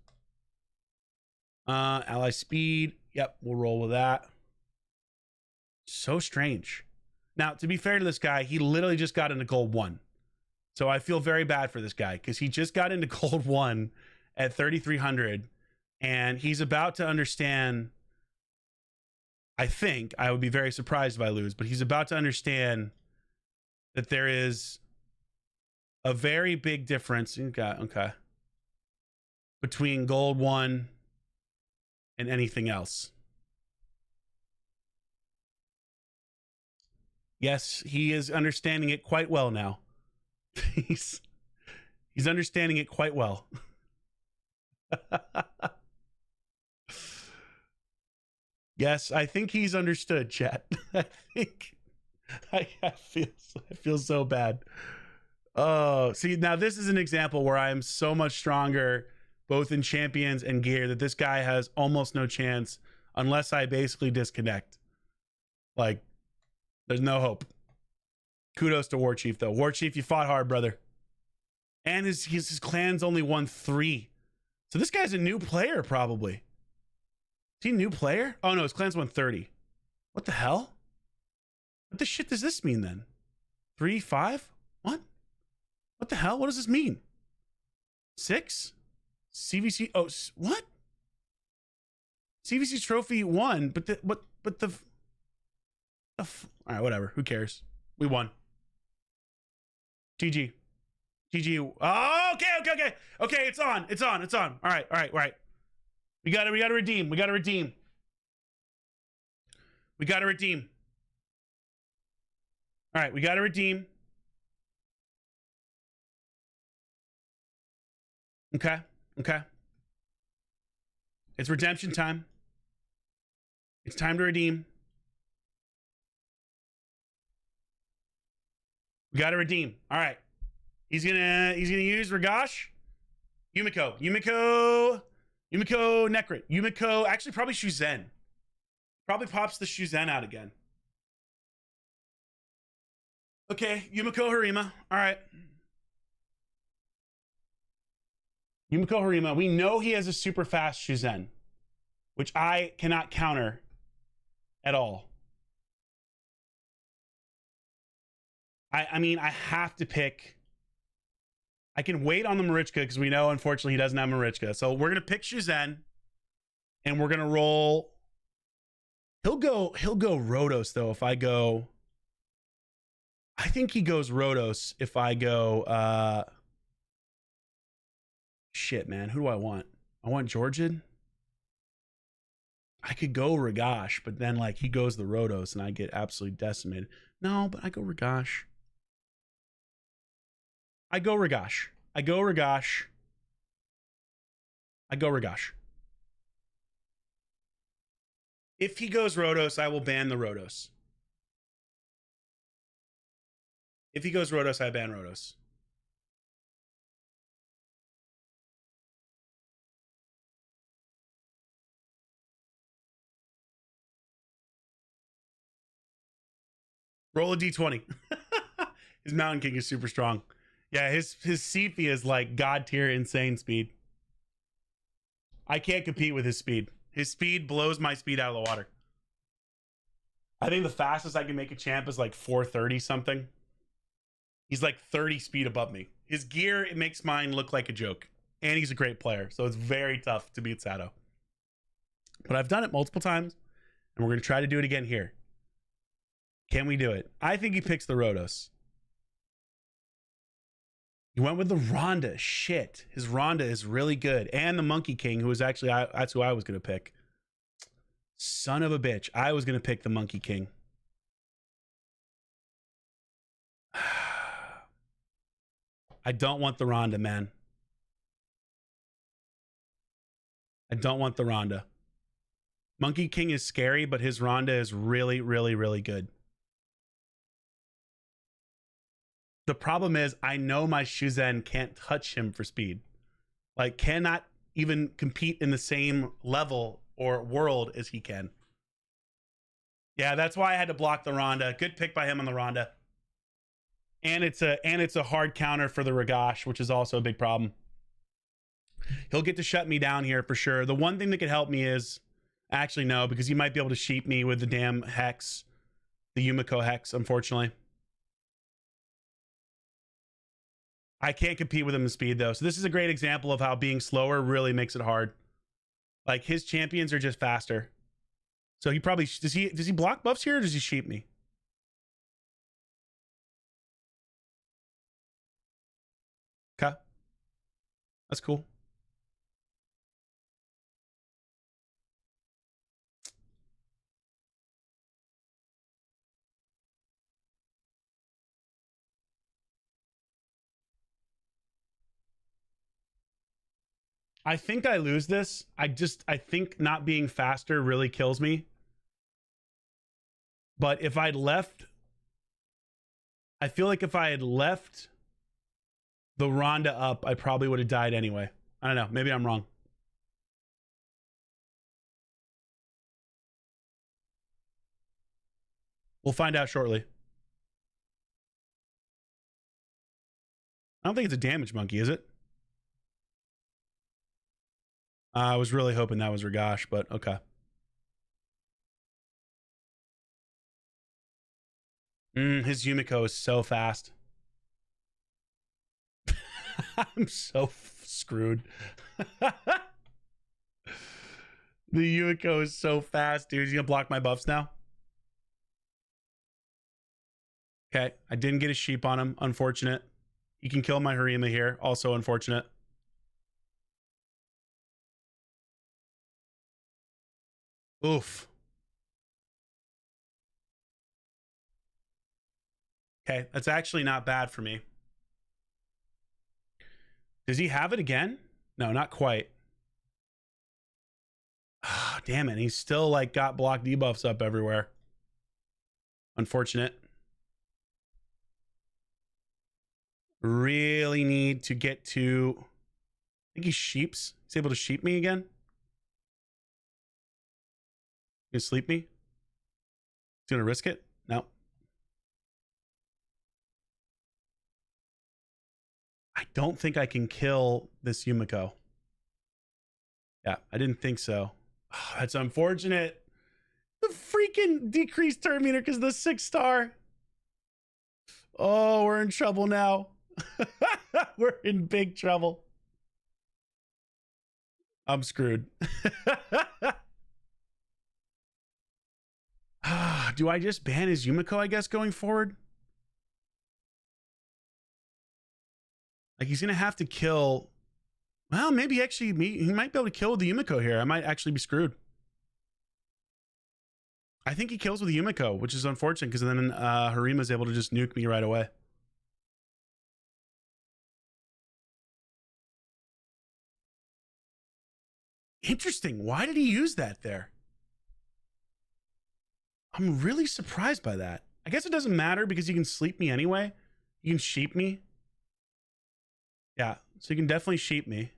Speaker 1: Ally speed. Yep, we'll roll with that. So strange. Now, to be fair to this guy, he literally just got into gold 1. So I feel very bad for this guy because he just got into gold 1 at 3,300 and he's about to understand. I think, I would be very surprised if I lose, but he's about to understand that there is a very big difference. Okay. Between gold 1 and anything else. Yes, he is understanding it quite well now. He's understanding it quite well. Yes, I think he's understood, chat. I think I feel so bad. Oh, see, now this is an example where I am so much stronger both in champions and gear that this guy has almost no chance unless I basically disconnect. Like, there's no hope. Kudos to War Chief, though. War Chief, you fought hard, brother. And his clan's only won 3. So this guy's a new player, probably. Is he a new player? Oh, no, his clan's won 30. What the hell? What the shit does this mean, then? 3, 5? What? What the hell? What does this mean? 6? CVC... Oh, what? CVC trophy 1, but the... All right, whatever. Who cares? We won. GG. GG. Oh, okay. Okay, it's on. All right. We gotta redeem. We gotta redeem. All right, we gotta redeem. Okay. It's redemption time. It's time to redeem. We gotta redeem. All right. He's gonna use Ragash. Yumiko, Necrit. Yumiko, actually probably Shuzen. Probably pops the Shuzen out again. Okay, Yumiko Harima. All right. Yumiko Harima. We know he has a super fast Shuzen, which I cannot counter at all. I mean, I have to pick. I can wait on the Marichka because we know, unfortunately, he doesn't have Marichka. So we're going to pick Shuzen, and we're going to roll. He'll go Rotos, though, if I go. I think he goes Rotos if I go. Shit, man. Who do I want? I want Georgian. I could go Ragash, but then, like, he goes the Rotos, and I get absolutely decimated. No, but I go Ragash. I go Ragash. I go Ragash. I go Ragash. If he goes Rotos, I will ban the Rotos. If he goes Rotos, I ban Rotos. Roll a d20. His Mountain King is super strong. Yeah, his Sephi is like god tier insane speed. I can't compete with his speed. His speed blows my speed out of the water. I think the fastest I can make a champ is like 430 something. He's like 30 speed above me. His gear, it makes mine look like a joke. And he's a great player, so it's very tough to beat Sado. But I've done it multiple times, and we're going to try to do it again here. Can we do it? I think he picks the Rotos. He went with the Rhonda. Shit. His Rhonda is really good. And the Monkey King, who was actually, that's who I was going to pick. Son of a bitch. I was going to pick the Monkey King. I don't want the Rhonda, man. I don't want the Rhonda. Monkey King is scary, but his Rhonda is really, really, really good. The problem is, I know my Shuzen can't touch him for speed. Like, cannot even compete in the same level or world as he can. Yeah, that's why I had to block the Rhonda. Good pick by him on the Rhonda. And it's a hard counter for the Ragash, which is also a big problem. He'll get to shut me down here for sure. The one thing that could help me is, actually no, because he might be able to sheep me with the damn Hex, the Yumiko Hex, unfortunately. I can't compete with him in speed though. So this is a great example of how being slower really makes it hard. Like his champions are just faster. So he probably, does he block buffs here or does he sheep me? Okay. That's cool. I think I lose this. I think not being faster really kills me. But if I'd left, I feel like if I had left the Rhonda up, I probably would have died anyway. I don't know. Maybe I'm wrong. We'll find out shortly. I don't think it's a damage monkey, is it? I was really hoping that was Ragash, but okay. His Yumiko is so fast. I'm so screwed. The Yumiko is so fast, dude. He's gonna block my buffs now. Okay, I didn't get a sheep on him. Unfortunate. He can kill my Harima here. Also unfortunate. Oof. Okay, that's actually not bad for me. Does he have it again? No, not quite. Oh, damn it. He's still like got block debuffs up everywhere. Unfortunate. Really need to get to... I think he sheeps. He's able to sheep me again. Gonna sleep me? He's gonna risk it? No. I don't think I can kill this Yumiko. Yeah, I didn't think so. Oh, that's unfortunate. The freaking decreased turn meter because of the 6-star. Oh, we're in trouble now. We're in big trouble. I'm screwed. Do I just ban his Yumiko, I guess, going forward? Like, he's going to have to kill... Well, maybe actually he might be able to kill with the Yumiko here. I might actually be screwed. I think he kills with the Yumiko, which is unfortunate because then Harima's able to just nuke me right away. Interesting. Why did he use that there? I'm really surprised by that. I guess it doesn't matter because you can sleep me anyway. You can sheep me. Yeah, so you can definitely sheep me.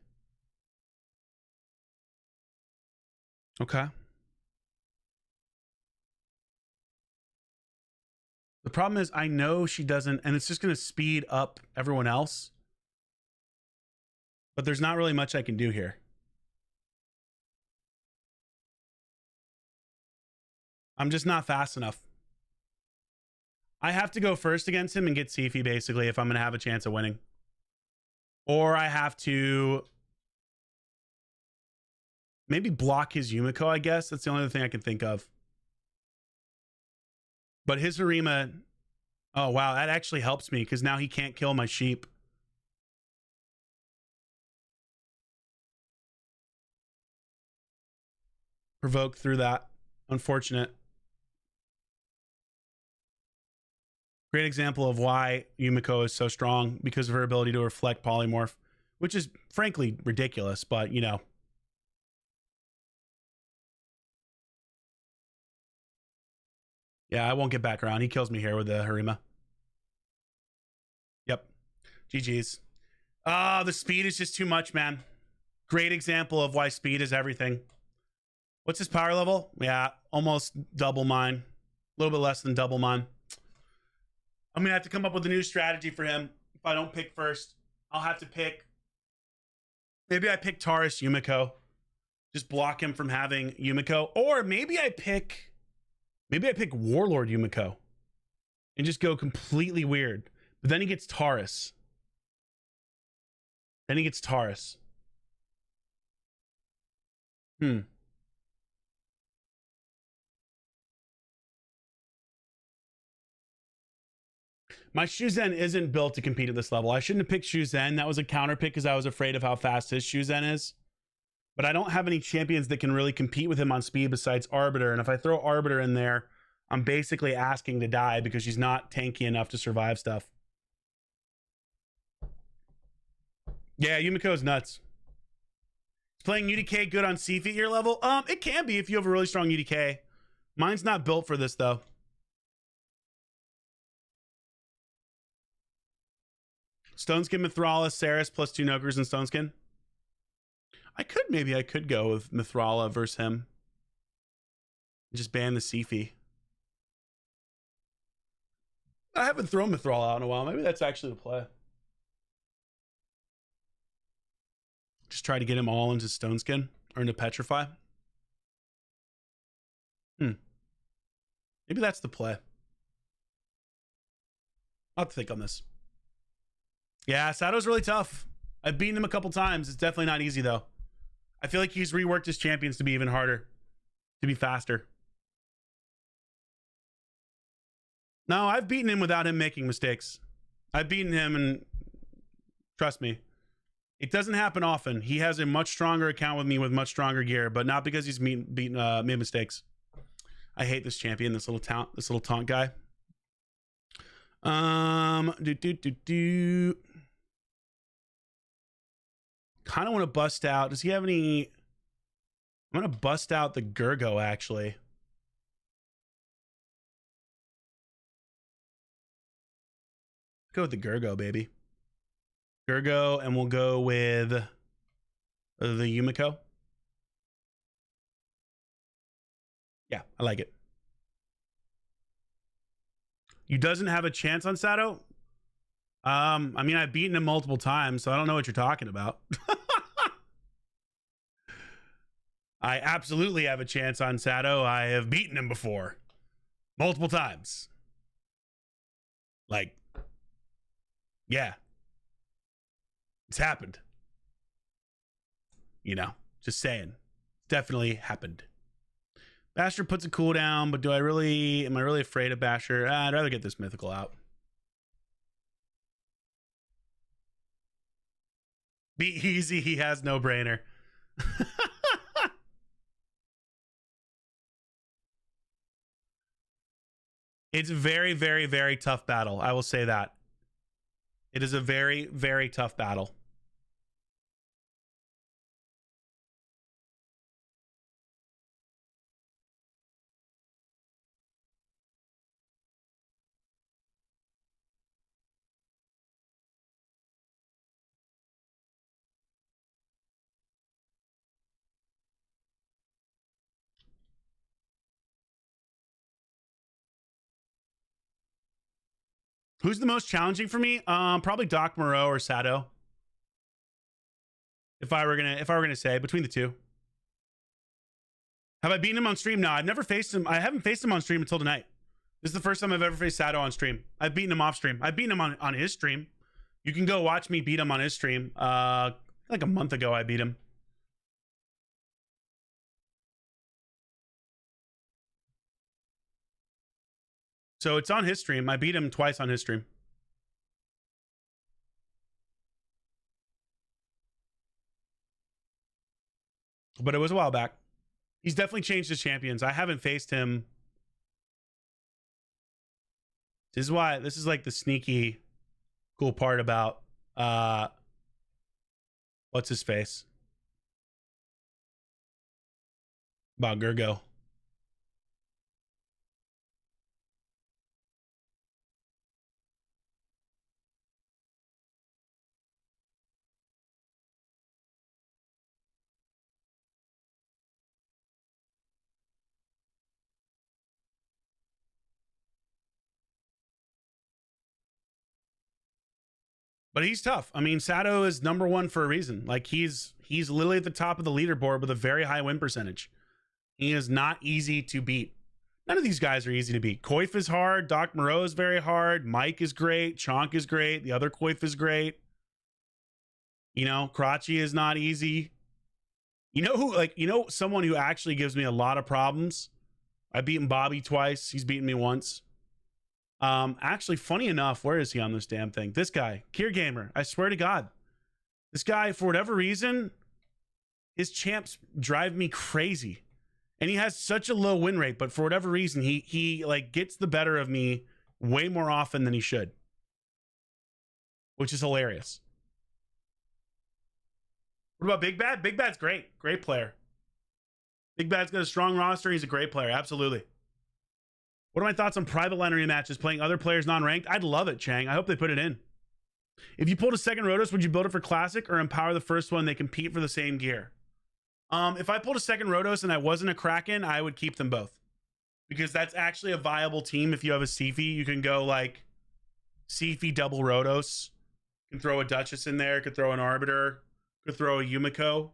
Speaker 1: Okay. The problem is I know she doesn't, and it's just going to speed up everyone else. But there's not really much I can do here. I'm just not fast enough. I have to go first against him and get Sifi, basically, if I'm going to have a chance of winning. Or I have to maybe block his Yumiko, I guess. That's the only other thing I can think of. But his Harima... Oh, wow. That actually helps me because now he can't kill my sheep. Provoked through that. Unfortunate. Great example of why Yumiko is so strong because of her ability to reflect polymorph, which is frankly ridiculous, but you know. Yeah, I won't get back around. He kills me here with the Harima. Yep. GG's. Ah, the speed is just too much, man. Great example of why speed is everything. What's his power level? Yeah, almost double mine. A little bit less than double mine. I'm going to have to come up with a new strategy for him. If I don't pick first, I'll have to pick. Maybe I pick Taurus Yumiko. Just block him from having Yumiko. Or maybe I pick Warlord Yumiko. And just go completely weird. But then he gets Taurus. My Shuzen isn't built to compete at this level. I shouldn't have picked Shuzen. That was a counter pick because I was afraid of how fast his Shuzen is. But I don't have any champions that can really compete with him on speed besides Arbiter. And if I throw Arbiter in there, I'm basically asking to die because she's not tanky enough to survive stuff. Yeah, Yumiko is nuts. Is playing UDK good on Sifi at your level? It can be if you have a really strong UDK. Mine's not built for this, though. Stoneskin, Mithrala, Saris plus 2 Nokers and Stoneskin. I could go with Mithrala versus him. Just ban the Sifi. I haven't thrown Mithrala out in a while. Maybe that's actually the play. Just try to get him all into Stoneskin or into Petrify. Maybe that's the play. I'll have to think on this. Yeah, Sato's really tough. I've beaten him a couple times. It's definitely not easy, though. I feel like he's reworked his champions to be even harder. To be faster. No, I've beaten him without him making mistakes. I've beaten him and... Trust me. It doesn't happen often. He has a much stronger account with me with much stronger gear, but not because he's made mistakes. I hate this champion, this little taunt guy. Kind of want to bust out. Does he have any? I'm going to bust out the Gurgo, actually. Go with the Gurgo, baby. Gurgo, and we'll go with the Yumiko. Yeah, I like it. You doesn't have a chance on Sato? I mean, I've beaten him multiple times, so I don't know what you're talking about. I absolutely have a chance on Sato. I have beaten him before. Multiple times. Like, yeah. It's happened. You know, just saying. Definitely happened. Basher puts a cooldown, but am I really afraid of Basher? I'd rather get this mythical out. Be easy, he has no brainer. It's a very, very, very tough battle. I will say that. It is a very, very tough battle. Who's the most challenging for me? Probably Doc Maro or Shadow. If I were gonna say between the two. Have I beaten him on stream? No, I've never faced him. I haven't faced him on stream until tonight. This is the first time I've ever faced Shadow on stream. I've beaten him off stream. I've beaten him on his stream. You can go watch me beat him on his stream. Like a month ago, I beat him. So it's on his stream. I beat him twice on his stream. But it was a while back. He's definitely changed his champions. I haven't faced him. This is like the sneaky cool part about what's his face? About Gergo. But he's tough. I mean, Shadow is #1 for a reason. Like he's literally at the top of the leaderboard with a very high win percentage. He is not easy to beat. None of these guys are easy to beat. Coif is hard. Doc Maro is very hard. Mike is great. Chonk is great. The other Coif is great. You know, Krachi is not easy. You know who, like, you know, someone who actually gives me a lot of problems? I've beaten Bobby twice. He's beaten me once. Actually, funny enough, where is he on this damn thing? This guy, Kier Gamer. I swear to God. This guy, for whatever reason, his champs drive me crazy. And he has such a low win rate, but for whatever reason, he like gets the better of me way more often than he should. Which is hilarious. What about Big Bad? Big Bad's great. Great player. Big Bad's got a strong roster. He's a great player. Absolutely. What are my thoughts on private line arena matches, playing other players non-ranked? I'd love it, Chang. I hope they put it in. If you pulled a second Rotos, would you build it for Classic or empower the first one? They compete for the same gear. If I pulled a second Rotos and I wasn't a Kraken, I would keep them both. Because that's actually a viable team. If you have a Sifi, you can go like Sifi double Rotos. You can throw a Duchess in there, could throw an Arbiter, could throw a Yumiko.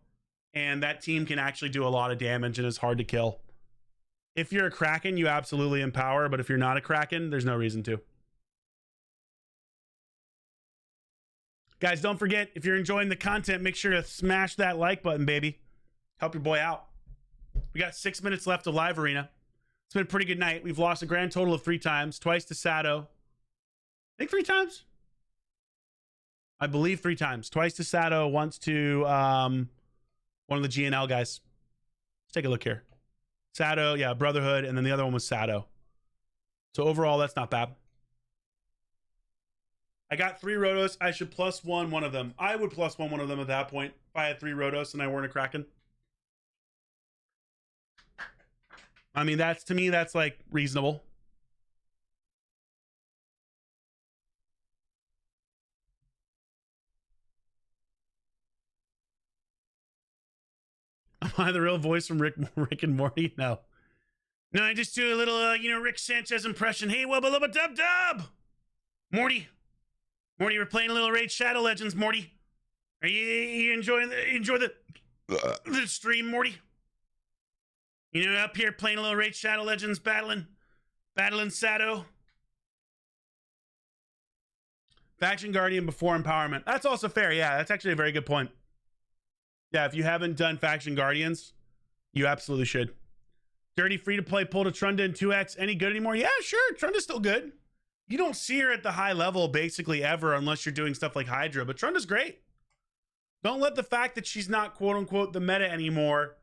Speaker 1: And that team can actually do a lot of damage and is hard to kill. If you're a Kraken, you absolutely empower, but if you're not a Kraken, there's no reason to. Guys, don't forget, if you're enjoying the content, make sure to smash that like button, baby. Help your boy out. We got 6 minutes left of live arena. It's been a pretty good night. We've lost a grand total of 3 times, twice to Shadow. I think 3 times? I believe 3 times. Twice to Shadow, once to one of the GNL guys. Let's take a look here. Shadow, yeah, Brotherhood, and then the other one was Shadow. So overall, that's not bad. I got 3 Rotos. I should +1 one of them. I would +1 one of them at that point if I had 3 Rotos and I weren't a Kraken. I mean, that's, to me, that's like reasonable. Am I the real voice from Rick and Morty? No. No, I just do a little, Rick Sanchez impression. Hey, wubba lubba dub dub! Morty, we're playing a little RaidShadowLegends, Morty. Are you enjoying the stream, Morty? Up here playing a little RaidShadowLegends, battling Shadow. Faction Guardian before empowerment. That's also fair. Yeah, that's actually a very good point. Yeah, if you haven't done Faction Guardians, you absolutely should. Dirty free-to-play pull to Trunda in 2X. Any good anymore? Yeah, sure. Trunda's still good. You don't see her at the high level basically ever unless you're doing stuff like Hydra, but Trunda's great. Don't let the fact that she's not quote-unquote the meta anymore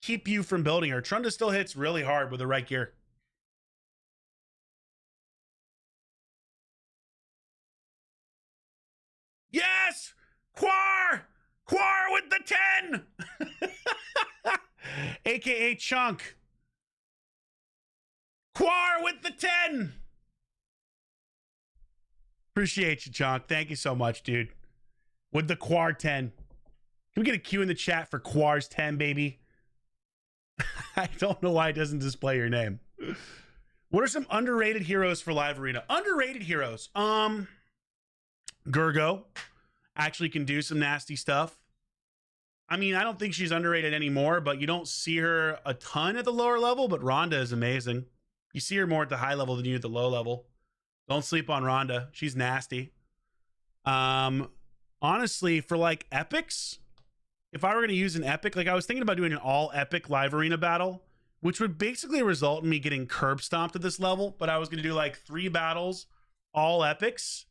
Speaker 1: keep you from building her. Trunda still hits really hard with the right gear. Yes! Quar with the 10! AKA Chunk. Quar with the 10! Appreciate you, Chunk. Thank you so much, dude. With the Quar 10. Can we get a Q in the chat for Quar's 10, baby? I don't know why it doesn't display your name. What are some underrated heroes for Live Arena? Underrated heroes. Gurgo actually can do some nasty stuff. I mean, I don't think she's underrated anymore, but you don't see her a ton at the lower level, but Rhonda is amazing. You see her more at the high level than you at the low level. Don't sleep on Rhonda. She's nasty. Honestly, for like epics, if I were going to use an epic, like I was thinking about doing an all epic Live Arena battle, which would basically result in me getting curb stomped at this level, but I was going to do like 3 battles, all epics,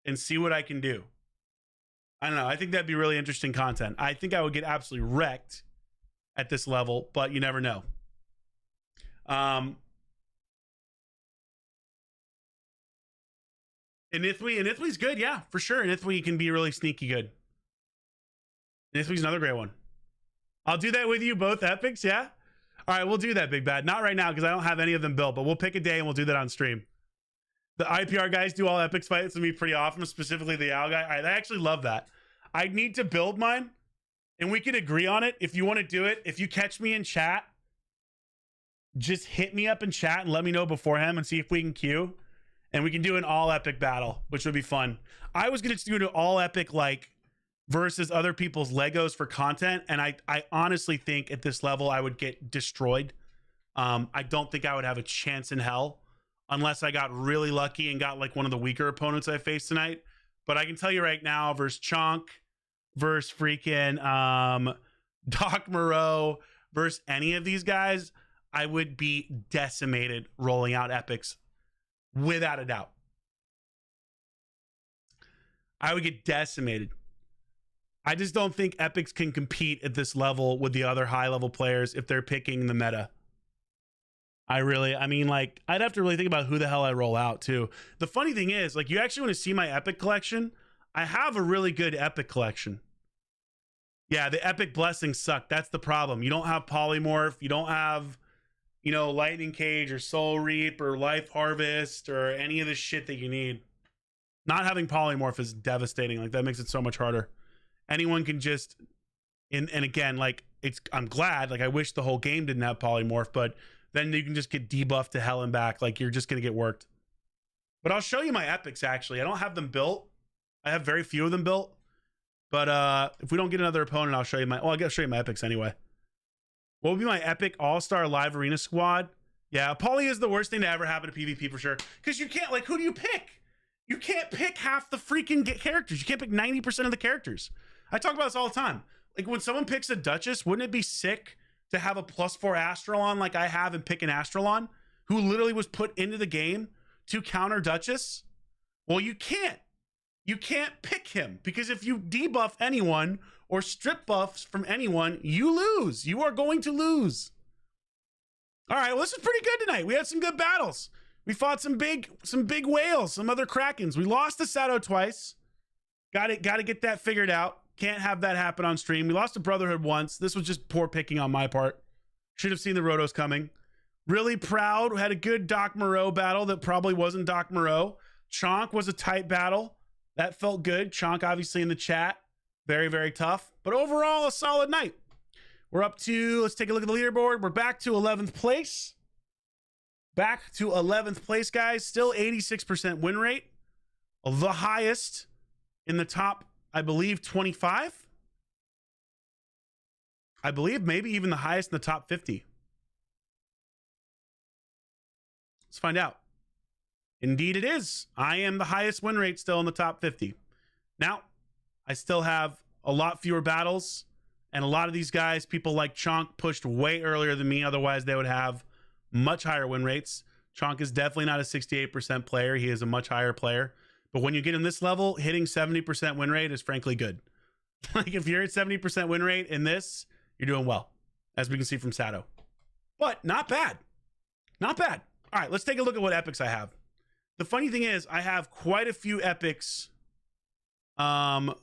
Speaker 1: and see what I can do. I don't know. I think that'd be really interesting content. I think I would get absolutely wrecked at this level, but you never know. Inithwe's good, yeah, for sure. Inithwe can be really sneaky good. Inithwe's another great one. I'll do that with you, both epics, yeah? All right, we'll do that, Big Bad. Not right now, because I don't have any of them built, but we'll pick a day and we'll do that on stream. The IPR guys do all epics fights with me pretty often, specifically the Owl guy. I actually love that. I need to build mine, and we can agree on it. If you want to do it, if you catch me in chat, just hit me up in chat and let me know beforehand and see if we can queue. And we can do an all epic battle, which would be fun. I was going to do an all epic, like, versus other people's Legos for content. And I honestly think at this level, I would get destroyed. I don't think I would have a chance in hell unless I got really lucky and got like one of the weaker opponents I faced tonight. But I can tell you right now, versus Chonk, versus freaking Doc Maro, versus any of these guys, I would be decimated rolling out epics. Without a doubt. I would get decimated. I just don't think epics can compete at this level with the other high level players if they're picking the meta. I mean, like, I'd have to really think about who the hell I roll out too. The funny thing is, like, you actually want to see my epic collection? I have a really good epic collection. Yeah, the epic blessings suck. That's the problem. You don't have Polymorph. You don't have, you know, Lightning Cage or Soul Reap or Life Harvest or any of the shit that you need. Not having Polymorph is devastating. Like, that makes it so much harder. Anyone can just, and again, like, I'm glad, like, I wish the whole game didn't have Polymorph, but then you can just get debuffed to hell and back. Like, you're just going to get worked. But I'll show you my epics, actually. I don't have them built. I have very few of them built. But if we don't get another opponent, I'll show you my, well, I got to show you my epics anyway. What would be my epic all-star Live Arena squad? Yeah, Poly is the worst thing to ever happen to PvP for sure. Because you can't, like, who do you pick? You can't pick half the freaking characters. You can't pick 90% of the characters. I talk about this all the time. Like, when someone picks a Duchess, wouldn't it be sick to have a +4 Astralon like I have and pick an Astralon who literally was put into the game to counter Duchess? Well, you can't. You can't pick him because if you debuff anyone or strip buffs from anyone, you lose. You are going to lose. All right, well, this is pretty good tonight. We had some good battles. We fought some big whales, some other Krakens. We lost to Sato twice. Got to get that figured out. Can't have that happen on stream. We lost to Brotherhood once. This was just poor picking on my part. Should have seen the Rotos coming. Really proud. We had a good Doc Maro battle that probably wasn't Doc Maro. Chonk was a tight battle. That felt good. Chonk obviously in the chat. Very, very tough. But overall, a solid night. We're up to, let's take a look at the leaderboard. We're back to 11th place. Back to 11th place, guys. Still 86% win rate. The highest in the top, I believe, 25. I believe maybe even the highest in the top 50. Let's find out. Indeed it is. I am the highest win rate still in the top 50. Now, I still have a lot fewer battles, and a lot of these guys, people like Chonk, pushed way earlier than me. Otherwise, they would have much higher win rates. Chonk is definitely not a 68% player. He is a much higher player. But when you get in this level, hitting 70% win rate is frankly good. Like, if you're at 70% win rate in this, you're doing well, as we can see from Sato. But not bad. Not bad. All right, let's take a look at what epics I have. The funny thing is, I have quite a few epics. Quite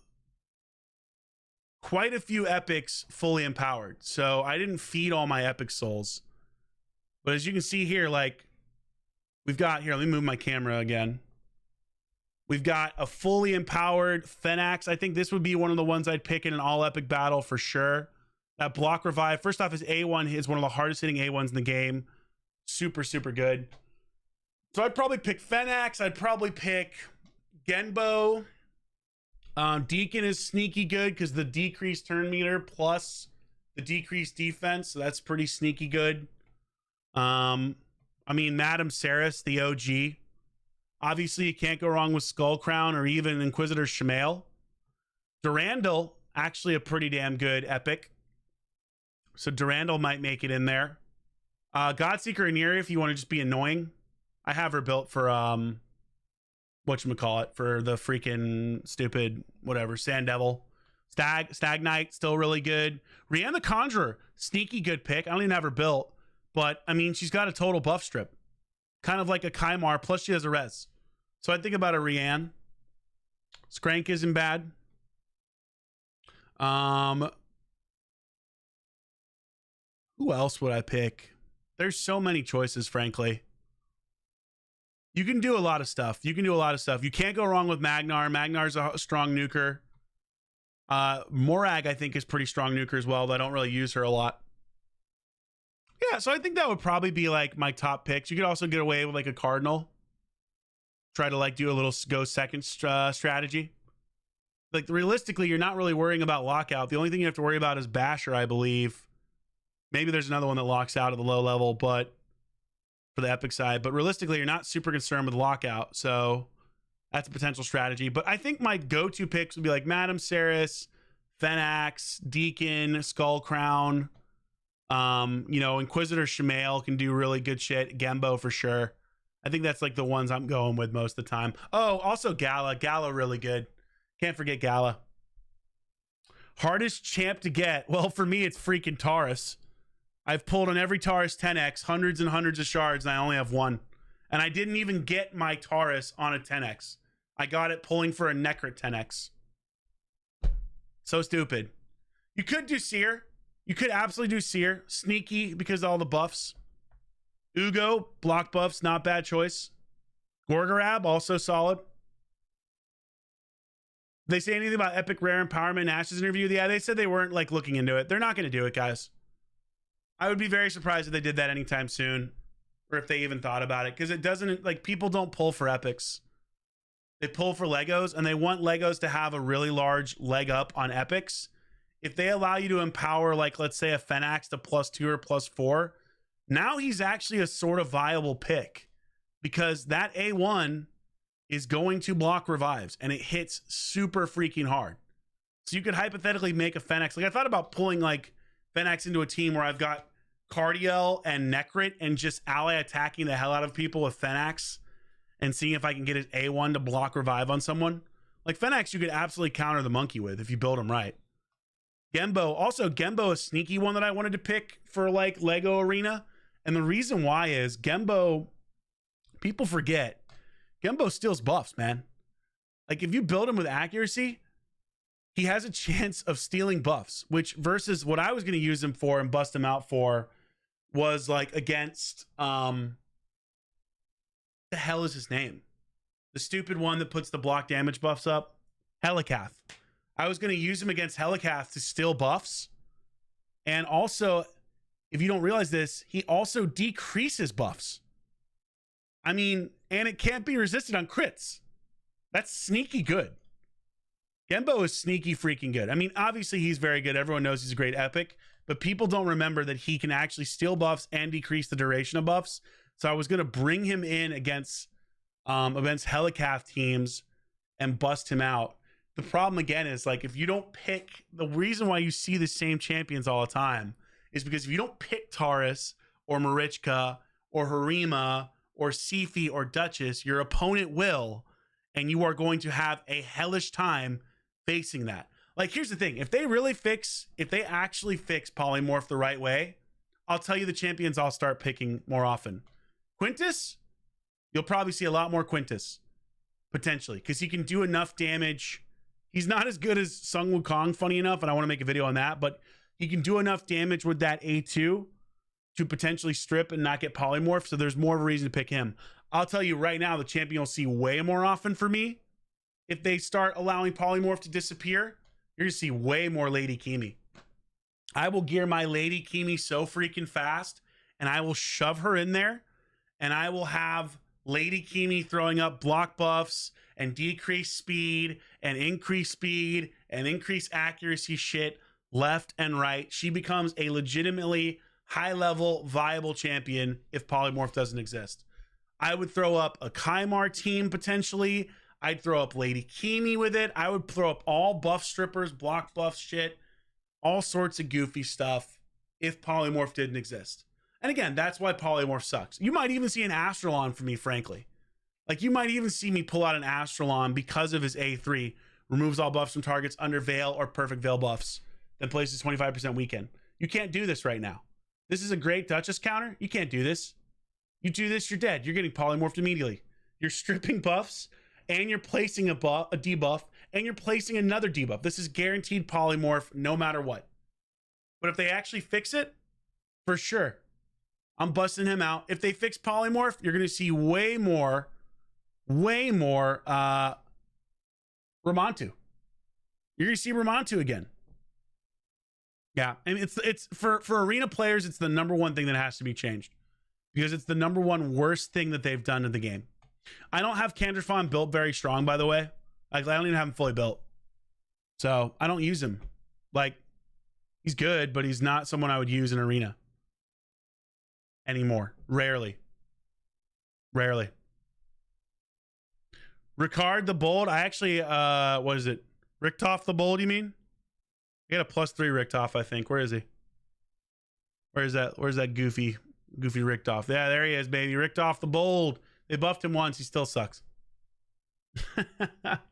Speaker 1: a few epics fully empowered. So I didn't feed all my epic souls. But as you can see here, like, we've got here, let me move my camera again. We've got a fully empowered Fenax. I think this would be one of the ones I'd pick in an all epic battle for sure. That block revive. First off, his A1 is one of the hardest hitting A1s in the game. Super, super good. So I'd probably pick Fenax. I'd probably pick Genbo. Deacon is sneaky good because the decreased turn meter plus the decreased defense. So that's pretty sneaky good. I mean, Madame Saris, the OG. Obviously, you can't go wrong with Skull Crown or even Inquisitor Shemael. Durandal, actually a pretty damn good epic. So Durandal might make it in there. Godseeker Aniri, if you want to just be annoying. I have her built for whatchamacallit, for the freaking stupid whatever, Sand Devil. Stag Knight, still really good. Rihanna the Conjurer, sneaky good pick. I don't even have her built, but I mean, she's got a total buff strip. Kind of like a Kymar, plus she has a res. So I think about a Rianne. Skrank isn't bad. Who else would I pick? There's so many choices, frankly. You can do a lot of stuff. You can't go wrong with Magnar. Magnar's a strong nuker. Morag, I think, is pretty strong nuker as well, but I don't really use her a lot. Yeah, so I think that would probably be like my top picks. You could also get away with like a Cardinal. Try to like do a little go second strategy. Like realistically, you're not really worrying about lockout. The only thing you have to worry about is Basher, I believe. Maybe there's another one that locks out at the low level, but for the epic side. But realistically, you're not super concerned with lockout. So that's a potential strategy. But I think my go-to picks would be like Madame Saris, Fenax, Deacon, Skull Crown. You know, Inquisitor Shemael can do really good shit. Gembo for sure. I think that's like the ones I'm going with most of the time. Oh, also Gala. Gala really good. Can't forget Gala. Hardest champ to get. Well, for me, it's freaking Taurus. I've pulled on every Taurus 10x, hundreds and hundreds of shards, and I only have one. And I didn't even get my Taurus on a 10x. I got it pulling for a Necrit 10x. So stupid. You could do Seer. You could absolutely do Seer. Sneaky because of all the buffs. Ugo, block buffs, not bad choice. Gorgorab, also solid. They say anything about Epic Rare Empowerment in Ash's interview? Yeah, they said they weren't like looking into it. They're not going to do it, guys. I would be very surprised if they did that anytime soon, or if they even thought about it, because it doesn't, like, people don't pull for epics. They pull for Legos, and they want Legos to have a really large leg up on epics. If they allow you to empower, like, let's say a Fenax to +2 or +4, now he's actually a sort of viable pick, because that A1 is going to block revives, and it hits super freaking hard. So you could hypothetically make a Fenax. Like, I thought about pulling, like, Fenax into a team where I've got Cardiel and Necrit and just ally attacking the hell out of people with Fenax and seeing if I can get his A1 to block revive on someone. Like Fenax, you could absolutely counter the monkey with if you build him right. Gembo, also Gembo, a sneaky one that I wanted to pick for like Lego Arena. And the reason why is Gembo, people forget, Gembo steals buffs, man. Like if you build him with accuracy, he has a chance of stealing buffs, which versus what I was going to use him for and bust him out for was like against, the hell is his name? The stupid one that puts the block damage buffs up. Helicath. I was going to use him against Helicath to steal buffs. And also, if you don't realize this, he also decreases buffs. I mean, and it can't be resisted on crits. That's sneaky good. Gembo is sneaky freaking good. I mean, obviously he's very good. Everyone knows he's a great epic, but people don't remember that he can actually steal buffs and decrease the duration of buffs. So I was going to bring him in against Helicath teams and bust him out. The problem again is like, if you don't pick, the reason why you see the same champions all the time is because if you don't pick Taurus or Marichka or Harima or Sifi or Duchess, your opponent will, and you are going to have a hellish time facing that. Like, here's the thing. If they actually fix Polymorph the right way, I'll tell you the champions I'll start picking more often. Quintus, you'll probably see a lot more Quintus, potentially, because he can do enough damage. He's not as good as Sung Wukong, funny enough, and I want to make a video on that, but he can do enough damage with that A2 to potentially strip and not get Polymorph, so there's more of a reason to pick him. I'll tell you right now, the champion you'll see way more often for me, if they start allowing Polymorph to disappear, you're going to see way more Lady Kimi. I will gear my Lady Kimi so freaking fast, and I will shove her in there, and I will have Lady Kimi throwing up block buffs and decrease speed and increase accuracy shit left and right. She becomes a legitimately high-level, viable champion if Polymorph doesn't exist. I would throw up a Kymar team potentially. I'd throw up Lady Kimi with it. I would throw up all buff strippers, block buff shit, all sorts of goofy stuff if Polymorph didn't exist. And again, that's why Polymorph sucks. You might even see an Astralon for me, frankly. Like, you might even see me pull out an Astralon because of his A3, removes all buffs from targets under Veil or Perfect Veil buffs, then places 25% weekend. You can't do this right now. This is a great Duchess counter. You can't do this. You do this, you're dead. You're getting polymorphed immediately. You're stripping buffs, and you're placing a debuff, and you're placing another debuff. This is guaranteed polymorph no matter what. But if they actually fix it, for sure, I'm busting him out. If they fix polymorph, you're going to see way more Ramontu. You're going to see Ramontu again. Yeah, and it's for arena players, it's the number one thing that has to be changed because it's the number one worst thing that they've done in the game. I don't have Kandrafon built very strong, by the way. Like, I don't even have him fully built, so I don't use him. Like, he's good, but he's not someone I would use in arena anymore. Rarely. Ricard the Bold. I actually, what is it? Richtoff the Bold, you mean? He got a +3 Richtoff, I think. Where is he? Where's that goofy Richtoff? Yeah, there he is, baby. Richtoff the Bold. They buffed him once. He still sucks.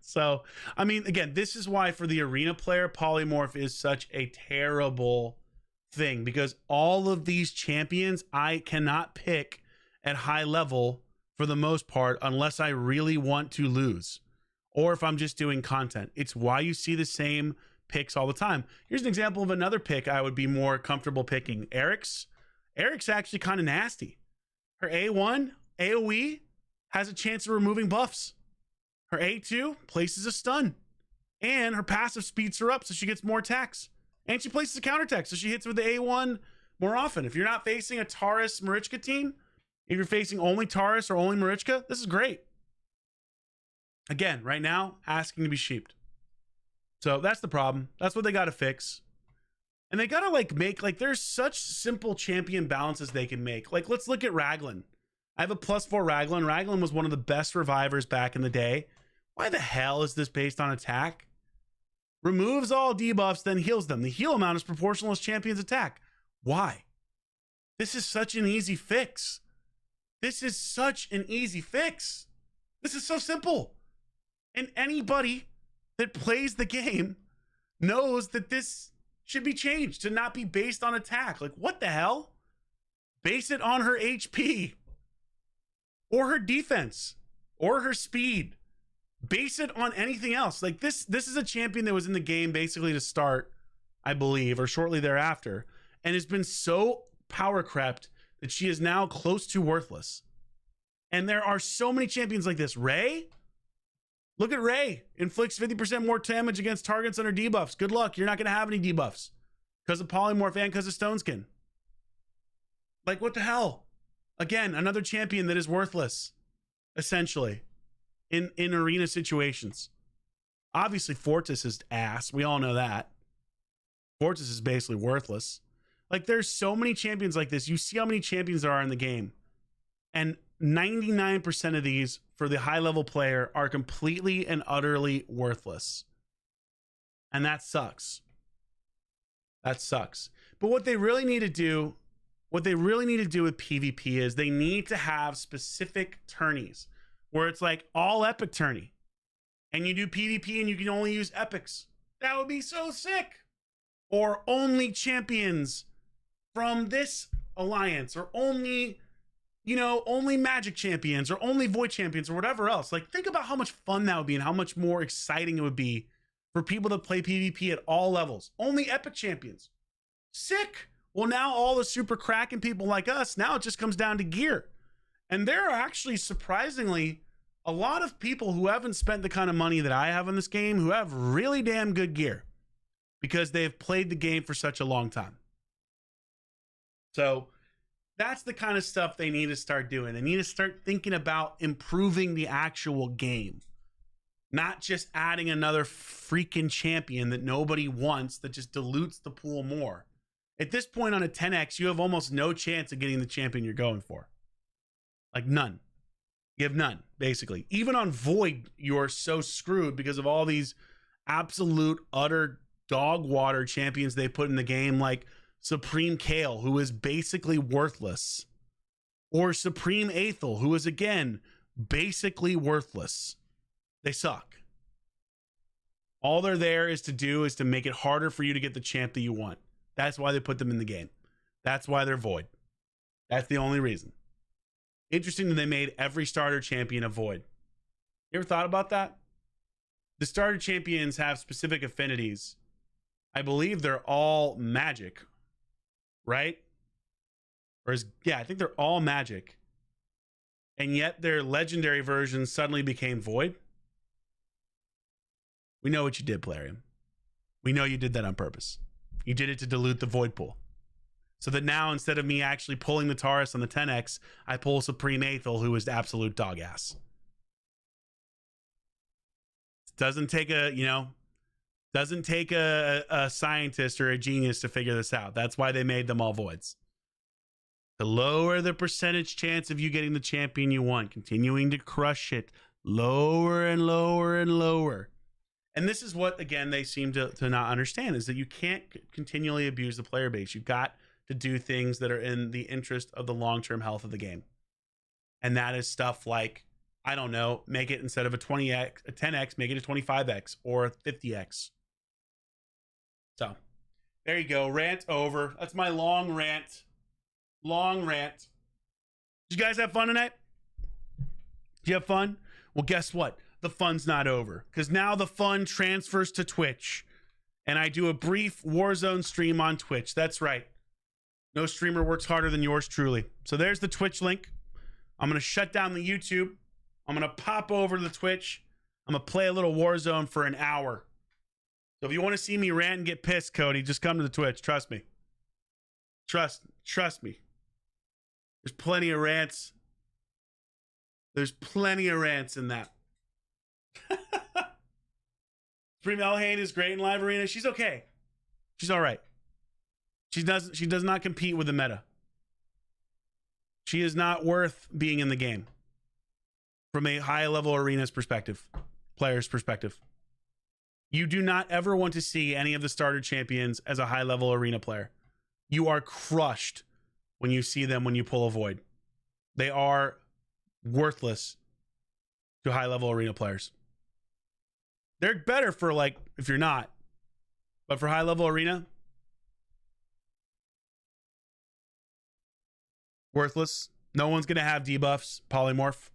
Speaker 1: So, I mean, again, this is why for the arena player, polymorph is such a terrible thing because all of these champions I cannot pick at high level for the most part unless I really want to lose or if I'm just doing content. It's why you see the same picks all the time. Here's an example of another pick I would be more comfortable picking. Eric's actually kind of nasty. Her A1 AoE has a chance of removing buffs. Her A2 places a stun, and her passive speeds her up so she gets more attacks, and she places a counterattack so she hits with the A1 more often. If you're not facing a Taurus Marichka team, if you're facing only Taurus or only Marichka, this is great. Again, right now, asking to be sheeped. So that's the problem. That's what they got to fix. And they got to make there's such simple champion balances they can make. Like, let's look at Raglan. I have a +4 Raglan. Raglan was one of the best revivers back in the day. Why the hell is this based on attack? Removes all debuffs, then heals them. The heal amount is proportional as champion's attack. Why? This is such an easy fix. This is such an easy fix. This is so simple. And anybody that plays the game knows that this should be changed to not be based on attack. Like, what the hell? Base it on her HP or her defense or her speed. Base it on anything else. Like, this is a champion that was in the game basically to start, I believe, or shortly thereafter, and has been so power crept that she is now close to worthless. And there are so many champions like this. Ray? Look at Ray. Inflicts 50% more damage against targets under debuffs. Good luck. You're not going to have any debuffs because of polymorph and because of stone skin. Like, what the hell? Again, another champion that is worthless, essentially, in arena situations. Obviously, Fortis is ass. We all know that. Fortis is basically worthless. Like, there's so many champions like this. You see how many champions there are in the game. And 99% of these for the high-level player are completely and utterly worthless. And that sucks. That sucks. But what they really need to do, with PvP is they need to have specific tourneys where it's like all epic tourney. And you do PvP and you can only use epics. That would be so sick. Or only champions from this alliance, or only magic champions, or only void champions, or whatever else. Like, think about how much fun that would be and how much more exciting it would be for people that play PvP at all levels. Only epic champions. Sick. Well, now all the super Kraken people like us, now it just comes down to gear. And there are actually surprisingly a lot of people who haven't spent the kind of money that I have in this game who have really damn good gear because they've played the game for such a long time. So That's the kind of stuff they need to start doing. They need to start thinking about improving the actual game, not just adding another freaking champion that nobody wants that just dilutes the pool more. At this point on a 10x, you have almost no chance of getting the champion you're going for. Like none. You have none, basically. Even on Void, you're so screwed because of all these absolute, utter dog water champions they put in the game, like Supreme Kale, who is basically worthless, or Supreme Aethel, who is, again, basically worthless. They suck. All they're there is to do is to make it harder for you to get the champ that you want. That's why they put them in the game. That's why they're Void. That's the only reason. Interesting that they made every starter champion a Void. You ever thought about that? The starter champions have specific affinities. I believe they're all magic, right? Yeah, I think they're all magic. And yet their legendary versions suddenly became Void. We know what you did, Plarium. We know you did that on purpose. You did it to dilute the Void pool. So that now, instead of me actually pulling the Taurus on the 10x, I pull Supreme Aethel, who is absolute dog ass. Doesn't take a scientist or a genius to figure this out. That's why they made them all Voids. To lower the percentage chance of you getting the champion you want, continuing to crush it lower and lower and lower. And this is what, again, they seem to not understand, is that you can't continually abuse the player base. You've got to do things that are in the interest of the long-term health of the game. And that is stuff like, I don't know, make it, instead of a 10x, make it a 25x or a 50x. So there you go. Rant over. That's my long rant. Long rant. Did you guys have fun tonight? Did you have fun? Well, guess what? The fun's not over, because now the fun transfers to Twitch, and I do a brief Warzone stream on Twitch. That's right. No streamer works harder than yours truly. So there's the Twitch link. I'm going to shut down the YouTube. I'm going to pop over to the Twitch. I'm going to play a little Warzone for an hour. So if you want to see me rant and get pissed, Cody, just come to the Twitch. Trust me. Trust me. There's plenty of rants. There's plenty of rants in that. Supreme Elhane is great in live arena. She's okay. She's all right. She does not compete with the meta. She is not worth being in the game from a high level arena's perspective, player's perspective. You do not ever want to see any of the starter champions as a high level arena player. You are crushed when you see them when you pull a Void. They are worthless to high level arena players. They're better for, like, if you're not, but for high level arena, worthless. No one's gonna have debuffs. Polymorph,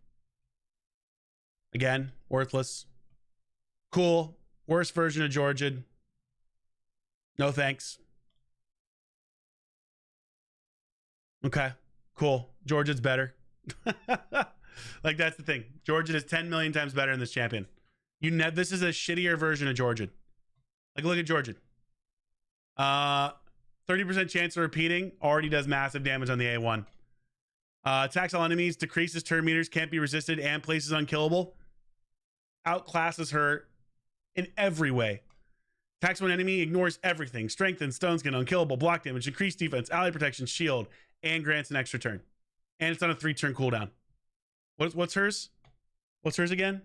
Speaker 1: again, worthless. Cool. Worst version of Georgian. No thanks. Okay, cool. Georgian's better. Like, that's the thing. Georgian is 10 million times better than this champion. This is a shittier version of Georgian. Like, look at Georgian. 30% chance of repeating. Already does massive damage on the A1. Attacks all enemies, decreases turn meters, can't be resisted, and places unkillable. Outclasses her in every way. Attacks one enemy, ignores everything. Strengthen, stone skin, unkillable, block damage, increased defense, ally protection, shield, and grants an extra turn. And it's on a 3-turn cooldown. What's hers? What's hers again?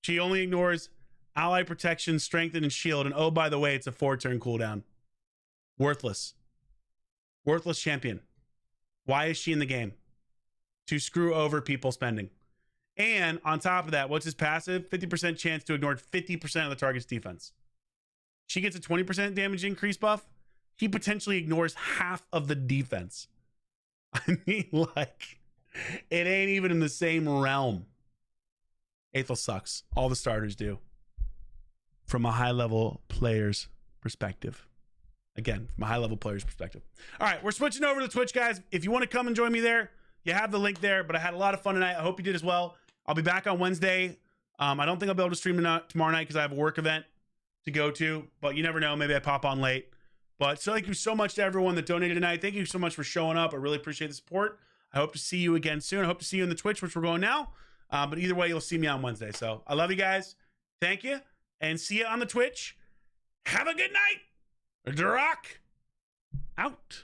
Speaker 1: She only ignores ally protection, strengthen, and shield. And oh, by the way, it's a 4-turn cooldown. Worthless. Worthless champion. Why is she in the game? To screw over people spending. And on top of that, what's his passive? 50% chance to ignore 50% of the target's defense. She gets a 20% damage increase buff. He potentially ignores half of the defense. I mean, like, it ain't even in the same realm. Aethel sucks. All the starters do. From a high-level player's perspective. Again, from a high-level player's perspective. All right, we're switching over to Twitch, guys. If you want to come and join me there, you have the link there. But I had a lot of fun tonight. I hope you did as well. I'll be back on Wednesday. I don't think I'll be able to stream tomorrow night because I have a work event to go to. But you never know. Maybe I pop on late. But so thank you so much to everyone that donated tonight. Thank you so much for showing up. I really appreciate the support. I hope to see you again soon. I hope to see you in the Twitch, which we're going now. But either way, you'll see me on Wednesday. So I love you guys. Thank you. And see you on the Twitch. Have a good night. Drock out.